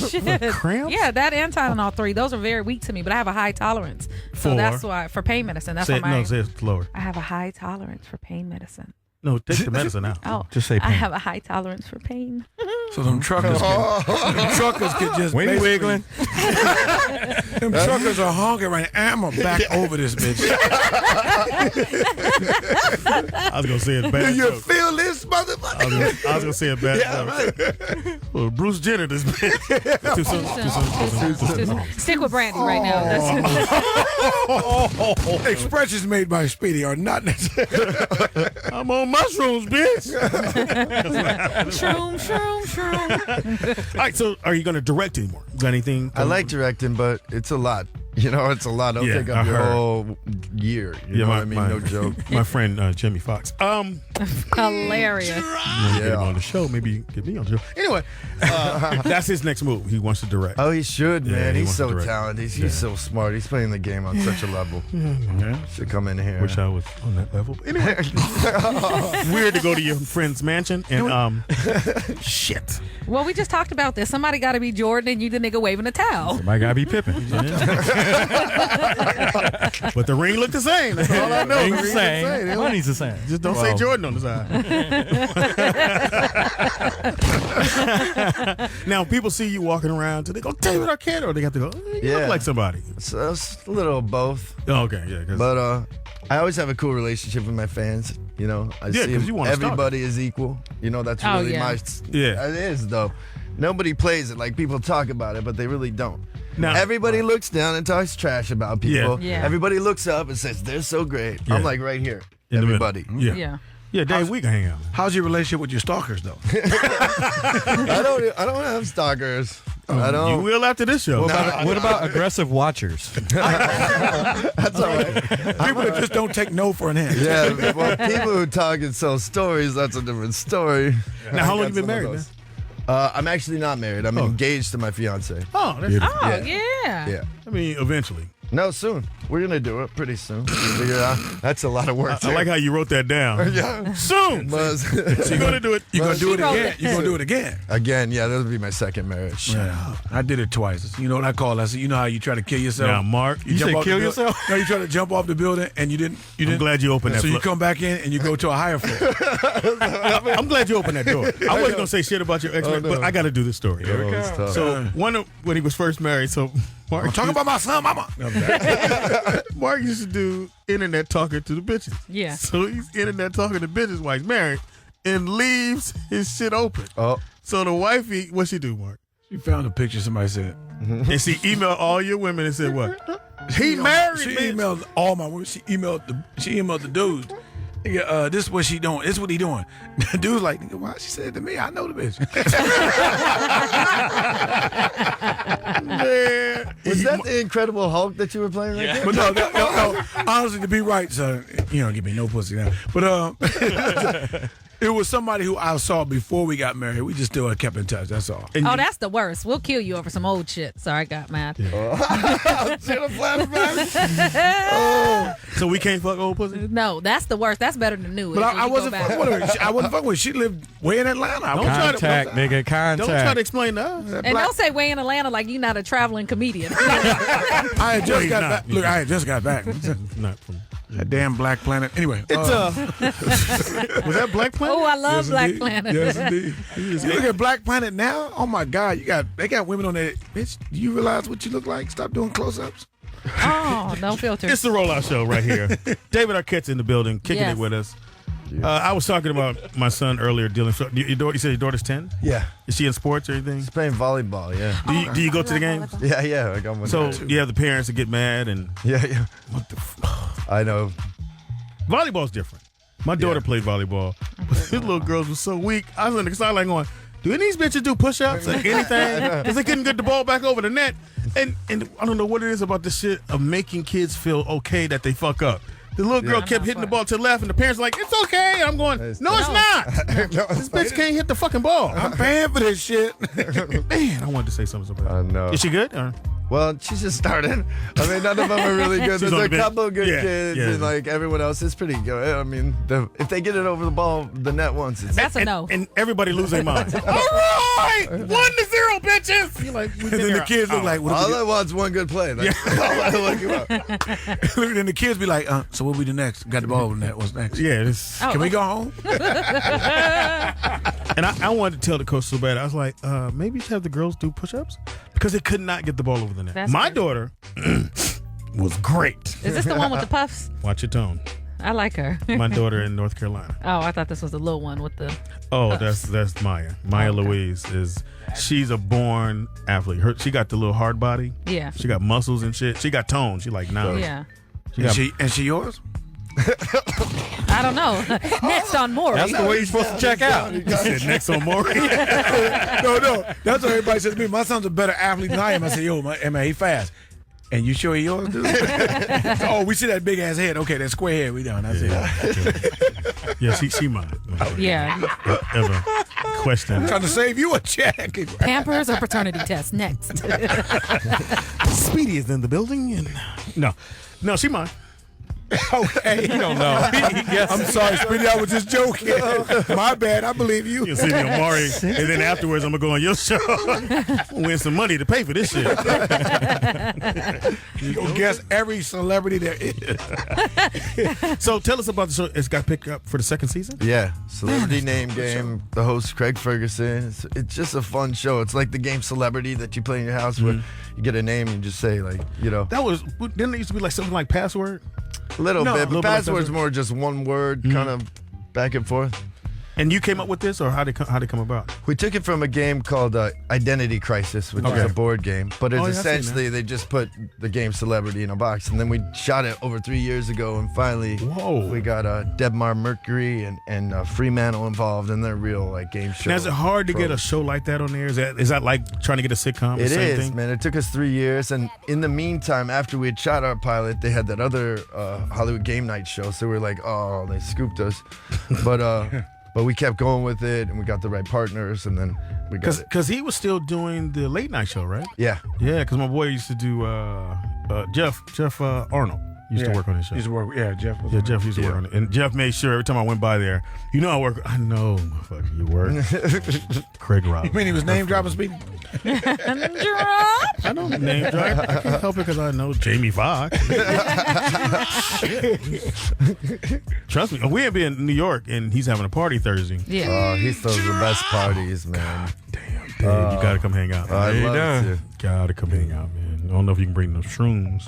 Shit. cramps? Yeah, that and Tylenol 3. Those are very weak to me, but I have a high tolerance. So For? that's why for pain medicine. That's Say why it, no, say it slower. I have a high tolerance for pain medicine. No, take the medicine out. Oh, Just say I pain. have a high tolerance for pain. So them truckers could just When he basically- wiggling. Them truckers are honking right now. I'm going to back over this bitch. I was going to say it bad. Do you joke. feel this, motherfucker? I was going to say a bad joke. Well, Bruce Jenner, this bitch. Too soon. Stick with Brandy right now. That's Expressions made by Speedy are not necessary. I'm on mushrooms, bitch. shroom. All right, so are you going to direct anymore? Got anything? I like directing, but it's a lot. You know, it's a lot. It'll Yeah, take I up your heard. whole year. You know what I mean? No joke. My friend Jimmy Foxx. hilarious. Get him on the show. Maybe you get me on the show. Anyway, that's his next move. He wants to direct. Oh, he should, Yeah, man. he He's wants to so direct. talented. He's so smart. He's playing the game on such a level. Should come in here. Wish I was on that level. Anyway, weird to go to your friend's mansion and shit. Well, we just talked about this. Somebody got to be Jordan, and you the nigga waving a towel. Somebody gotta be Pippin. But the ring looked the same. That's all I know. Ring's The the ring same. Money's the same. Just don't say Jordan on the side. Now, people see you walking around, do they go, David Arquette, or they have to go, you look like somebody? So it's a little of both. Oh, okay, yeah. 'Cause- But I always have a cool relationship with my fans. You know, I Yeah, see 'cause you wanna stalk everybody is equal. You know, that's Oh, really yeah. Yeah. It is though. Nobody plays it. Like people talk about it, but they really don't. Now- Everybody looks down and talks trash about people. Yeah. Everybody looks up and says they're so great. Yeah. I'm like right here. In the middle. Everybody. Yeah. Yeah, Dave, we can hang out. How's your relationship with your stalkers, though? I don't have stalkers. I don't. You will after this show. What about aggressive watchers? That's all right. People that just don't take no for an answer. Yeah, well, people who talk and sell stories, that's a different story. Now, how long I you been got some married, of those. I'm actually not married. I'm engaged to my fiance. Oh, that's Oh, yeah. Yeah. I mean, eventually. No, soon. We're gonna do it pretty soon. Figure it out. That's a lot of work. I like how you wrote that down. Yeah. Soon. So you're gonna do it. You're gonna do it again. You're gonna do it again. Again, yeah. That'll be my second marriage. Shut up. I did it twice. You know what I call it? I said, you know how you try to kill yourself? Now, Mark, you jump said off the kill buil- yourself? No, you try to jump off the building and you didn't. I'm glad you opened that. So you come back in and you go to a higher floor. I'm glad you opened that door. I wasn't gonna say shit about your ex, but I got to do this story. So when he was first married, so Mark, I'm talking about my son, mama. Mark used to do internet talking to the bitches. Yeah. So he's internet talking to bitches while he's married and leaves his shit open. Oh. So the wifey, what she do, Mark? She found a picture somebody said. And she emailed all your women and said what? He married She bitch. emailed all my women. She emailed the dudes. Nigga, this is what she doing. This is what he doing. The dude's like, nigga, why she said it to me? I know the bitch. Man. Was that the Incredible Hulk that you were playing right there? But no. Honestly, to be right, son, you don't give me no pussy now. But it was somebody who I saw before we got married. We just still kept in touch. That's all. Oh, that's the worst. We'll kill you over some old shit. Sorry, I got mad. So we can't fuck old pussy? No, that's the worst. That's better than new. But I wasn't fucking with her. I wasn't fucking with her. She lived way in Atlanta. Contact, nigga, contact. Don't try to explain to us. And don't say way in Atlanta like you're not a traveling comedian. I had just got back. Look, I had just got back. Not from that damn Black Planet. Anyway, it's was that Black Planet? Oh, I love Yes, Black indeed. Planet. Yes, indeed. You look at Black Planet now. Oh my God, they got women on there. Bitch, do you realize what you look like? Stop doing close-ups. Oh, no filter. It's the Rollout Show right here. David Arquette's in the building, kicking Yes. it with us. I was talking about my son earlier dealing. You said your daughter's 10? Yeah. Is she in sports or anything? She's playing volleyball, yeah. Do you go to the games? Yeah, I got one. So you have the parents that get mad and Yeah. what the fuck? I know. Volleyball's different. My daughter played volleyball. These little girls were so weak. I was on the sideline going, do any of these bitches do push-ups or anything? Because they couldn't get the ball back over the net. And I don't know what it is about this shit of making kids feel okay that they fuck up. The little girl kept hitting the ball to the left, and the parents were like, it's okay. And I'm going, no, it's not. This bitch can't hit the fucking ball. I'm paying for this shit. Man, I wanted to say something about I know. Is she good? Or? Well, she's just starting. I mean, none of them are really good. She's There's on a the bench. couple of good Yeah, kids, yeah. and like everyone else is pretty good. I mean, if they get it over the net once, it's That's a no. And everybody lose their mind. All right, 1-0, bitches. You're like, And then the kids look like, what all if I want's one good play. That's all I look about. we Then the kids be like, so what we do next? Got the ball over the net. What's next? Yeah, this. Can we go home? And I wanted to tell the coach so bad. I was like, maybe you should have the girls do push-ups because they could not get the ball over the net. That's My crazy. daughter was great. Is this the one with the puffs? Watch your tone. I like her. My daughter in North Carolina. Oh, I thought this was the little one with the. Oh, puffs. that's Maya. Maya Louise she's a born athlete. She got the little hard body. Yeah. She got muscles and shit. She got tone. She like now. Yeah. And she yours? I don't know. Next on Maury. That's the way you're supposed to check out. You said next on Maury. No. That's what everybody says to me. My son's a better athlete than I am. I said, yo, man, he fast. And you sure he yours, dude? Oh, we see that big ass head. Okay, that square head, we done. That's it. Yeah, she mine. Yeah. Ever question. I'm trying to save you a check. Pampers or paternity test next. Speedy is in the building. And no, she mine. Okay. You don't know. I'm sorry, Speedy. I was just joking. My bad. I believe you. You'll see me on Maury, and then afterwards I'm gonna go on your show, win some money to pay for this shit. You gonna guess every celebrity there is. So tell us about the show. It's got picked up for the second season. Yeah, celebrity name game. The host Craig Ferguson. It's just a fun show. It's like the game Celebrity that you play in your house where you get a name and you just say like, Didn't it used to be like something like Password? A little No, bit, a but little bit like Password's Password. more just one word, kind of back and forth. And you came up with this, or how did it come about? We took it from a game called Identity Crisis, which is a board game. But it's Oh, yeah, I've seen essentially they just put the game Celebrity in a box. And then we shot it over 3 years ago. And finally, we got Debmar Mercury and Fremantle involved in their real game show. Now, is it hard to get a show like that on there? Is that like trying to get a sitcom? It Same is, thing? man. It took us 3 years. And in the meantime, after we had shot our pilot, they had that other Hollywood Game Night show. So we were like, oh, they scooped us. But we kept going with it, and we got the right partners, and then we got it. Because he was still doing the late night show, right? Yeah. Yeah, because my boy used to do Jeff Arnold used to work on his show. Used to work. Yeah, Jeff. Jeff used to work on it, and Jeff made sure every time I went by there, I work. I know, motherfucker, you work. Craig Rob. You mean he was name dropping Speedy? I don't name drop. I can't help it because I know Jamie Foxx. Trust me, we ain't been in New York, and he's having a party Thursday. Yeah. Oh, he throws the best parties, man. Dude, you gotta come hang out. I love to. Gotta come hang out, man. I don't know if you can bring those shrooms.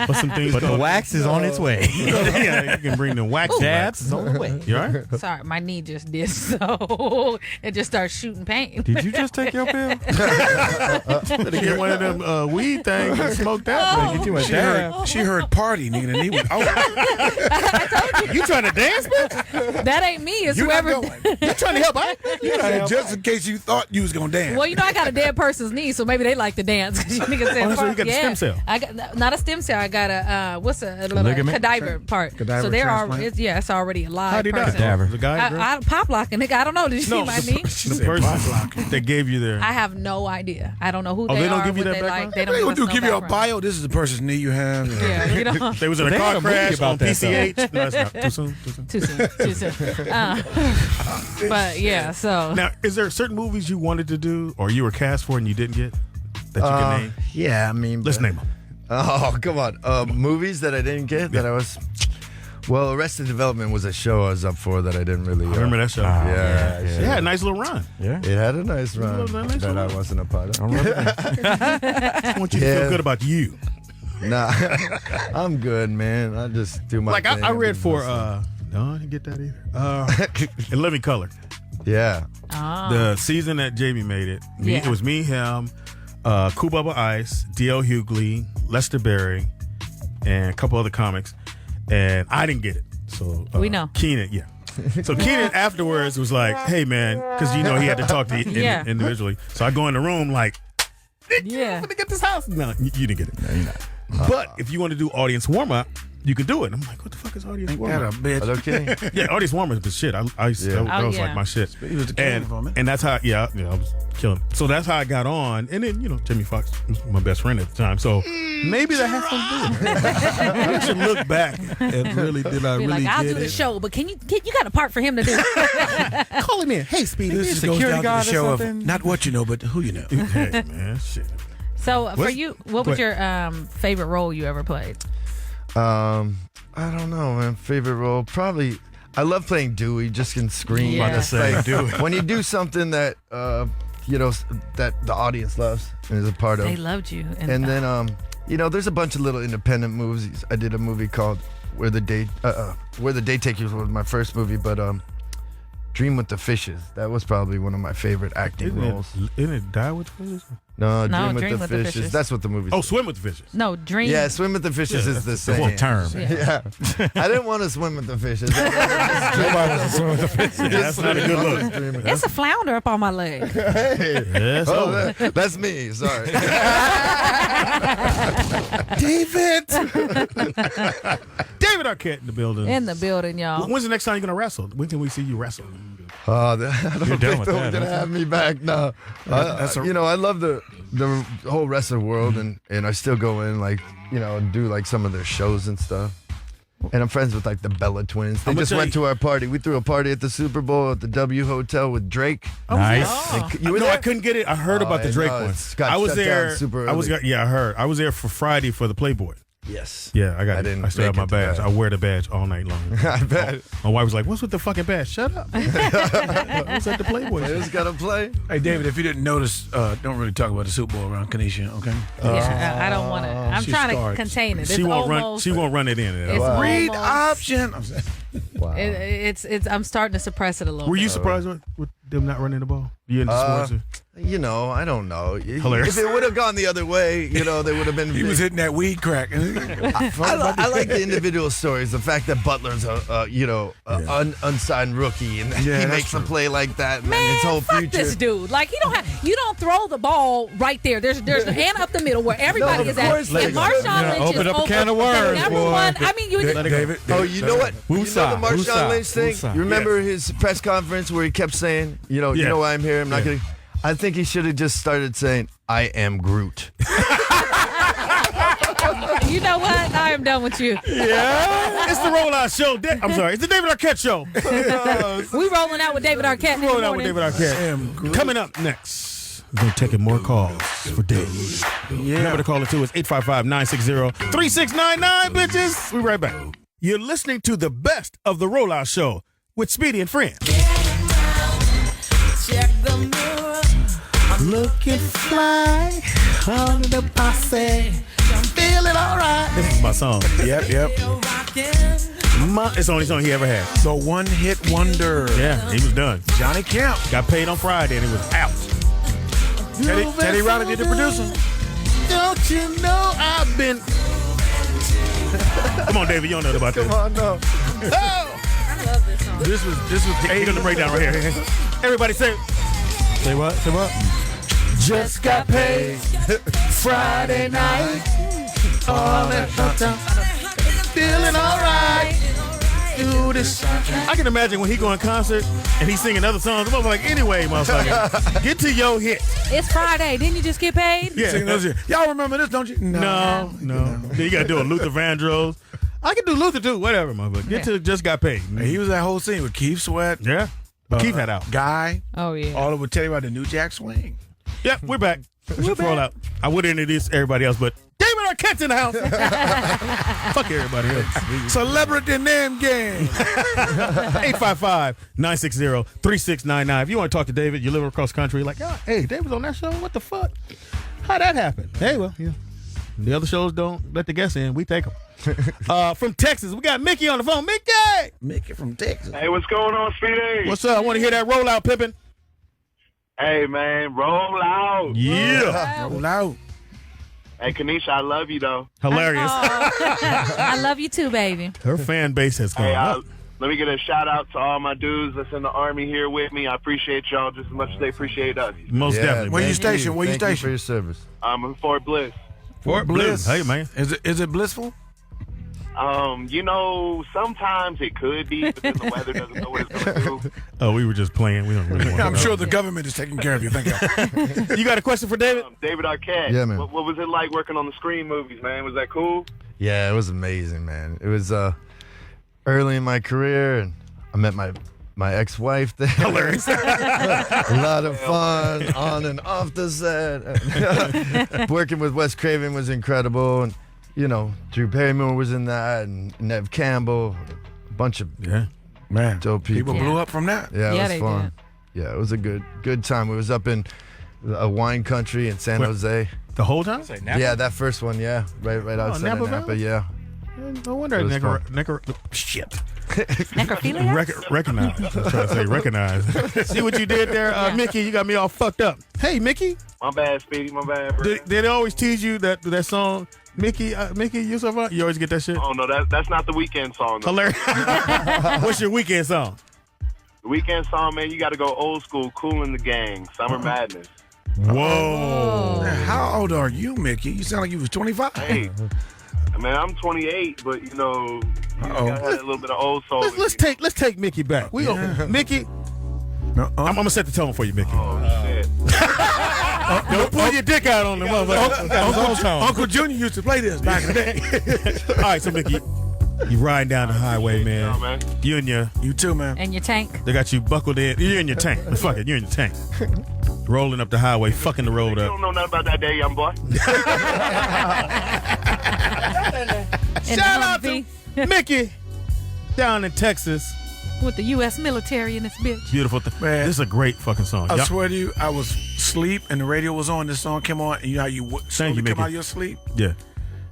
What's some things But the wax is on its way. Yeah, you can bring the wax. Dabs is on the way. You all right? Sorry, my knee just did so. It just started shooting pain. Did you just take your pill? Better get one of them weed things and smoke that. Oh. Get you a dab. She heard party, nigga. The knee was out. You trying to dance, bitch? That ain't me. It's You not whoever. going. You trying to help out? Just in case you thought you was gonna dance. Well, I got a dead person's knee, so maybe they like to dance. You niggas said, so you got a stem cell. I got not a stem cell. I got a ligament? cadaver part. Cadaver so they're transplant? already it's already a live How'd he die? person. Cadaver. The guy, girl? I pop locking, nigga. I don't know. Did you see my knee? The person that gave you their. I have no idea. I don't know who Oh, they they don't are. give you what that they background? like. They They don't would give us give no you a background. bio. This is the person's knee you have. Yeah, They was in a They car had a movie crash about on that, PCH. No, that's not. Too soon. Too soon. But yeah, so Now, is there certain movies you wanted to do or you were cast for and you didn't get that you can name? Yeah, I mean, Let's name them. Oh, come on. Movies that I didn't get that I was. Well, Arrested Development was a show I was up for that I didn't really. I remember that show. Yeah, It had a nice little run. Yeah. It had a nice run nice that I run. wasn't a part of. I want you to feel good about you. Nah, I'm good, man. I just do my Like thing. I read for no, I didn't get that either. In Living Color. Yeah. The season that Jamie made it. Yeah. It was me, him, Cool Bubba Ice, D.L. Hughley, Lester Berry, and a couple other comics. And I didn't get it. So We know. Keenan, yeah. So Keenan afterwards was like, hey man, because he had to talk to Yeah. individually. So I go in the room like, yeah. I'm gonna get this house. No, you didn't get it. No, you're not. But if you want to do audience warm up, you can do it. I'm like, what the fuck is audience warm Got a up? bitch. Okay. Yeah, audience warm up is shit. That was like my shit. He was the king for me. And that's how, I was killing. So that's how I got on. And then, Jamie Foxx was my best friend at the time. So maybe that has something to do with it. I should look back and really, did I Be really like, I'll get do the it? show, but you got a part for him to do. Call him in. Hey, Speedy. This Security goes down guard to or the show of something? not what you know, but who you know. Hey, man, shit. So for you, what was your favorite role you ever played? I don't know, man. Favorite role? Probably. I love playing Dewey. Just can scream. Yeah. About to say, Like, Dewey. When you do something that that the audience loves and is a part of. They loved you. And then there's a bunch of little independent movies. I did a movie called Where the Day Take You was my first movie, but Dream with the Fishes. That was probably one of my favorite acting roles. Isn't it Die with the Fishes? No, No, Dream with the Fishes. That's what the movie. Oh, Swim with the Fishes. No, Dream. Yeah, Swim with the Fishes is the same. full term. Yeah. I didn't want to swim with the fishes. That's not a good look. It's a flounder up on my leg. Hey. Yes, That's me. Sorry. David. David Arquette in the building. In the building, y'all. When's the next time you're going to wrestle? When can we see you wrestle? I don't You're done think with they're that, gonna huh? have me back. No, I love the whole wrestling world, and I still go in and do like some of their shows and stuff. And I'm friends with like the Bella twins. They I'ma just tell went you- to our party. We threw a party at the Super Bowl at the W Hotel with Drake. Nice. You were No, there? I couldn't get it. I heard about the I Drake know, one. it's got I was shut down there. super I was. early. Yeah, I heard. I was there for Friday for the Playboy. Yes. Yeah, I got. I didn't I still have make my it to badge. that. I wear the badge all night long. I bet. My wife was like, "What's with the fucking badge? Shut up." I was at the Playboy. Players gotta play. Hey, David, if you didn't notice, don't really talk about the Super Bowl around Kanisha, okay? Yeah, I don't want to. I'm She trying starts. to contain it. It's She won't run. almost, She won't run it in. It's Read almost- option. I'm saying. Wow. It's. I'm starting to suppress it a little. Were you bit. surprised with them not running the ball? You into sports? I don't know. Hilarious. If it would have gone the other way, they would have been. He was hitting that weed crack. I like the individual stories. The fact that Butler's unsigned rookie and Yeah, he that's makes a true. play like that, and Man, his whole fuck future. this dude. Like you don't throw the ball right there. There's and up the middle where everybody No, is of at. course And they- Marshawn Lynch open is up a can of worms, number boy. one. I mean, you. David. Oh, you know what? You know Woosah, the Marshawn woosah, Lynch thing? woosah. You remember his press conference where he kept saying, you Yeah. know why I'm here? I'm not Yeah. going to. I think he should have just started saying, I am Groot. You know what? I am done with you. Yeah. It's the Rollout Show. I'm sorry. It's the David Arquette Show. We rolling out with David Arquette. Rolling out with David Arquette. Coming up next, we're going to take more calls for Dave. Yeah. Remember to call it to us, 855-960-3699, bitches. We'll be right back. You're listening to the best of the Rollout Show with Speedy and Friends. Check the mirror. I'm looking fly under the posse. I'm feeling all right. This is my song. Yep. It's the only song he ever had. The one-hit wonder. Yeah, he was done. Johnny Kemp. Got paid on Friday and it was out. Teddy Riley did the producing. Don't you know I've been... Come on, David, you don't know about this. Come on, no. Oh! I love this song. This was you're gonna break down right here. Everybody say what? Say what? Just got paid Friday night. All that time. Feeling alright. Do this. I can imagine when he go in concert and he's singing other songs. I'm like, anyway, motherfucker, get to your hit. It's Friday. Didn't you just get paid? Yeah. Y'all remember this, don't you? No. Then you gotta do a Luther Vandross. I can do Luther too. Whatever, motherfucker. Get to Just Got Paid. He was that whole scene with Keith Sweat. Yeah. Keith had out. Guy. Oh yeah. All over Teddy about the New Jack Swing. Yep, we're back. Roll out. I would introduce everybody else, but David Arquette's in the house. Fuck everybody else. Celebrity name game. 855-960-3699. If you want to talk to David, you live across country, like, oh, hey, David's on that show? What the fuck? How'd that happen? Hey, well, yeah. The other shows don't let the guests in. We take them. From Texas, we got Mickey on the phone. Mickey from Texas. Hey, what's going on, Speedy? What's up? I want to hear that rollout, Pippin. Hey, man, roll out. Yeah. Roll out. Hey, Kanisha, I love you, though. Hilarious. I love you too, baby. Her fan base has gone up. Let me get a shout out to all my dudes that's in the Army here with me. I appreciate y'all just as much as they appreciate us. Most definitely. Where you stationed? Thank you for your service. I'm in Fort Bliss. Fort Bliss. Hey, man. Is it blissful? Sometimes it could be, but then the weather doesn't know what it's going to do. Oh, we were just playing. We don't really want to I'm sure the government is taking care of you. Thank you. You got a question for David? David Arquette. Yeah, man. What was it like working on the Scream movies, man? Was that cool? Yeah, it was amazing, man. It was early in my career, and I met my ex-wife there. Hilarious. A lot of fun on and off the set. Working with Wes Craven was incredible, and Drew Barrymore was in that, and Nev Campbell, a bunch of dope people. People blew up from that. Yeah, it was fun. Did. Yeah, it was a good time. We was up in a wine country in San Jose. The whole time? Yeah, that first one. Yeah, right outside Napa of Napa. Valley? Yeah. No wonder shit. Necrophilia? Recognize. I'm trying to say recognize. See what you did there, Mickey? You got me all fucked up. Hey, Mickey. My bad, Speedy. My bad, bro. Did they always tease you that song, Mickey, you so far? You always get that shit? Oh, no, that's not the Weekend song. Hilarious. What's your Weekend song? The Weekend song, man, you got to go old school, Kool and the Gang, Summer Madness. Whoa. How old are you, Mickey? You sound like you was 25. Hey. Man, I'm 28, but you gotta have a little bit of old soul. Let's take Mickey back. Mickey. I'm gonna set the tone for you, Mickey. Oh shit! Don't pull your dick out on the motherfucker. Uncle Junior used to play this back in the day. All right, so Mickey, you riding down the highway, man. You too, man. And your tank. They got you buckled in. You're in your tank. Fuck it, you're in your tank. Rolling up the highway, fucking the road up. You don't know nothing about that day, young boy. Shout out to Mickey down in Texas. With the U.S. military in this bitch. Beautiful. Man, this is a great fucking song. I swear to you, I was asleep and the radio was on. This song came on, and you know how you slowly come out of your sleep? Yeah.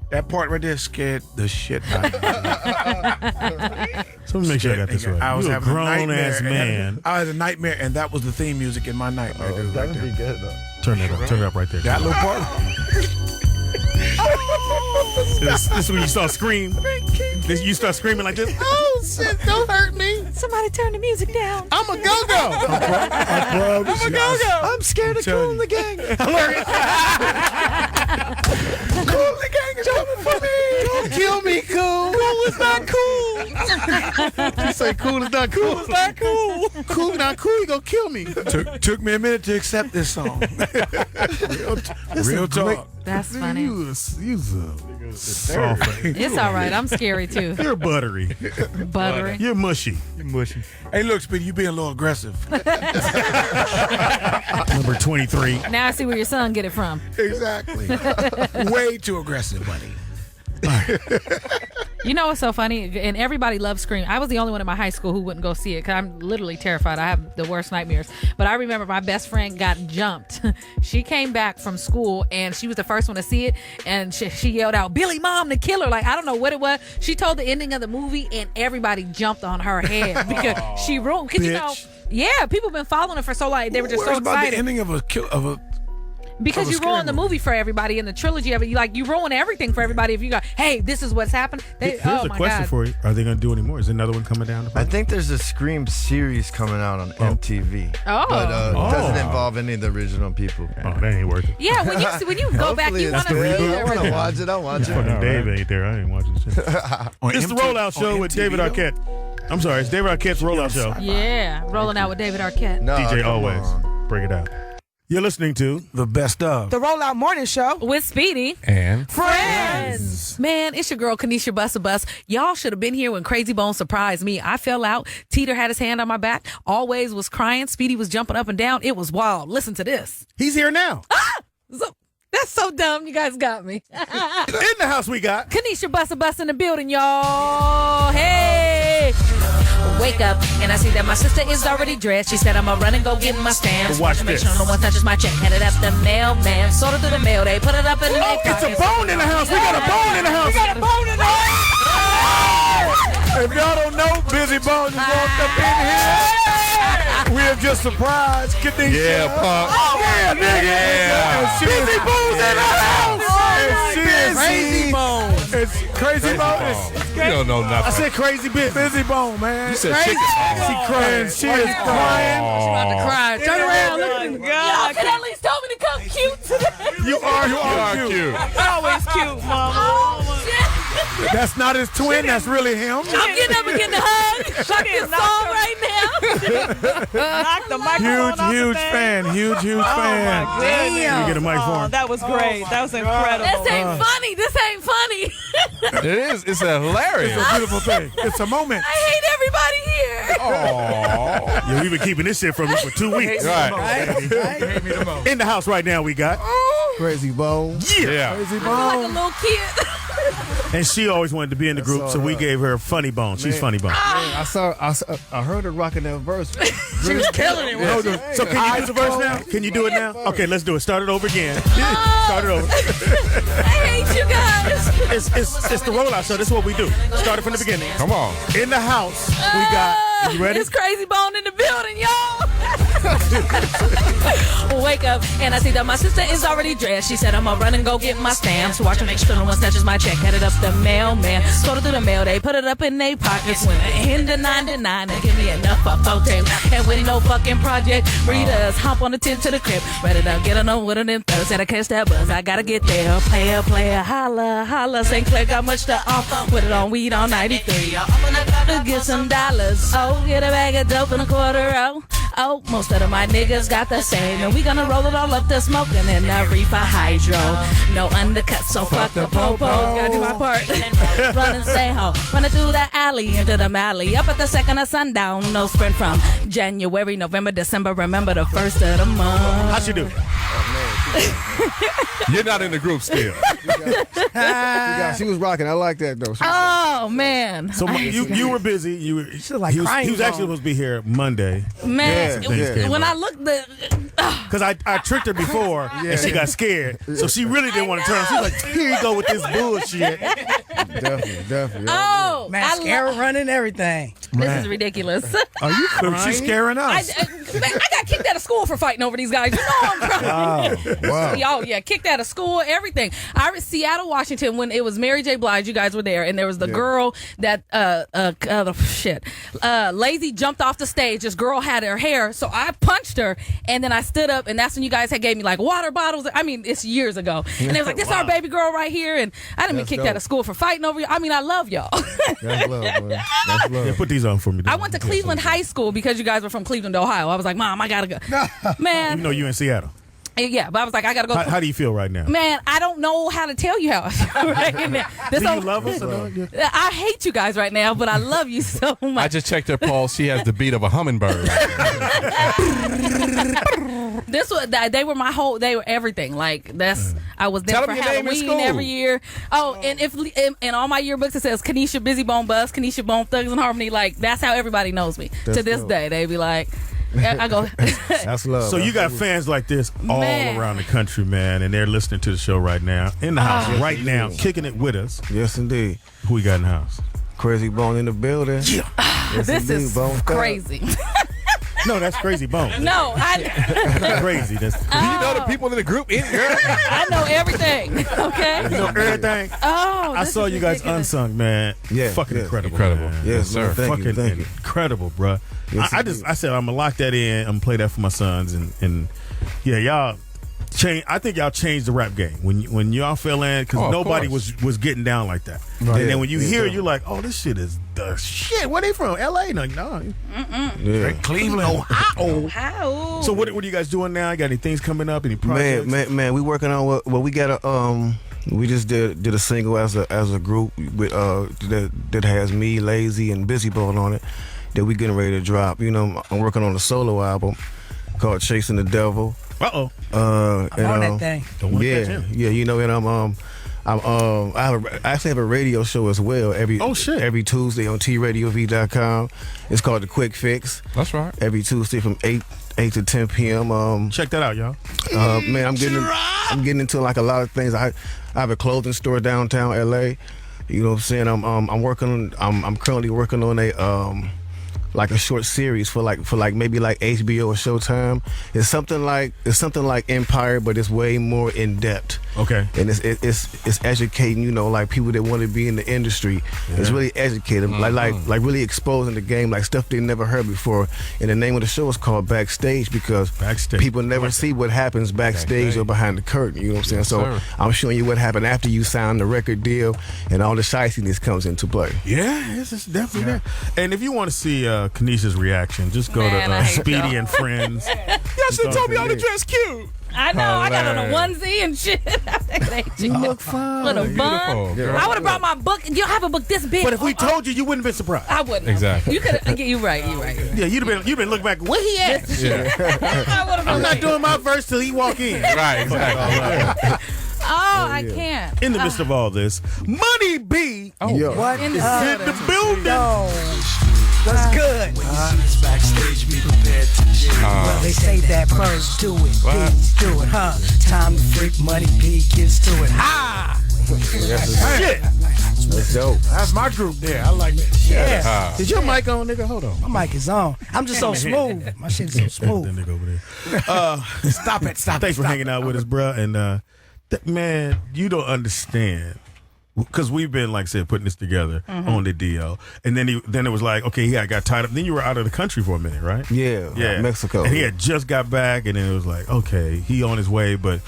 That part right there scared the shit out of me. So let me make sure I got this right. I was you a having grown ass man. I had a nightmare, and that was the theme music in my nightmare. Oh, that would be good though. Turn it up. Turn it up right there. That little part. This is when you start screaming. You start screaming like this. Oh shit! Don't hurt me. Somebody turn the music down. I'm a go-go. I'm a go-go. I'm scared of Kool and the Gang. Hilarious. Kool and the Gang is coming for me. Don't kill me, Kool. Kool is not cool. You say Kool is not cool. Kool is not cool. Kool not cool. You gonna kill me. Took me a minute to accept this song. Real talk. That's funny. You was a Soft. It's all right. I'm scary too. You're buttery. Buttery. You're mushy. You're mushy. Hey, look, Speedy, you being a little aggressive. Number 23. Now I see where your son get it from. Exactly. Way too aggressive, buddy. You know what's so funny? And everybody loves Scream. I was the only one in my high school who wouldn't go see it because I'm literally terrified. I have the worst nightmares. But I remember my best friend got jumped. She came back from school and she was the first one to see it. And she yelled out, "Billy Mom, the killer." Like, I don't know what it was. She told the ending of the movie and everybody jumped on her head because she ruined. Because, you know, yeah, people been following her for so long. They were just so excited. About the ending of a because you ruined the movie for everybody in the trilogy of it. You ruin everything for everybody if you go, hey, this is what's happened. Here's a question for you. Are they going to do any more? Is another one coming down the pipe? I think there's a Scream series coming out on MTV. Oh. But it doesn't involve any of the original people. Oh, that ain't working. Yeah, when you go back, you want to read it. I want to watch it. I'll watch it. Fucking Dave ain't there. I ain't watching shit. It's the Rollout Show with David Arquette. I'm sorry, it's David Arquette's Rollout Show. Yeah, rolling out with David Arquette. No, DJ Always. Break it out. You're listening to the best of the Rollout Morning Show with Speedy and Friends. Man, it's your girl Kanisha Bus. Y'all should have been here when Krazie Bone surprised me. I fell out. Teeter had his hand on my back. Always was crying. Speedy was jumping up and down. It was wild. Listen to this. He's here now. That's so dumb. You guys got me. In the house we got Kanisha Bus in the building, y'all. Hey. Wake up, and I see that my sister is already dressed. She said, I'ma run and go get my stamps. Watch make this. sure no one touches my check. Headed up the mailman. Sort of through the mail. They put it up in the mail. It's a bone in the house. We got a bone in the house. We got a bone in the house. If y'all don't know, Busy Bone just walked up in here. We have just surprised Kanisha. Yeah, punk. Oh, yeah, nigga. Yeah. Busy Bone's in the house. Crazy Bone. It's Krazie Bone. You don't know nothing. I said crazy bitch. Busy Bone, man. You said chicken. She crying. She is crying. She's about to cry. Turn around. Look at me. God. Y'all could at least tell me to come cute today. You are cute. Always cute, Mama. Oh, shit. That's not his twin. That's really him. I'm getting up and getting a hug. Fuck this song right now. Knock the microphone off Huge the thing. fan. Huge fan. Damn. You get a mic for him. That was great. That was incredible. This ain't funny. This ain't funny. It is. It's hilarious. It's a beautiful thing. It's a moment. I hate everybody here. Yeah, we've been keeping this shit from you for 2 weeks. Right. In the house right now we got Krazie Bone. Yeah. Krazie I feel like a Bone. little kid. and she always wanted to be in the group, so we gave her Funny Bone. She's Funny Bone. I heard her rocking that verse. She was killing it. So can you do the verse now? Can you do it now? Okay, let's do it. Start it over again. Start it over. I hate you guys. It's the Rollout Show. This is what we do. Start it from the beginning. Come on. In the house, we got. You ready? It's Krazie Bone in the building, y'all. Wake up, and I see that my sister is already dressed. She said, I'ma run and go get my stamps. Watch her make sure no one touches my check. Headed up the mailman. Sort of through the mail. They put it up in their pockets. When I end the 99 and give me enough for 4 times. And with no fucking project, readers hop on the 10 to the crib. Ready to get on with them thugs. Said I catch that buzz. I gotta get there. Player, holla. St. Clair got much to offer. Put it on weed on 93. Get some dollars. Oh, get a bag of dope in a quarter. Oh, most of my niggas got the same. And we gonna roll it all up the smoking in the reefer hydro. No undercut, so fuck the po-po. Gotta do my part. Run and stay home. Running through the alley into the alley. Up at the second of sundown. No sprint from January, November, December. Remember the first of the month. How'd you do? You're not in the group still. She was rocking. I like that though. Oh man. So you were busy. He was actually supposed to be here Monday. Man, Yeah. when I looked because I tricked her before and she got scared, so she really didn't want to turn. She's like, "Here you go with this bullshit." Definitely. Oh, mascara running everything. This is ridiculous. Are you crying? She's scaring us. I got kicked out of school for fighting over these guys. You know I'm crying. Wow. Y'all, yeah, kicked out of school, everything. I was Seattle, Washington when it was Mary J. Blige. You guys were there, and there was the girl that Lazy jumped off the stage. This girl had her hair, so I punched her, and then I stood up, and that's when you guys had gave me like water bottles. I mean, it's years ago, and they was like, "This is our baby girl right here," and I didn't get kicked out of school for fighting over you. I mean, I love y'all. That's love, man. That's love. Yeah, put these on for me. I went to Cleveland High School because you guys were from Cleveland, Ohio. I was like, Mom, I gotta go. Man, Even though you in Seattle. Yeah, but I was like, I gotta go. How do you feel right now? Man, I don't know how to tell you how I feel right now. Do you love us? I hate you guys right now, but I love you so much. I just checked her pulse. She has the beat of a hummingbird. They were my whole. They were everything. Like I was there Tell for them your name in Halloween school. every year. Oh, and if in all my yearbooks it says Kanisha Busy Bone Bus, Kanisha Bone Thugs and Harmony. Like that's how everybody knows me. To this day, they be like, I go. That's love. So you got fans like this all around the country, man, and they're listening to the show right now in the house right now, kicking it with us. Yes, indeed. Who we got in the house? Krazie Bone in the building. Yeah. Yes, This indeed, is Bone crazy. No, that's Krazie Bone. No, That's crazy. That's, Do you know the people in the group? I know everything. Okay. you know everything. Oh, I this saw is you guys ridiculous. unsung, man. Yeah, fucking yeah. incredible. Incredible. Man. Yes, sir. Thank you, Fucking thank you. incredible, bro. Yes, I said I'm gonna lock that in. I'm gonna play that for my sons, and yeah, y'all change. I think y'all changed the rap game when y'all fell in because nobody was getting down like that. Right. And then when you Yeah, hear, yeah. you're like, oh, this shit is the shit. Where they from? L.A. No. Yeah. Cleveland, Ohio. How? So what are you guys doing now? You got any things coming up? Any projects? Man, we working on what we got a we just did a single as a group with that has me, Lazy, and Busy Bone on it that we getting ready to drop. You know, I'm working on a solo album called Chasing the Devil. Uh-oh. I'm on that thing. Don't want to catch him. Yeah, you know, and I actually have a radio show as well every Tuesday on TRadioV.com. It's called The Quick Fix. That's right. Every Tuesday from 8 to 10 p.m. Check that out, y'all. Man, I'm getting into like a lot of things. I have a clothing store downtown LA. You know what I'm saying? I'm currently working on a like a short series for maybe like HBO or Showtime. It's something like Empire, but it's way more in depth. Okay. And it's educating, you know, like people that want to be in the industry. Yeah. It's really educating, like really exposing the game, like stuff they never heard before. And the name of the show is called Backstage because people never see what happens backstage or behind the curtain. You know what I'm saying? So I'm showing you what happened after you sign the record deal and all the shiestiness comes into play. Yeah, it's definitely there. And if you want to see Kanisha's reaction, just go to Speedy and Friends. Y'all should have told me all the dress cute. I know. I got on a onesie and shit. You look fine. With a bun. Yeah. I would have brought my book. You don't have a book this big. But if we told you, you wouldn't have been surprised. I wouldn't. Exactly. You could. You're right. Yeah, you'd been looking back. Where he at? Yeah. I'm not doing my verse till he walk in. Right. Exactly. I can't. In the midst of all this, Money B. What in is in the building? What's good? Well, they say that birds do it, bees do it, huh? Time to freak, Money B gets to it. Ha! Shit. That's dope. That's my group there. I like that. Yeah. Is your mic on, nigga? Hold on. My mic is on. I'm just so smooth. My shit's so smooth. That nigga over there. Stop it. Thanks for hanging out with us, bro. And man, you don't understand. Because we've been, like I said, putting this together on the DL. And then it was like, okay, I got tied up. Then you were out of the country for a minute, right? Yeah. Mexico. And he had just got back, and then it was like, okay, he on his way. But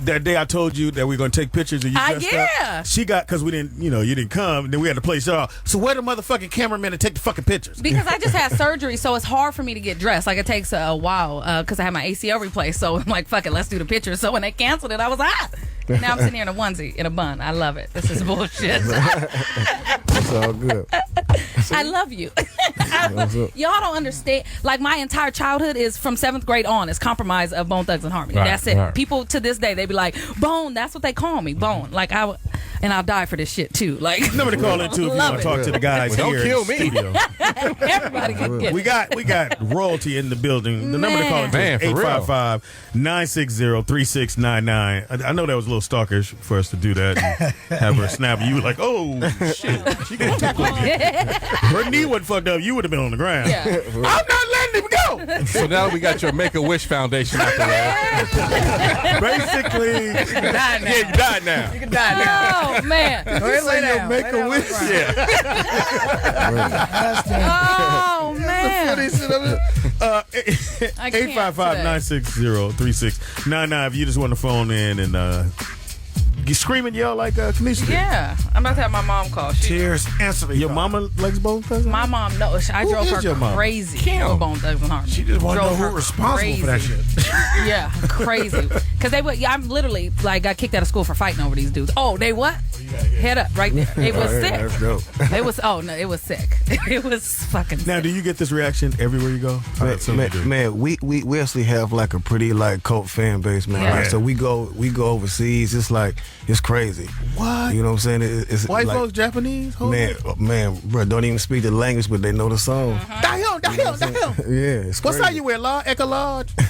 that day I told you that we were going to take pictures of you dressed up. She got, because we didn't, you didn't come, and then we had to place y'all. So where the motherfucking cameraman to take the fucking pictures? Because I just had surgery, so it's hard for me to get dressed. Like, it takes a while because I had my ACL replaced. So I'm like, fuck it, let's do the pictures. So when they canceled it, I was now I'm sitting here in a onesie, in a bun. I love it. This is bullshit. That's all good. I love you. Y'all don't understand. Like, my entire childhood is from 7th grade on. It's Compromise of Bone Thugs and Harmony. Right, That's it. right. People to this day, they be like, Bone. That's what they call me, Bone. Like, I'll die for this shit too. Like, Number to call in too if you want to talk to the guys Well, here don't in kill the me. studio. everybody can get We got royalty in the building. The number to call into is Man, for real. 855-960-3699. I know that was a little stalkerish for us to do that and have her snap. You were like, oh shit, she gonna tickle you. Her knee wasn't fucked up. You would have been on the ground. Yeah. I'm not letting him go. So now we got your Make-A-Wish Foundation out there. Basically, You can die now. Yeah, you died now. You can die now. Oh man. Go ahead, lay down. make a wish. Oh man. I can't 855-960-3699. If you just want to phone in and You scream and yell like Kanisha did? Yeah, I'm about to have my mom call. Tears instantly. Your mama likes Bone Thugs? My mom knows. I drove is your her mama? crazy Kim. with Bone Thugs and Harmony. She just want to know Drove who her responsible for that crazy. shit. Yeah, crazy. Because they would. Yeah, I'm literally like got kicked out of school for fighting over these dudes. Oh, they what? Head up right there. It was sick. That's dope. It was. Oh no, it was sick. It was fucking. Now, sick. do you get this reaction everywhere you go? Man, we actually have like a pretty like cult fan base, man. Yeah. Like, so we go overseas. It's like it's crazy. What? You know what I'm saying? It's White like, folks, Japanese? Hold man, bro, don't even speak the language, but they know the song. Damn. Yeah, it's What's crazy. that you wear, La? Echo Lodge? They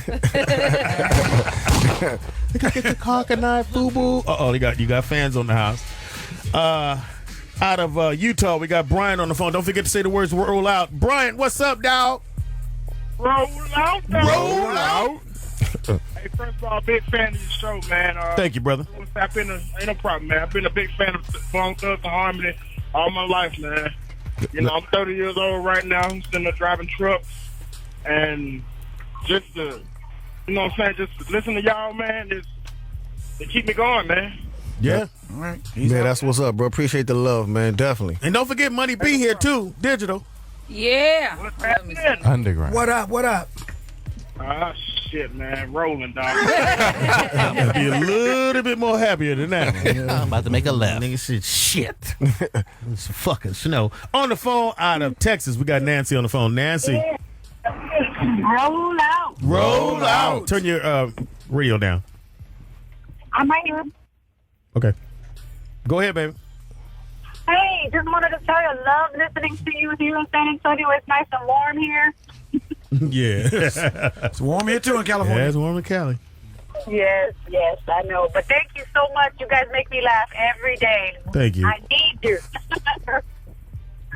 got get the coconut, FUBU. Uh-oh, you got fans on the house. Out of Utah, we got Brian on the phone. Don't forget to say the words roll out. Brian, what's up, dog? Roll out. Roll out. Hey, first of all, big fan of your show, man. Thank you, brother. Ain't no problem, man. I've been a big fan of Bone Thugs and Harmony all my life, man. You know, I'm 30 years old right now. I'm sitting there driving trucks. And just to, you know what I'm saying, just to listen to y'all, man, they keep me going, man. Yeah. All right. Yeah, that's what's up, bro. Appreciate the love, man. Definitely. And don't forget Money B here, too. Digital. Yeah. Underground. What up? Ah, shit, man. Rolling, dog. I'm going to be a little bit more happier than that. I'm about to make a left. Nigga said, shit. It's fucking snow. On the phone out of Texas, we got Nancy on the phone. Nancy. Roll out. Roll out. Turn your radio down. I'm right here. Okay. Go ahead, baby. Hey, just wanted to tell you, I love listening to you here in San Antonio. It's nice and warm here. Yeah. It's warm here, too, in California. Yeah, it's warm in Cali. Yes, I know. But thank you so much. You guys make me laugh every day. Thank you. I need you.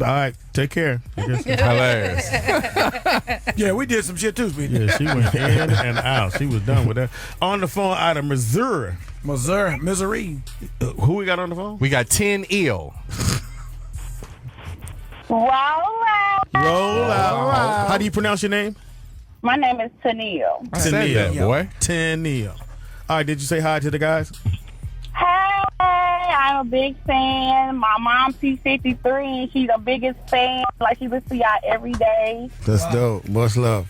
All right. Take care. Hilarious. Yeah, we did some shit, too, Speedy. Yeah, she went in and out. She was done with that. On the phone out of Missouri. Missouri. Who we got on the phone? We got 10 eel. Roll out. Roll out. How do you pronounce your name? My name is Tennille. I said that, boy. Tennille. All right, did you say hi to the guys? Hey, I'm a big fan. My mom, she's 53, and she's the biggest fan. Like, she listens to y'all every day. That's dope. Much love.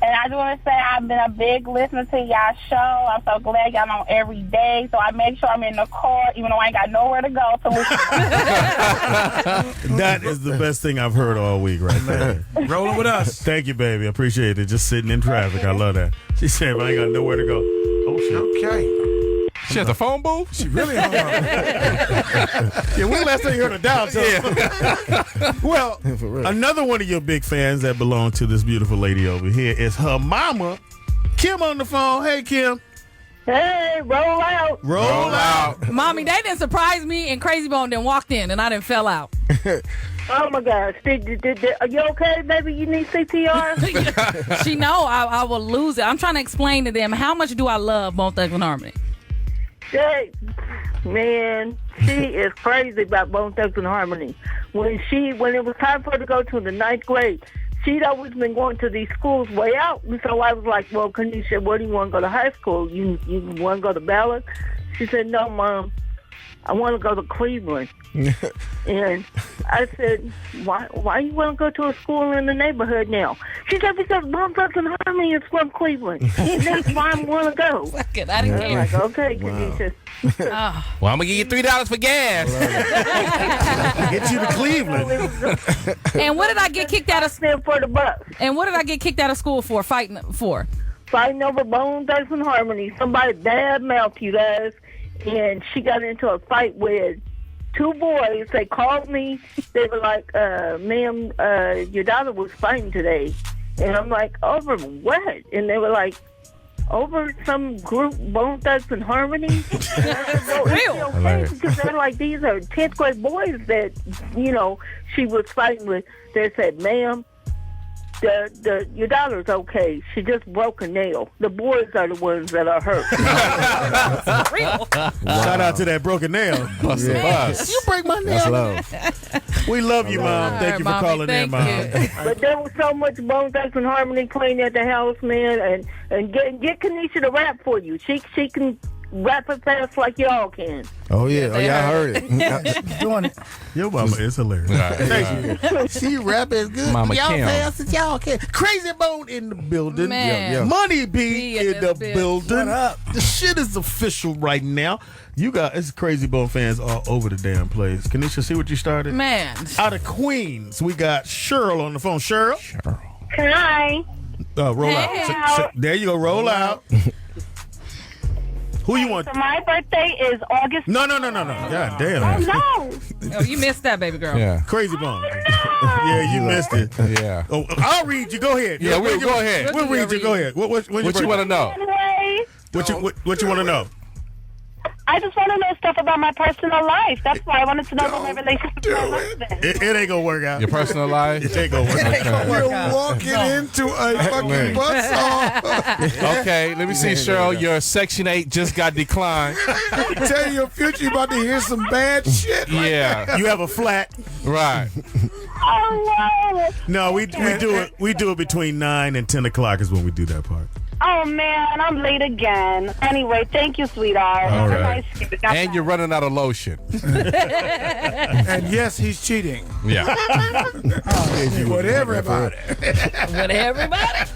And I just want to say I've been a big listener to y'all show. I'm so glad y'all on every day. So I make sure I'm in the car, even though I ain't got nowhere to go to listen. That is the best thing I've heard all week right there. Rolling with us. Thank you, baby. I appreciate it. Just sitting in traffic. I love that. She said, "But I ain't got nowhere to go." Oh, shit. Okay. She at the phone booth? She really hung up. Yeah, when last time you heard a dial tone? Well, another one of your big fans that belong to this beautiful lady over here is her mama, Kim, on the phone. Hey, Kim. Hey, roll out. Roll out. Mommy, they didn't surprise me, and Krazie Bone then walked in, and I didn't fell out. Oh, my gosh. Are you okay, baby? You need CPR? She know I will lose it. I'm trying to explain to them how much do I love Bone Thugs and Harmony. Hey, man, she is crazy about Bone Thugs and Harmony. When it was time for her to go to the 9th grade, she'd always been going to these schools way out. And so I was like, well, Kanisha, where do you want to go to high school? You want to go to Ballard? She said, no, Mom, I want to go to Cleveland. And I said, why you want to go to a school in the neighborhood now? She said, because Bone Thugs and Harmony is from Cleveland. And that's why I want to go. Fuck it, I didn't care. Like, okay, Kanisha. Well, I'm going to give you $3 for gas. Get you to Cleveland. And what did I get kicked out of for the bus? And what did I get kicked out of school for? Fighting over Bone Thugs and Harmony. Somebody bad mouthed you guys, and she got into a fight with 2 boys. They called me. They were like, ma'am, your daughter was fighting today. And I'm like, over what? And they were like, over some group, Bone Thugs and Harmony. And I said, well, okay, because they're like, these are 10th grade boys that, she was fighting with. They said, ma'am, your daughter's okay. She just broke a nail. The boys are the ones that are hurt. Real. Shout out to that broken nail. Bust the bus. You break my nail. That's love. We love you, Mom. Thank you for calling in, Mom. But there was so much Bone Thugs and Harmony playing at the house, man. And get Kanisha to rap for you. She can rap it fast like y'all can. Oh yeah, I heard it. Doing it. Your mama is hilarious. Thank you. She rap as good. Mama y'all Kim. fast as y'all can. Krazie Bone in the building. Man. Money B in the building. What up? The shit is official right now. You got it's Krazie Bone fans all over the damn place. Kanisha, see what you started? Man. Out of Queens, we got Cheryl on the phone. Cheryl. Hi. Roll Hey. out. There you go. Roll out. Who you want? So my birthday is August. No. God damn. Oh, no. Oh, you missed that, baby girl. Yeah. Krazie Bone. Yeah, you missed it. Yeah. Oh, I'll read you. Go ahead. Yeah, we'll go ahead. We'll read you. Go ahead. What What you want to know? Anyway, What you want to know? I just want to know stuff about my personal life. That's why I wanted to know about my relationship with my husband. It ain't gonna work out. Your personal life? It ain't gonna work out. You're walking into a fucking buzzsaw. Okay, let me see, Cheryl. Your Section 8 just got declined. Tell you your future, you about to hear some bad shit. Yeah. You have a flat. Right. Oh, wow. No, we do it between 9 and 10 o'clock is when we do that part. Oh, man, I'm late again. Anyway, thank you, sweetheart. All Have a right. nice day. And you're running out of lotion. And yes, he's cheating. Yeah. Whatever about it. Whatever about it.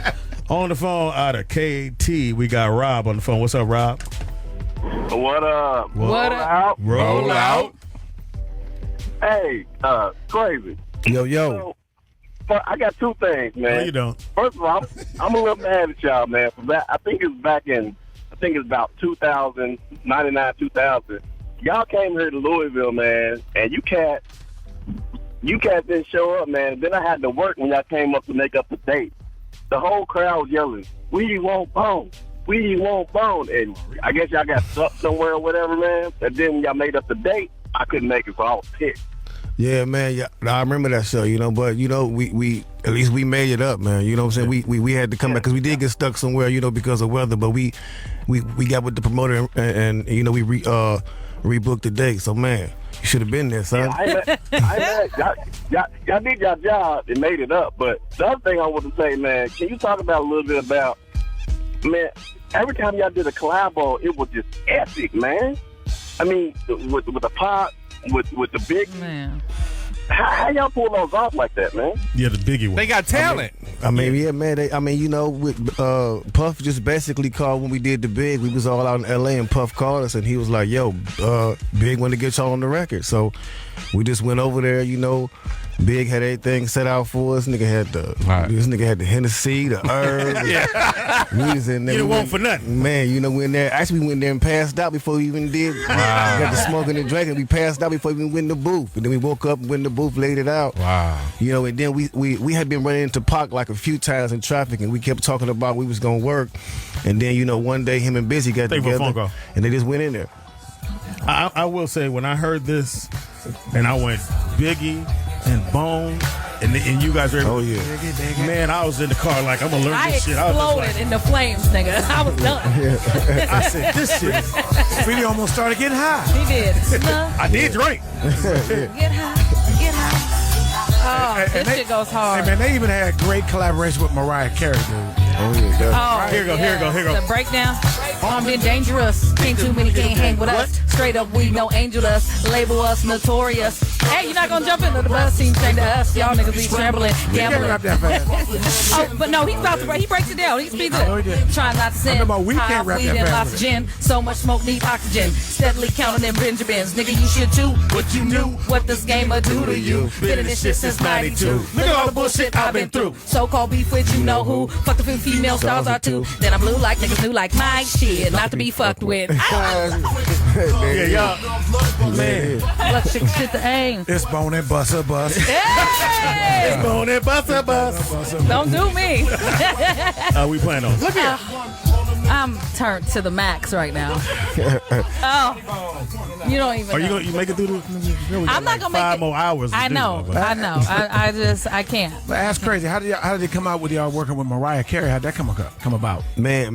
On the phone out of KT, we got Rob on the phone. What's up, Rob? What up? What up? Roll out. Hey, Crazy. Yo. So, I got two things, man. No, you don't. First of all, I'm a little mad at y'all, man. For that, I think it's about 2000, 99, 2000. Y'all came here to Louisville, man, and you cats didn't show up, man. Then I had to work when y'all came up to make up the date. The whole crowd was yelling, "We want Bone. We want Bone." And I guess y'all got stuck somewhere or whatever, man. And then when y'all made up the date, I couldn't make it, so I was pissed. Yeah, man. Yeah, I remember that show. But we at least we made it up, man. You know what I'm saying? We had to come back because we did get stuck somewhere, because of weather. But we got with the promoter and we rebooked the date. So man, you should have been there, son. Y'all did your job and made it up. But the other thing I want to say, man, can you talk about a little bit about, man, every time y'all did a collabo, it was just epic, man. I mean, with the pop, with the big, man. How y'all pull those off like that, man? Yeah, the biggie one. They got talent. Yeah, man. With Puff just basically called when we did the Big. We was all out in L.A. and Puff called us and he was like, "Yo, Big want to get y'all on the record." So we just went over there. Big had everything set out for us. This nigga had the Hennessy, the herb. Yeah. We was in there. You didn't want for nothing. Man, we in there. Actually, we went there and passed out before we even did. Wow. We got the smoking and drinking. We passed out before we even went in the booth. And then we woke up and went in the booth, laid it out. Wow. And then we had been running into Pac like a few times in traffic, and we kept talking about we was going to work. And then, one day him and Busy got together, and they just went in there. I will say, when I heard this, and I went Biggie and Bone, and you guys were able, man, I was in the car like, I'm going to learn this shit. I exploded in the flames, nigga. I was done. I said, this shit. Speedy almost started getting high. He did. I did drink. Get high. Oh, this shit goes hard. Hey, man, they even had great collaboration with Mariah Carey, dude. Oh, here you go. The breakdown. I'm been dangerous. Ain't too many can't hang with us. Straight up, we no angel us. Label us notorious. Hey, you're not gonna jump into the bus team thing to us. Y'all niggas be scrambling, gambling. Rap that fast. Oh, but no, he's about to. He breaks it down. He speaks it. Trying not to sin. We can't rap that and fast. lots of gin. So much smoke need oxygen. Steadily counting them Benjamins. Nigga, you should too. What you knew? What this game would do to you? Been in this shit since '92. Look at all the bullshit I've been through. So-called beef with you know who. Fuck the female stars are too. Then I'm blue like niggas new like my shit. Not to be fucked with. Yeah, y'all. Man. Let's shit the aim. It's Bone and Bust a Bus. Hey! It's Bone and Bust a Bus. Don't do me. We playing on. Look here. I'm turned to the max right now. Oh, you don't even. Are you know. gonna make it through the? I'm not gonna make 5 it. more hours. I know. I can't. But ask Crazy, how did it come out with y'all working with Mariah Carey? How'd that come about? Man,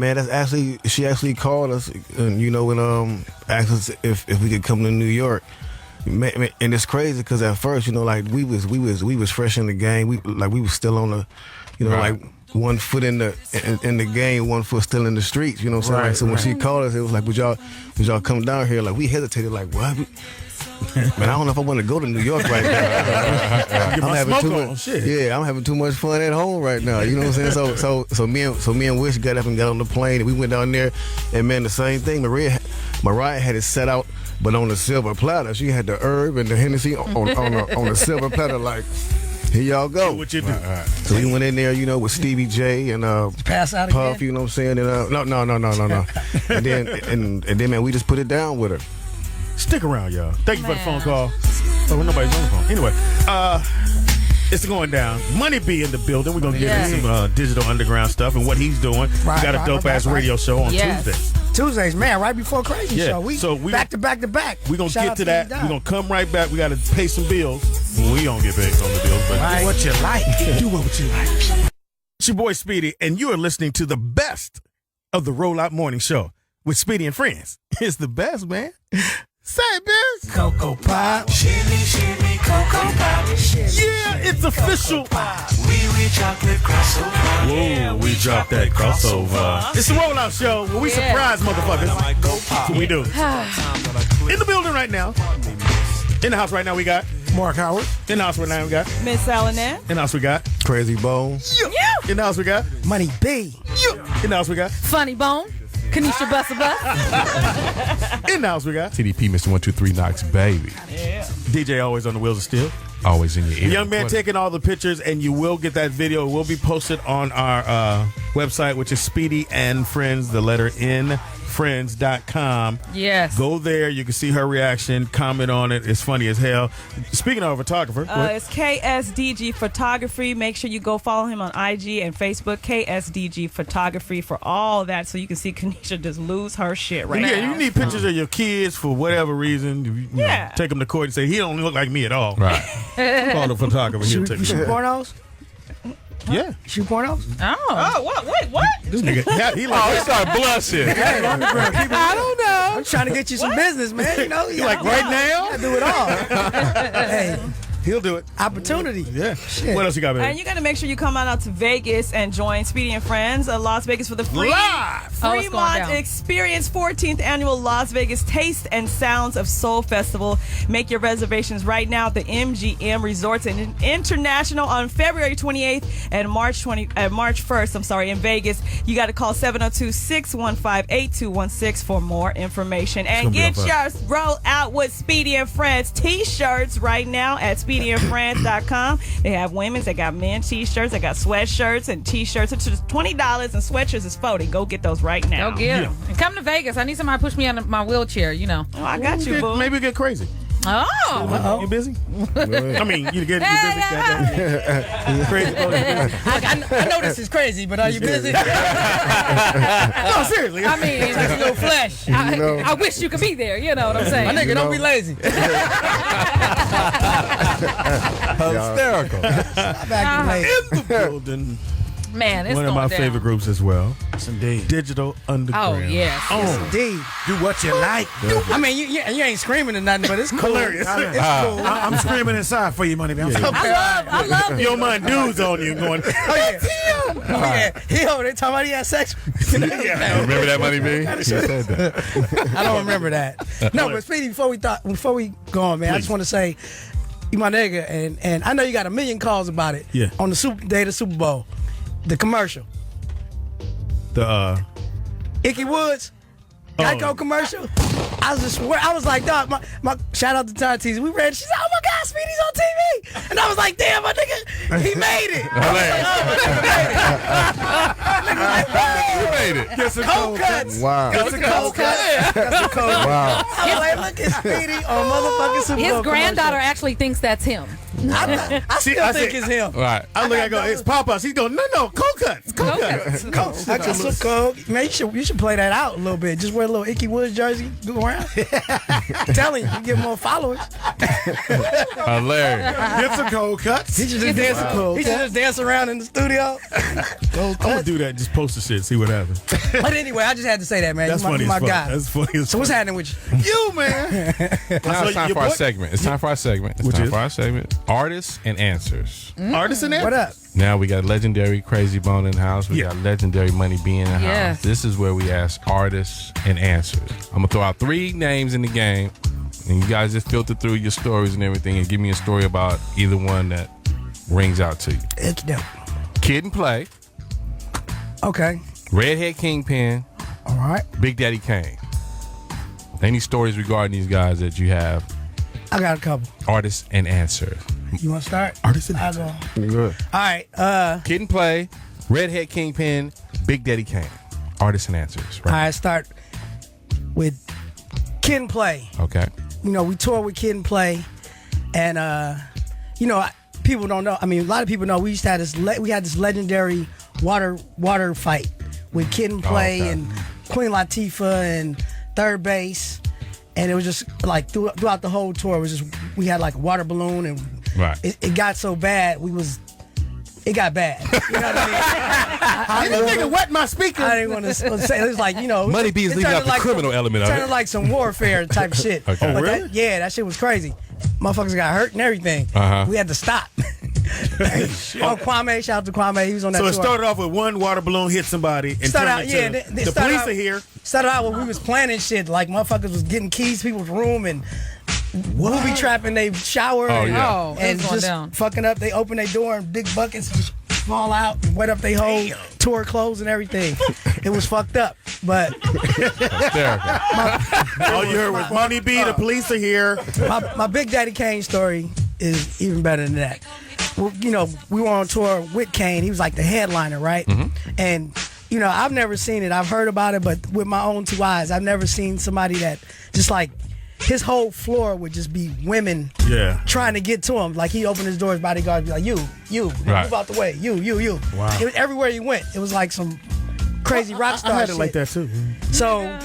she actually called us, and asked us if we could come to New York. Man, and it's crazy because at first, we was fresh in the game. We was still on the, one foot in the game, one foot still in the streets. You know what I'm saying? Like, so when she called us, it was like, would y'all come down here? Like we hesitated, like what? Man, I don't know if I want to go to New York right now. I'm having too much. Yeah, I'm having too much fun at home right now. You know what I'm saying? So me and Wish got up and got on the plane, and we went down there, and man, the same thing. Mariah had it set out, but on the silver platter. She had the herb and the Hennessy on the silver platter, like. Here y'all go. What you do? So we went in there, you know, with Stevie J and pass out Puff. again? You know what I'm saying? And, no. and then man, we just put it down with her. Stick around, y'all. Thank you for the phone call. Oh, nobody's on the phone. Anyway, it's going down. Money B in the building. We're gonna get into some digital underground stuff and what he's doing. We got a dope ass radio show on Tuesdays. Tuesdays, man, right before Krazie show. We back to back to back. We're going to get to that. We're going to come right back. We got to pay some bills. We don't get paid on the bills. But do what you like. Do what you like. It's your boy Speedy, and you are listening to the best of the Rollout Morning Show with Speedy and Friends. It's the best, man. Say it, biz. Cocoa Pop. Shimmy, Cocoa Pop. Yeah, it's official. We chocolate crossover. Whoa, we dropped that crossover. It's the Rollout Show where we surprise motherfuckers. That's what we do. In the building right now. In the house right now we got Mark Howard. In the house right now we got Miss Alanet. In the house we got Krazie Bone. In the house we got Money B. In the house we got Funny Bone. Kanisha Busta Bus. In the house we got TDP, Mr. 123 Knox, baby. Yeah. DJ always on the wheels of steel. Always in your ear. The young man taking all the pictures, and you will get that video. It will be posted on our website, which is Speedy and Friends, the letter N, friends.com. Yes. Go there. You can see her reaction. Comment on it. It's funny as hell. Speaking of a photographer. It's KSDG Photography. Make sure you go follow him on IG and Facebook. KSDG Photography for all that so you can see Kanisha just lose her shit right now. Yeah, you need pictures of your kids for whatever reason. You know, take them to court and say, he don't look like me at all. Right. Call the photographer. You shoot pornos? Yeah. Shoot pornos? Oh, what? Wait, what? This nigga, he started blushing. Hey, I don't know. I'm trying to get you some business, man. You know, you like right now? I do it all. Hey. He'll do it. Opportunity. Yeah. Shit. What else you got, baby? And you got to make sure you come out to Vegas and join Speedy and Friends, Las Vegas for the free Fremont Experience 14th Annual Las Vegas Taste and Sounds of Soul Festival. Make your reservations right now at the MGM Resorts and International on February 28th and March 1st, in Vegas. You got to call 702-615-8216 for more information. And get your Roll Out with Speedy and Friends t-shirts right now at SpeedyandFriends.com. They have women's, they got men t-shirts, they got sweatshirts and t-shirts. It's just $20 and sweatshirts is $40. Go get those right now. Go get them. And come to Vegas. I need somebody to push me on my wheelchair, you know. Oh, I got you, boo. Maybe get crazy. Oh. You busy? I mean, you busy? Crazy. I know this is crazy, but are you busy? No, seriously. I mean, it's a little flesh. I wish you could be there. You know what I'm saying? My nigga, don't be lazy. Hysterical. In the building. Man, it's one of my going down. favorite groups as well. Yes, indeed. Digital Underground. Oh, yes. Yes, indeed. Do what you like. I mean, you ain't screaming or nothing, but it's cool. Hilarious. It's cool. I'm screaming inside for you, Money. Man. I love You don't mind dudes on you going, That's him. Oh, yeah. He over there talking about he had sex. Remember that, Money B? He said that. I don't remember that. No, but Speedy, before we go on, man, I just want to say, you my nigga, and I know you got a million calls about it. Yeah. On the day of the Super Bowl, the commercial, Icky Woods, Geico commercial. I was like, dog, my shout out to Tati. We read. She said, "Oh my God, Speedy's on TV," and I was like, "Damn, my nigga, he made it." He made it. Get some cold cuts. Wow. Get some cold cuts. Wow. I was like, look at Speedy on motherfucking Super Bowl. His granddaughter actually thinks that's him. I still think it's him. Right. I look at go, it's Papa. He's going, no, cold cuts. Cold cuts. I got some cold. Man, you should play that out a little bit. Just wear a little Icky Woods jersey, go around. I'm telling you, you get more followers. Hilarious. Get some cold cuts. He should just dance around in the studio. I'm going to do that. Just post the shit, see what happens. But anyway, I just had to say that, man. That's funny my as fuck. guy. That's funny. So what's happening with you? You, man. Now it's time for our segment. It's time for our segment. It's time for our segment. Artists and answers. Artists and answers. What up? Now we got legendary Krazie Bone in the house. We got legendary Money B in the Yes. house. This is where we ask artists and answers. I'm gonna throw out 3 names in the game, and you guys just filter through your stories and everything, and give me a story about either one that rings out to you. It's dope. Kid and Play, Okay. Redhead Kingpin, All right. Big Daddy Kane. Any stories regarding these guys that you have? I got a couple. Artists and answers. You want to start? Artists and I'll go. Good. All right. Kid and Play, Redhead Kingpin, Big Daddy Kane. Artists and answers. All Right. right. Start with Kid and Play. Okay. You know, we toured with Kid and Play, and you know, people don't know. I mean, a lot of people know we used to have this. We had this legendary water fight with Kid and Play and Queen Latifah and Third Base, and it was just like throughout the whole tour, it was just we had like a water balloon, and it got so bad it got bad. You know what I mean? This nigga wet my speaker. I didn't want to say it was like, you know, Money B is leaving out the criminal element of it. Turned like some warfare type shit. Okay. But really? that shit was crazy. Motherfuckers got hurt and everything. We had to stop. Kwame, shout out to Kwame. He was on that So tour. it started off with one water balloon hit somebody and Started turned out, yeah. into the police are here. Started out when we was planning shit. Like motherfuckers was getting keys to people's room and booby trapping they shower and, it was and going just down. fucking up. They open their door and big buckets just fall out and wet up their whole tour clothes and everything. It was fucked up. But all you heard was Money B, the police are here. My Big Daddy Kane story is even better than that. Well, you know, we were on tour with Kane. He was like the headliner, right? And, you know, I've never seen it. I've heard about it, but with my own 2 eyes, I've never seen somebody that just like his whole floor would just be women trying to get to him. Like he opened his door, his bodyguard would be like, you, move out the way. You. Wow. It was, everywhere he went, it was like some crazy rock star I had shit. it like that too. So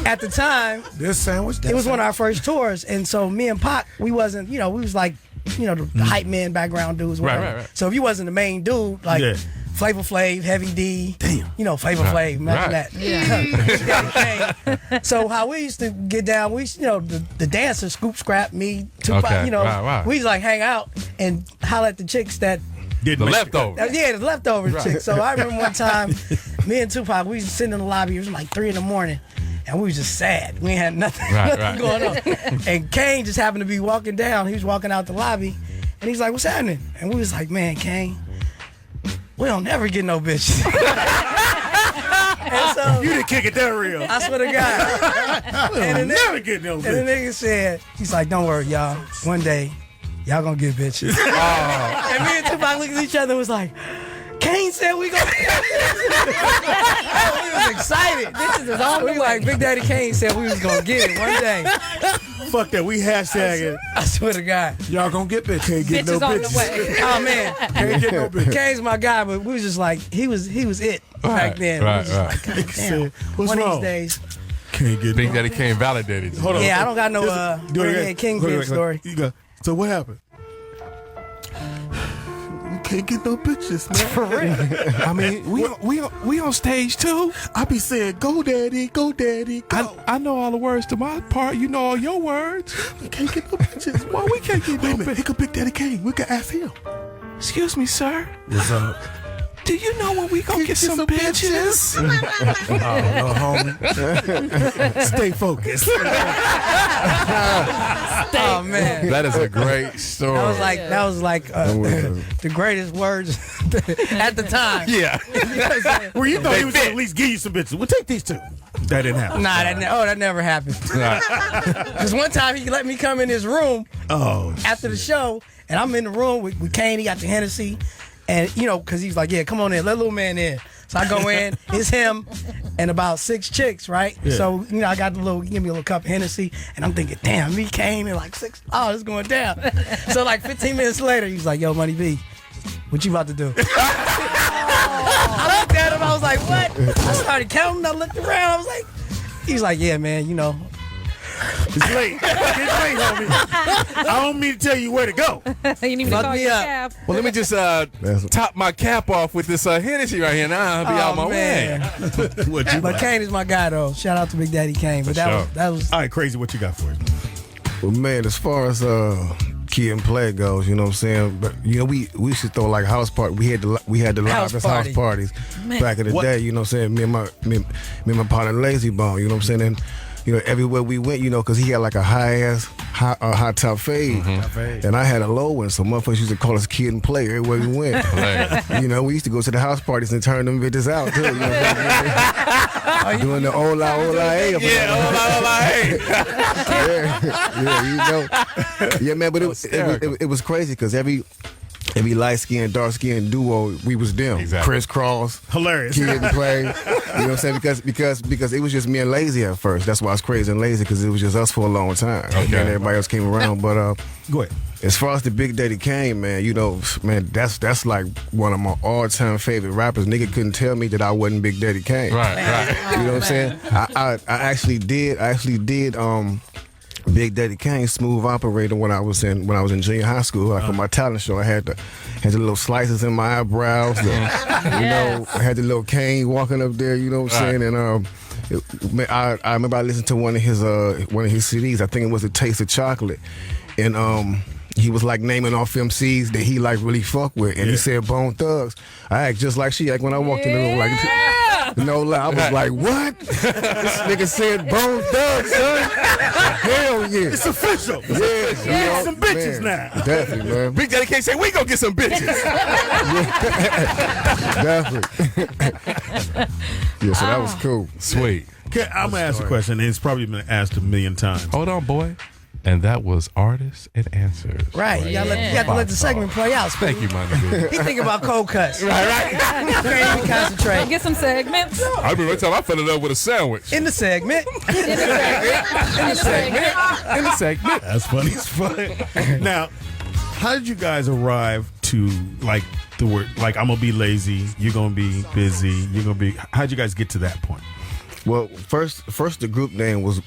at the time, This sandwich. it was one of our first tours, and so me and Pac, we wasn't, you know, we was like, you know, the hype man background dudes. Whatever. Right. So if you wasn't the main dude, like Flavor Flav, Heavy D, you know, Flavor Flav, imagine that. Yeah. So how we used to get down, we, you know, the dancers, Scoop Scrap, me, Tupac, you know, we used to like hang out and holler at the chicks that. The leftovers. The leftover chicks. So I remember one time, me and Tupac, we was sitting in the lobby, it was like 3 a.m. And we was just sad. We ain't had nothing, nothing going on. And Kane just happened to be walking down. He was walking out the lobby. And he's like, what's happening? And we was like, man, Kane, we don't never get no bitches. And so, you didn't kick it that real. I swear to God. And never get no bitches. And the nigga said, he's like, don't worry, y'all. One day, y'all gonna get bitches. And me and Tupac looked at each other and was like, Kane said we gonna get bitches. We was excited. Bitches is on the way. Like Big Daddy Kane said we was gonna get it one day. Fuck that. We hashtag it. I swear to God. Y'all gonna get bitches. Can't get Bitches no on bitches. the way. Oh man. Can't get no bitches. Kane's my guy, but we was just like, he was it back then. We was just like, God damn. What's One wrong? of these days. Can't get Big Daddy Kane validated you. Hold on. Yeah, I don't got no Redhead Kingpin story. You got, so what happened? You can't get no bitches, man. For real. I mean, we on stage too. I be saying, go daddy, go daddy, go. I know all the words to my part. You know all your words. We can't get no bitches. Why we can't get Wait no a minute. Here bitches? come Big Daddy Kane. We can ask him. Excuse me, sir. What's up? Do you know when we gonna get some bitches? Oh, no, homie. Stay focused. Oh man. That is a great story. That was like the greatest words at the time. Yeah. Well, you thought he was gonna at least give you some bitches. Well, take these two. That didn't happen. Nah, that never happened. Because one time he let me come in his room after the show, and I'm in the room with Kane. He got the Hennessy, and you know, because he's like, yeah, come on in, let little man in. So I go in, it's him and about 6 chicks, right? Yeah. So, you know, I got give me a little cup of Hennessy, and I'm thinking, damn, me, Kane, and like 6, oh, it's going down. So like 15 minutes later, he's like, yo, Money B, what you about to do? I looked at him, I was like, what? I started counting, I looked around, I was like, he's like, yeah, man, you know, It's late. It's late, homie. I don't mean to tell you where to go. You need me to call your cab. Well, let me just top my cap off with this Hennessy right here. Now I'll be out my way. What you But got? Kane is my guy, though. Shout out to Big Daddy Kane. But that was All right, Krazie, what you got for us? Well, man, as far as kid and play goes, you know what I'm saying? But you know, we used to throw like house party. We had the loudest house parties back in the day. You know what I'm saying? Me and my partner Lazy Bone. You know what I'm saying? And you know, everywhere we went, you know, because he had like a high top fade, and I had a low one. So motherfuckers used to call us kid and play everywhere we went. You know, we used to go to the house parties and turn them bitches out too. You know what I'm saying? Doing the hola hey. Hola hey. Yeah, you know. Yeah, man, but it was crazy because every light skinned, dark skinned duo, we was them. Exactly. Crisscross. Hilarious. Kid and play. You know what I'm saying? Because it was just me and Lazy at first. That's why I was crazy and lazy, because it was just us for a long time. Okay. And everybody else came around. But go ahead. As far as the Big Daddy Kane, man, you know, man, that's like one of my all-time favorite rappers. Nigga couldn't tell me that I wasn't Big Daddy Kane. Right. You know what I'm saying? I actually did Big Daddy Kane Smoove operator when I was in junior high school. Like for my talent show, I had the little slices in my eyebrows. You know, I had the little cane walking up there. You know what I'm saying? And I remember I listened to one of his CDs. I think it was A Taste of Chocolate, and he was like naming off MCs that he like really fuck with, and he said Bone Thugs. I act just like she act when I walked in the room, like. No lie, I was like, what? This nigga said Bone Thugs, son. Hell yeah. It's official. Yeah, you know, some bitches man, now. Definitely, man. Big Daddy can't say we gonna get some bitches. Definitely. Yeah, so that was cool. Sweet. Okay, I'm gonna ask a question, and it's probably been asked a million times. Hold on, boy. And that was Artists and Answers. right. You got to let the segment play out. Thank you, my nigga. He think about cold cuts. Right. Can't even concentrate. Get some segments. I remember one time I fell in love with a sandwich. In the segment. In the segment. That's funny as fuck. Now, how did you guys arrive to like the word? Like, I'm gonna be lazy. You're gonna be busy. You're gonna be. How'd you guys get to that point? Well, first the group name was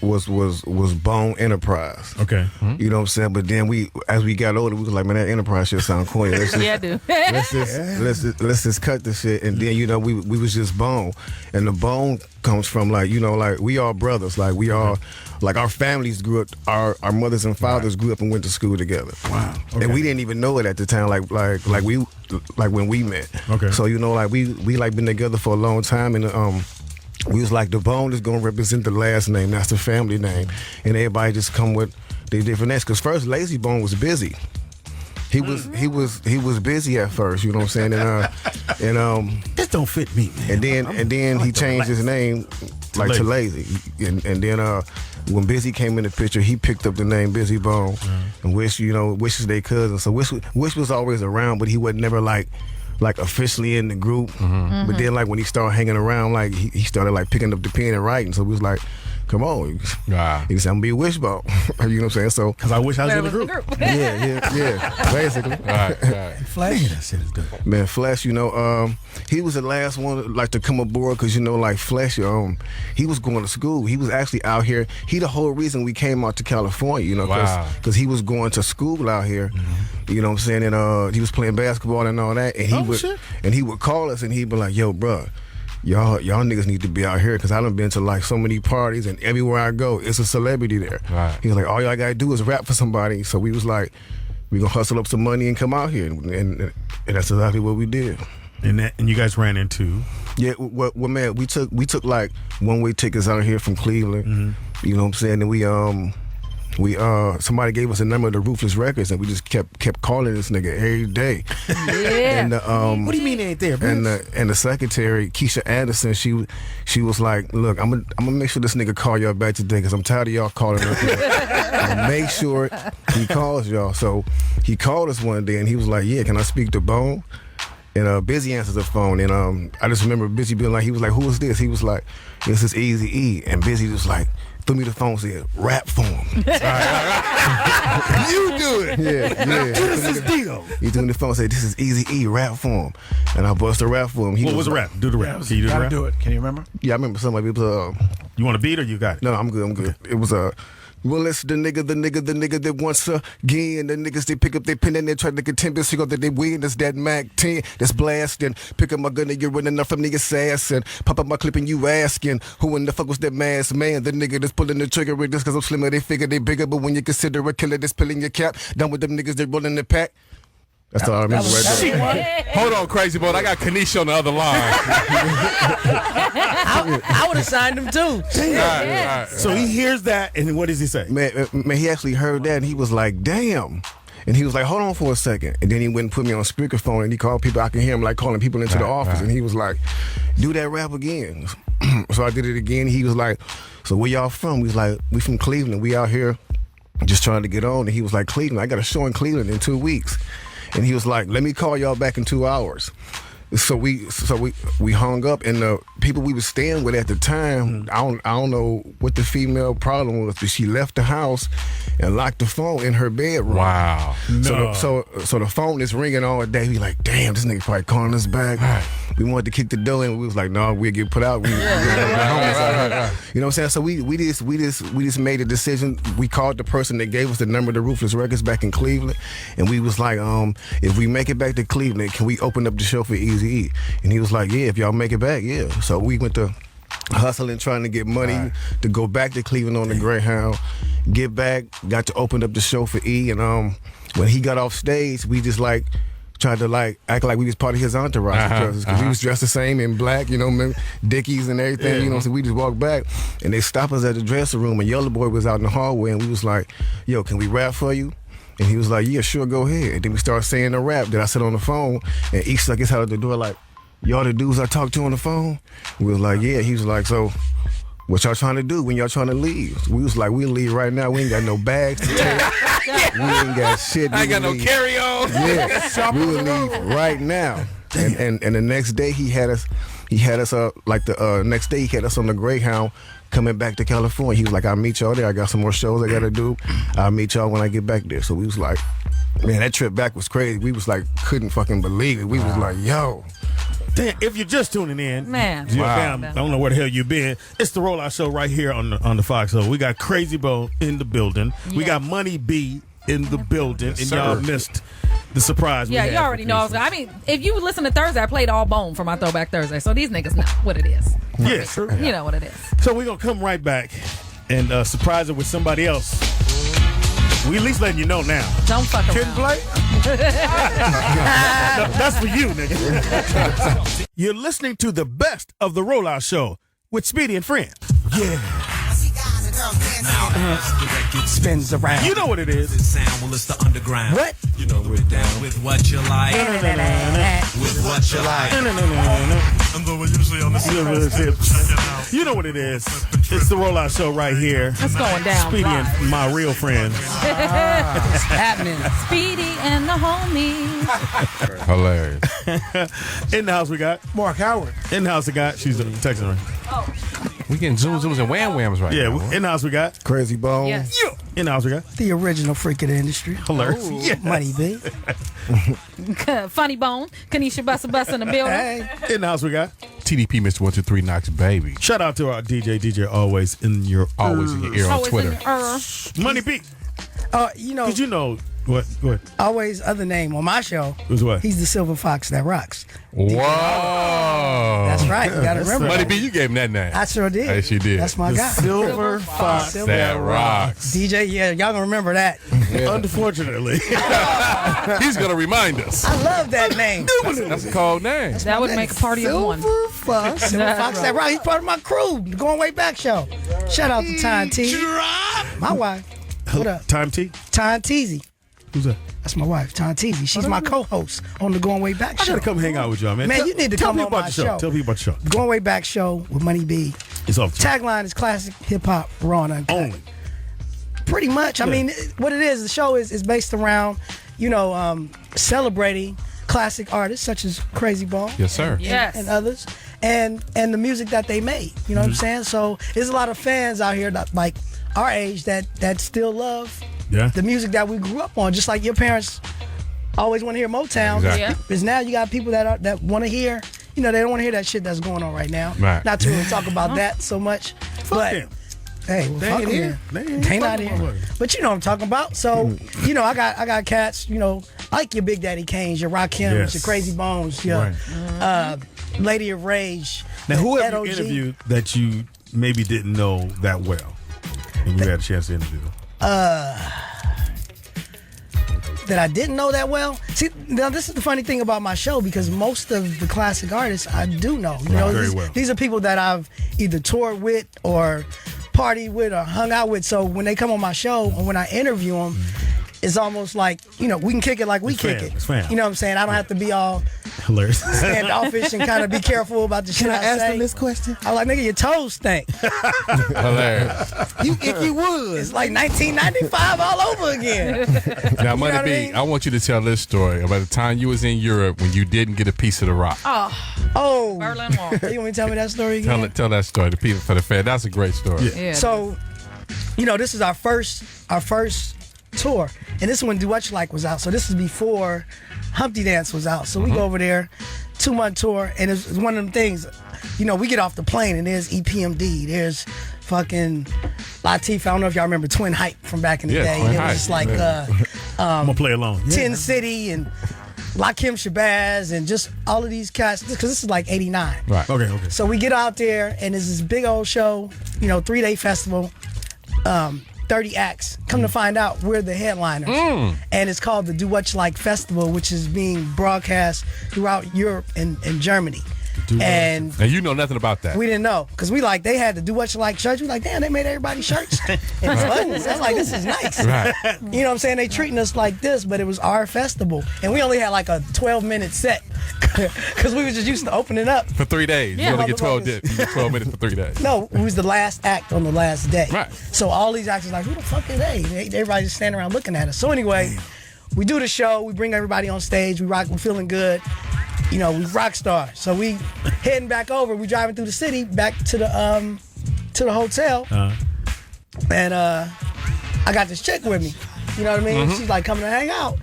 Bone Enterprise. Okay. You know what I'm saying? But then as we got older, we was like, man, that Enterprise shit sound corny. Yeah, I do. Let's just cut the shit. And then, you know, we was just Bone. And the Bone comes from like, you know, like we all brothers. Like we all, like our families grew up, our mothers and fathers grew up and went to school together. Wow. Okay. And we didn't even know it at the time, like when we met. Okay. So, you know, like we like been together for a long time, and we was like, the Bone is gonna represent the last name. That's the family name, and everybody just come with their different names. Cause first, Lazy Bone was busy. He was busy at first. You know what I'm saying? And this don't fit me, man. And then he changed his name like to Lazy. And then when Busy came in the picture, he picked up the name Busy Bone, and Wish is their cousin. So Wish was always around, but he was never like officially in the group. But then like when he started hanging around, like he started like picking up the pen and writing. So we was like, come on. He said, I'm gonna be Wishbone. You know what I'm saying? So because I wish I was in the group. Yeah. Basically. Right. Flash. That shit is good. Man, Flash, you know, he was the last one like to come aboard because, you know, like Flash, he was going to school. He was actually out here. He the whole reason we came out to California, you know, because he was going to school out here. You know what I'm saying? And he was playing basketball and all that. And he would call us and he'd be like, yo, bro, y'all niggas need to be out here because I done been to like so many parties and everywhere I go, it's a celebrity there. Right. He was like, all y'all gotta do is rap for somebody. So we was like, we gonna hustle up some money and come out here, and that's exactly what we did. And you guys ran into? Yeah, well, man, we took like one-way tickets out here from Cleveland. You know what I'm saying? And we somebody gave us a number of the Ruthless Records, and we just kept calling this nigga every day. Yeah. And what do you mean they ain't there, bitch? And the secretary, Keisha Anderson, she was like, look, I'm gonna make sure this nigga call y'all back today because I'm tired of y'all calling up here. And make sure he calls y'all. So he called us one day and he was like, yeah, can I speak to Bone? And Busy answers the phone, and I just remember Busy being like, he was like, who is this? He was like, this is Eazy-E. And Busy was like, threw me the phone, said, rap for him. You do it. Yeah. This is Tito. He threw me the phone, said, this is Eazy-E, rap for him. And I bust a rap for him. What was the rap? Do the rap. Can you do the rap? Do it. Can you remember? Yeah, I remember something like it was you want a beat or you got it? No, I'm good. Okay. It was Well, it's the nigga that once again. The niggas, they pick up their pen and they try to contend this figure that they win. That's that Mac 10 that's blasting. Pick up my gun and you're running off from the assassin. Pop up my clip and you asking, who in the fuck was that masked man? The nigga that's pulling the trigger with this cause I'm slimmer, they figure they bigger. But when you consider a killer that's pulling your cap, down with them niggas, they rolling the pack. That's all I remember right there. Hold on, Krazie Bone. I got Kanisha on the other line. I would have signed him too. Right. So he hears that, and what does he say? Man, he actually heard that, and he was like, damn. And he was like, hold on for a second. And then he went and put me on speakerphone, and he called people. I can hear him like calling people into the office, and he was like, do that rap again. So I did it again. He was like, so where y'all from? We was like, we from Cleveland. We out here just trying to get on. And he was like, Cleveland, I got a show in Cleveland in 2 weeks. And he was like, let me call y'all back in 2 hours. So we hung up, and the people we was staying with at the time, I don't know what the female problem was, but she left the house and locked the phone in her bedroom. Wow. So the phone is ringing all day. We like, damn, this nigga probably calling us back. We wanted to kick the door in. We was like, no, we'll get put out. You know what I'm saying? So we just made a decision. We called the person that gave us the number of the Ruthless Records back in Cleveland, and we was like, if we make it back to Cleveland, can we open up the show for Easy E? And he was like, yeah, if y'all make it back, yeah. So we went to hustling, trying to get money to go back to Cleveland on the Greyhound, get back, got to open up the show for E, and when he got off stage, we just like tried to like act like we was part of his entourage because we was dressed the same in black, you know, Dickies and everything, you know. So we just walked back, and they stopped us at the dressing room, and Yellow Boy was out in the hallway, and we was like, yo, can we rap for you? And he was like, yeah, sure, go ahead. And then we started saying the rap that I said on the phone, and he stuck his head out the door like, y'all the dudes I talked to on the phone? We was like, yeah. He was like, so what y'all trying to do when y'all trying to leave? We was like, we'll leave right now. We ain't got no bags to take. We ain't got shit. I ain't got no carry-on. Yeah, we will leave right now. And the next day he had us next day he had us on the Greyhound coming back to California. He was like, I'll meet y'all there. I got some more shows I gotta do. I'll meet y'all when I get back there. So we was like, man, that trip back was crazy. We was like, couldn't fucking believe it. We was like, yo. Damn, if you're just tuning in, man, I don't know where the hell you been. It's the Rollout Show right here on the Foxxhole. We got Krazie Bone in the building. Yeah. We got Money B in the building, and y'all missed the surprise. Yeah, you already know. I mean, if you listen to Thursday, I played all Bone for my Throwback Thursday, so these niggas know what it is. Yeah, true. You know what it is. So we're gonna come right back and surprise it with somebody else. We at least letting you know now. Don't fuck around. Couldn't play? No, that's for you, nigga. You're listening to the best of the Rollout Show with Speedy and Friends. Yeah. Spins around. You know what it is. Well, it's the underground. What? You know we're down with what you like. With what you like. I'm going usually on the Check it out. You know what it is. It's the Rollout Show right here. It's going down. Speedy and my real friends. It's happening. Speedy and the homies. Hilarious. In the house we got Mark Howard. In the house we got. She's texting her. Oh. We getting zooms and whams right now. Yeah, in the house we got Krazie Bone. Yes. Yeah. In the house we got The original freak of the industry. Hilarious. Yeah. Money B. Funny Bone. Kanisha Bussa in the building. Hey. In the house we got TDP Mr. 123 Knox baby. Shout out to our DJ always in your ear on Twitter. Money B. You know. Did you know what? Always other name on my show. Was what? He's the Silver Fox that rocks. Whoa. That's right. You got to remember. Money B, you gave him that name. I sure did. Yes, you did. That's my guy. Silver Fox that rocks. DJ, yeah, y'all gonna remember that. Yeah. Unfortunately. He's gonna remind us. I love that name. That's a cold name. That would make a party of one. Silver Fox that rocks. He's part of my crew, the Going Way Back show. Shout out to Time T. My wife. What up? Time T? Time Teasy. Who's that? That's my wife, Tom Teasy. She's my co-host on the Going Way Back show. I gotta come hang out with y'all, man. Man, you need to come on my show. Tell people about the show. The Going Way Back show with Money B. It's off. Tagline is classic hip hop, raw and uncut. Only. Pretty much. I mean, what it is, the show is based around, celebrating classic artists such as Krazie Bone. Yes, sir. And others. And the music that they made. You know what I'm saying? So there's a lot of fans out here that like our age that still love the music that we grew up on, just like your parents always want to hear Motown. Exactly. Because now you got people that want to hear, they don't want to hear that shit that's going on right now. Right. Not to really talk about that so much. But Hey, well, fuck 'em here. They not here. But you know what I'm talking about. So, you know, I got cats, you know, like your Big Daddy Kanes, your Rakims, your Krazie Bones, your Lady of Rage. Now, who have LOG. you interviewed that you maybe didn't know that well, and you had a chance to interview them? That I didn't know that well. See, now this is the funny thing about my show, because most of the classic artists I do know. You know, very well. These are people that I've either toured with or partied with or hung out with. So when they come on my show and when I interview them, it's almost like, you know, we can kick it like we kick it. It's fam. You know what I'm saying? I don't have to be all Hilarious. standoffish and kind of be careful about the shit I ask say. them this question? I'm like, nigga, your toes stink. Hilarious. You icky wood. It's like 1995 all over again. Now, You know Money what I B, mean? I want you to tell this story about the time you was in Europe when you didn't get a piece of the rock. Oh, Berlin Wall. you want me to tell me that story again? Tell that story to people for the fan. That's a great story. Yeah. So, you know, this is our first tour, and this is when Do What You Like was out. So this is before Humpty Dance was out. So we go over there, 2-month tour, and it's one of them things. You know, we get off the plane and there's EPMD, there's fucking Latif. I don't know if y'all remember Twin Hype from back in the day. Twin It Hype. was like I'm gonna play along. Tin City and Lakim Shabazz and just all of these cats, because this is like 89. Right. Okay. So we get out there, and there's this big old show, you know, 3-day festival, 30 acts. Come to find out, we're the headliners. And it's called the Do What You Like Festival, which is being broadcast throughout Europe and Germany. And you know nothing about that. we didn't know, because they had the Do What You Like shirts. We like, damn, they made everybody shirts and buttons. I was like, this is nice. Right. You know what I'm saying? They treating us like this, but it was our festival. And we only had like a 12-minute set, because we was just used to opening up. For 3 days. Yeah. You only get 12 minutes for 3 days. No, it was the last act on the last day. Right. So all these actors like, who the fuck are they? Everybody just standing around looking at us. So anyway, we do the show. We bring everybody on stage. We rock. We're feeling good. You know, we rock stars. So we heading back over. We driving through the city back to the hotel. And I got this chick with me. You know what I mean? She's like coming to hang out.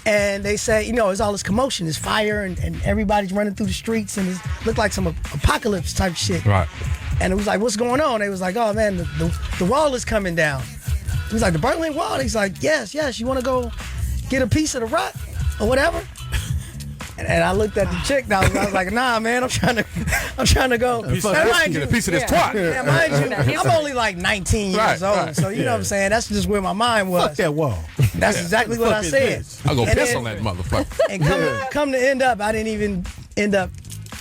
And they say, you know, it's all this commotion, it's fire, and everybody's running through the streets, and it looked like some apocalypse type shit. Right. And it was like, what's going on? They was like, oh man, the wall is coming down. He was like, the Berlin Wall? He's like, yes, you want to go get a piece of the rock or whatever? And I looked at the chick. I was like, nah, man, I'm trying to go. Get a piece of this twat. Yeah, mind you, I'm only like 19 years old, right. so you know what I'm saying. That's just where my mind was. Fuck that wall. That's exactly what I said. I'll go And piss then- on that motherfucker. And come to end up, I didn't even end up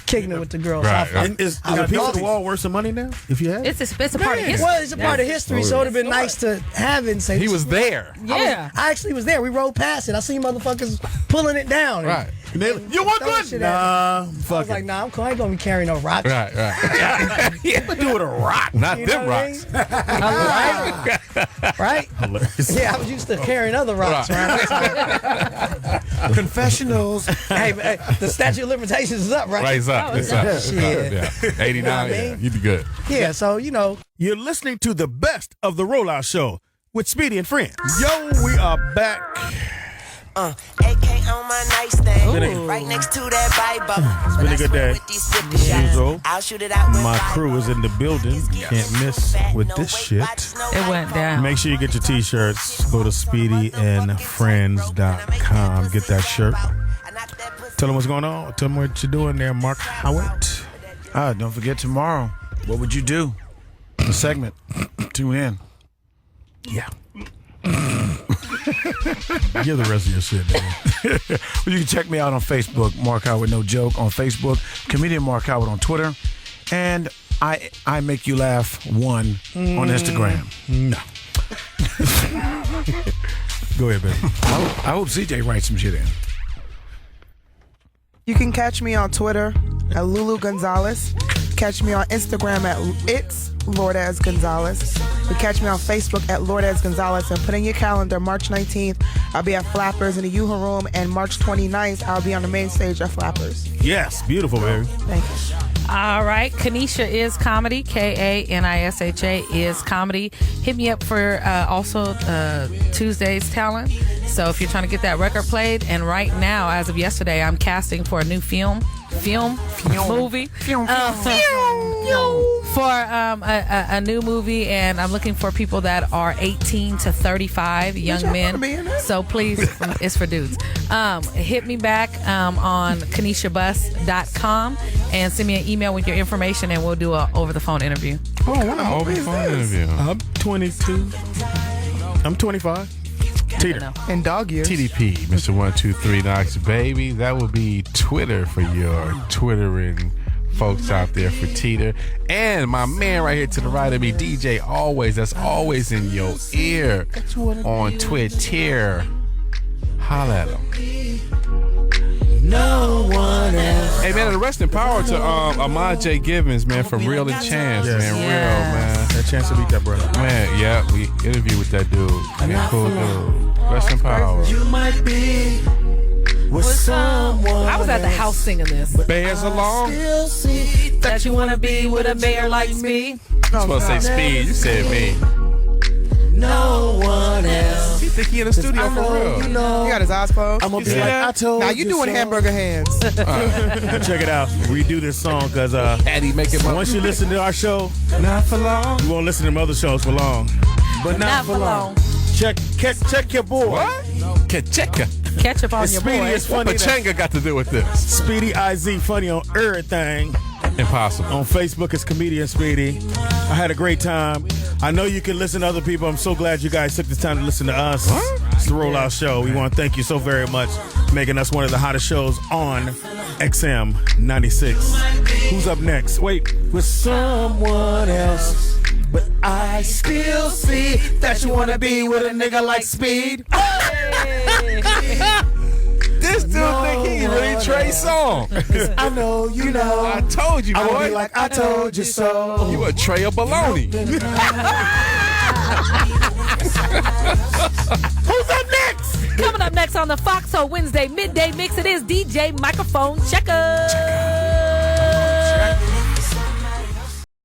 kicking it with the girls. Right. Is a piece of the wall worth some money now? If you have, It's a part of history. Well, it's a part of history, so it would have been nice to have it and say. He was there. Yeah. I actually was there. We rode past it. I seen motherfuckers pulling it down. Right. You want throwing good? shit at me. Nah, I fuck was like, it. nah, I'm cool. I ain't gonna be carrying no rocks. Right. What do with a rock? Not You them know what I rocks. mean? Right? Hilarious. Yeah, I was used to carrying other rocks around. Confessionals. Hey, the statute of limitations is up, right? Right, it's up. It's up. Shit. Yeah. 89, You know what I yeah. mean? You do good. Yeah, so, you know. You're listening to the best of the Rollout Show with Speedy and Friends. Yo, we are back. AK on my nightstand, Ooh. right next to that Bible. It's been a good day. As usual, I'll shoot it out with my Bible. crew is in the building. Can't miss with this shit. It went down. Make sure you get your t-shirts. Go to speedyandfriends.com. Get that shirt. Tell them what's going on. Tell them what you're doing there, Mark Howard. Don't forget tomorrow. What would you do? The segment. Tune in. Yeah. Give the rest of your shit, man. Well, you can check me out on Facebook, Mark Howard No Joke on Facebook, Comedian Mark Howard on Twitter, and I Make You Laugh 1 on Instagram. No. Go ahead, baby. I hope CJ writes some shit in. You can catch me on Twitter at Lulu Gonzalez. Catch me on Instagram at It's Lord as Gonzalez. You catch me on Facebook at Lord as Gonzalez. And put in your calendar, March 19th, I'll be at Flappers in the Yuha Room. And March 29th, I'll be on the main stage at Flappers. Yes, beautiful, baby. Thank you. All right. Kanisha is comedy. Kanisha is comedy. Hit me up for also Tuesday's talent. So if you're trying to get that record played, and right now, as of yesterday, I'm casting for a new film movie for a new movie, and I'm looking for people that are 18 to 35 young men. So please, it's for dudes. Hit me back on KanishaBus.com and send me an email with your information, and we'll do a over the phone interview. Oh, wow. Over the phone interview. I'm 22. I'm 25. Teeter. In dog years. TDP, Mr. 123 Knox, baby. That will be Twitter for your Twittering folks out there for Teeter. And my man right here to the right of me, DJ Always. That's always in your ear on Twitter. Holla at him. No one else. Hey, man, the rest in power to Ahmad J. Givens, man, from Real and Chance, man. Real, man. That chance to beat that brother. Man, yeah, we interviewed with that dude. Man, cool dude. Rest in power. You might be with someone. I was at the house singing this. Bears along. That you want to be with a bear like me. You supposed to say Speed. You said me. No one else. You think he in the studio for real? He got his eyes closed. I'm gonna be like, I told now you doing so. hamburger hands. Check it out. We do this song because Patty make it once you listen to our show, Not for long. you won't listen to them other shows for long. But not for long. Check your boy. What? Check Ketchup on It's your Speedy boy. is What funny. Pachanga got to do with this? Speedy IZ funny on everything. Impossible. On Facebook, it's Comedian Speedy. I had a great time. I know you can listen to other people. I'm so glad you guys took the time to listen to us. It's the Rollout Show. We want to thank you so very much, making us one of the hottest shows on XM 96. Who's up next? Wait, with someone else. But I still see that you want to be with a nigga like Speed. This dude think he really Trey Songz. I know you know. I told you, I boy. wanna be like I told you so. You a tray of baloney. Who's up next? Coming up next on the Foxxhole Wednesday Midday Mix, it is DJ Microphone Checker.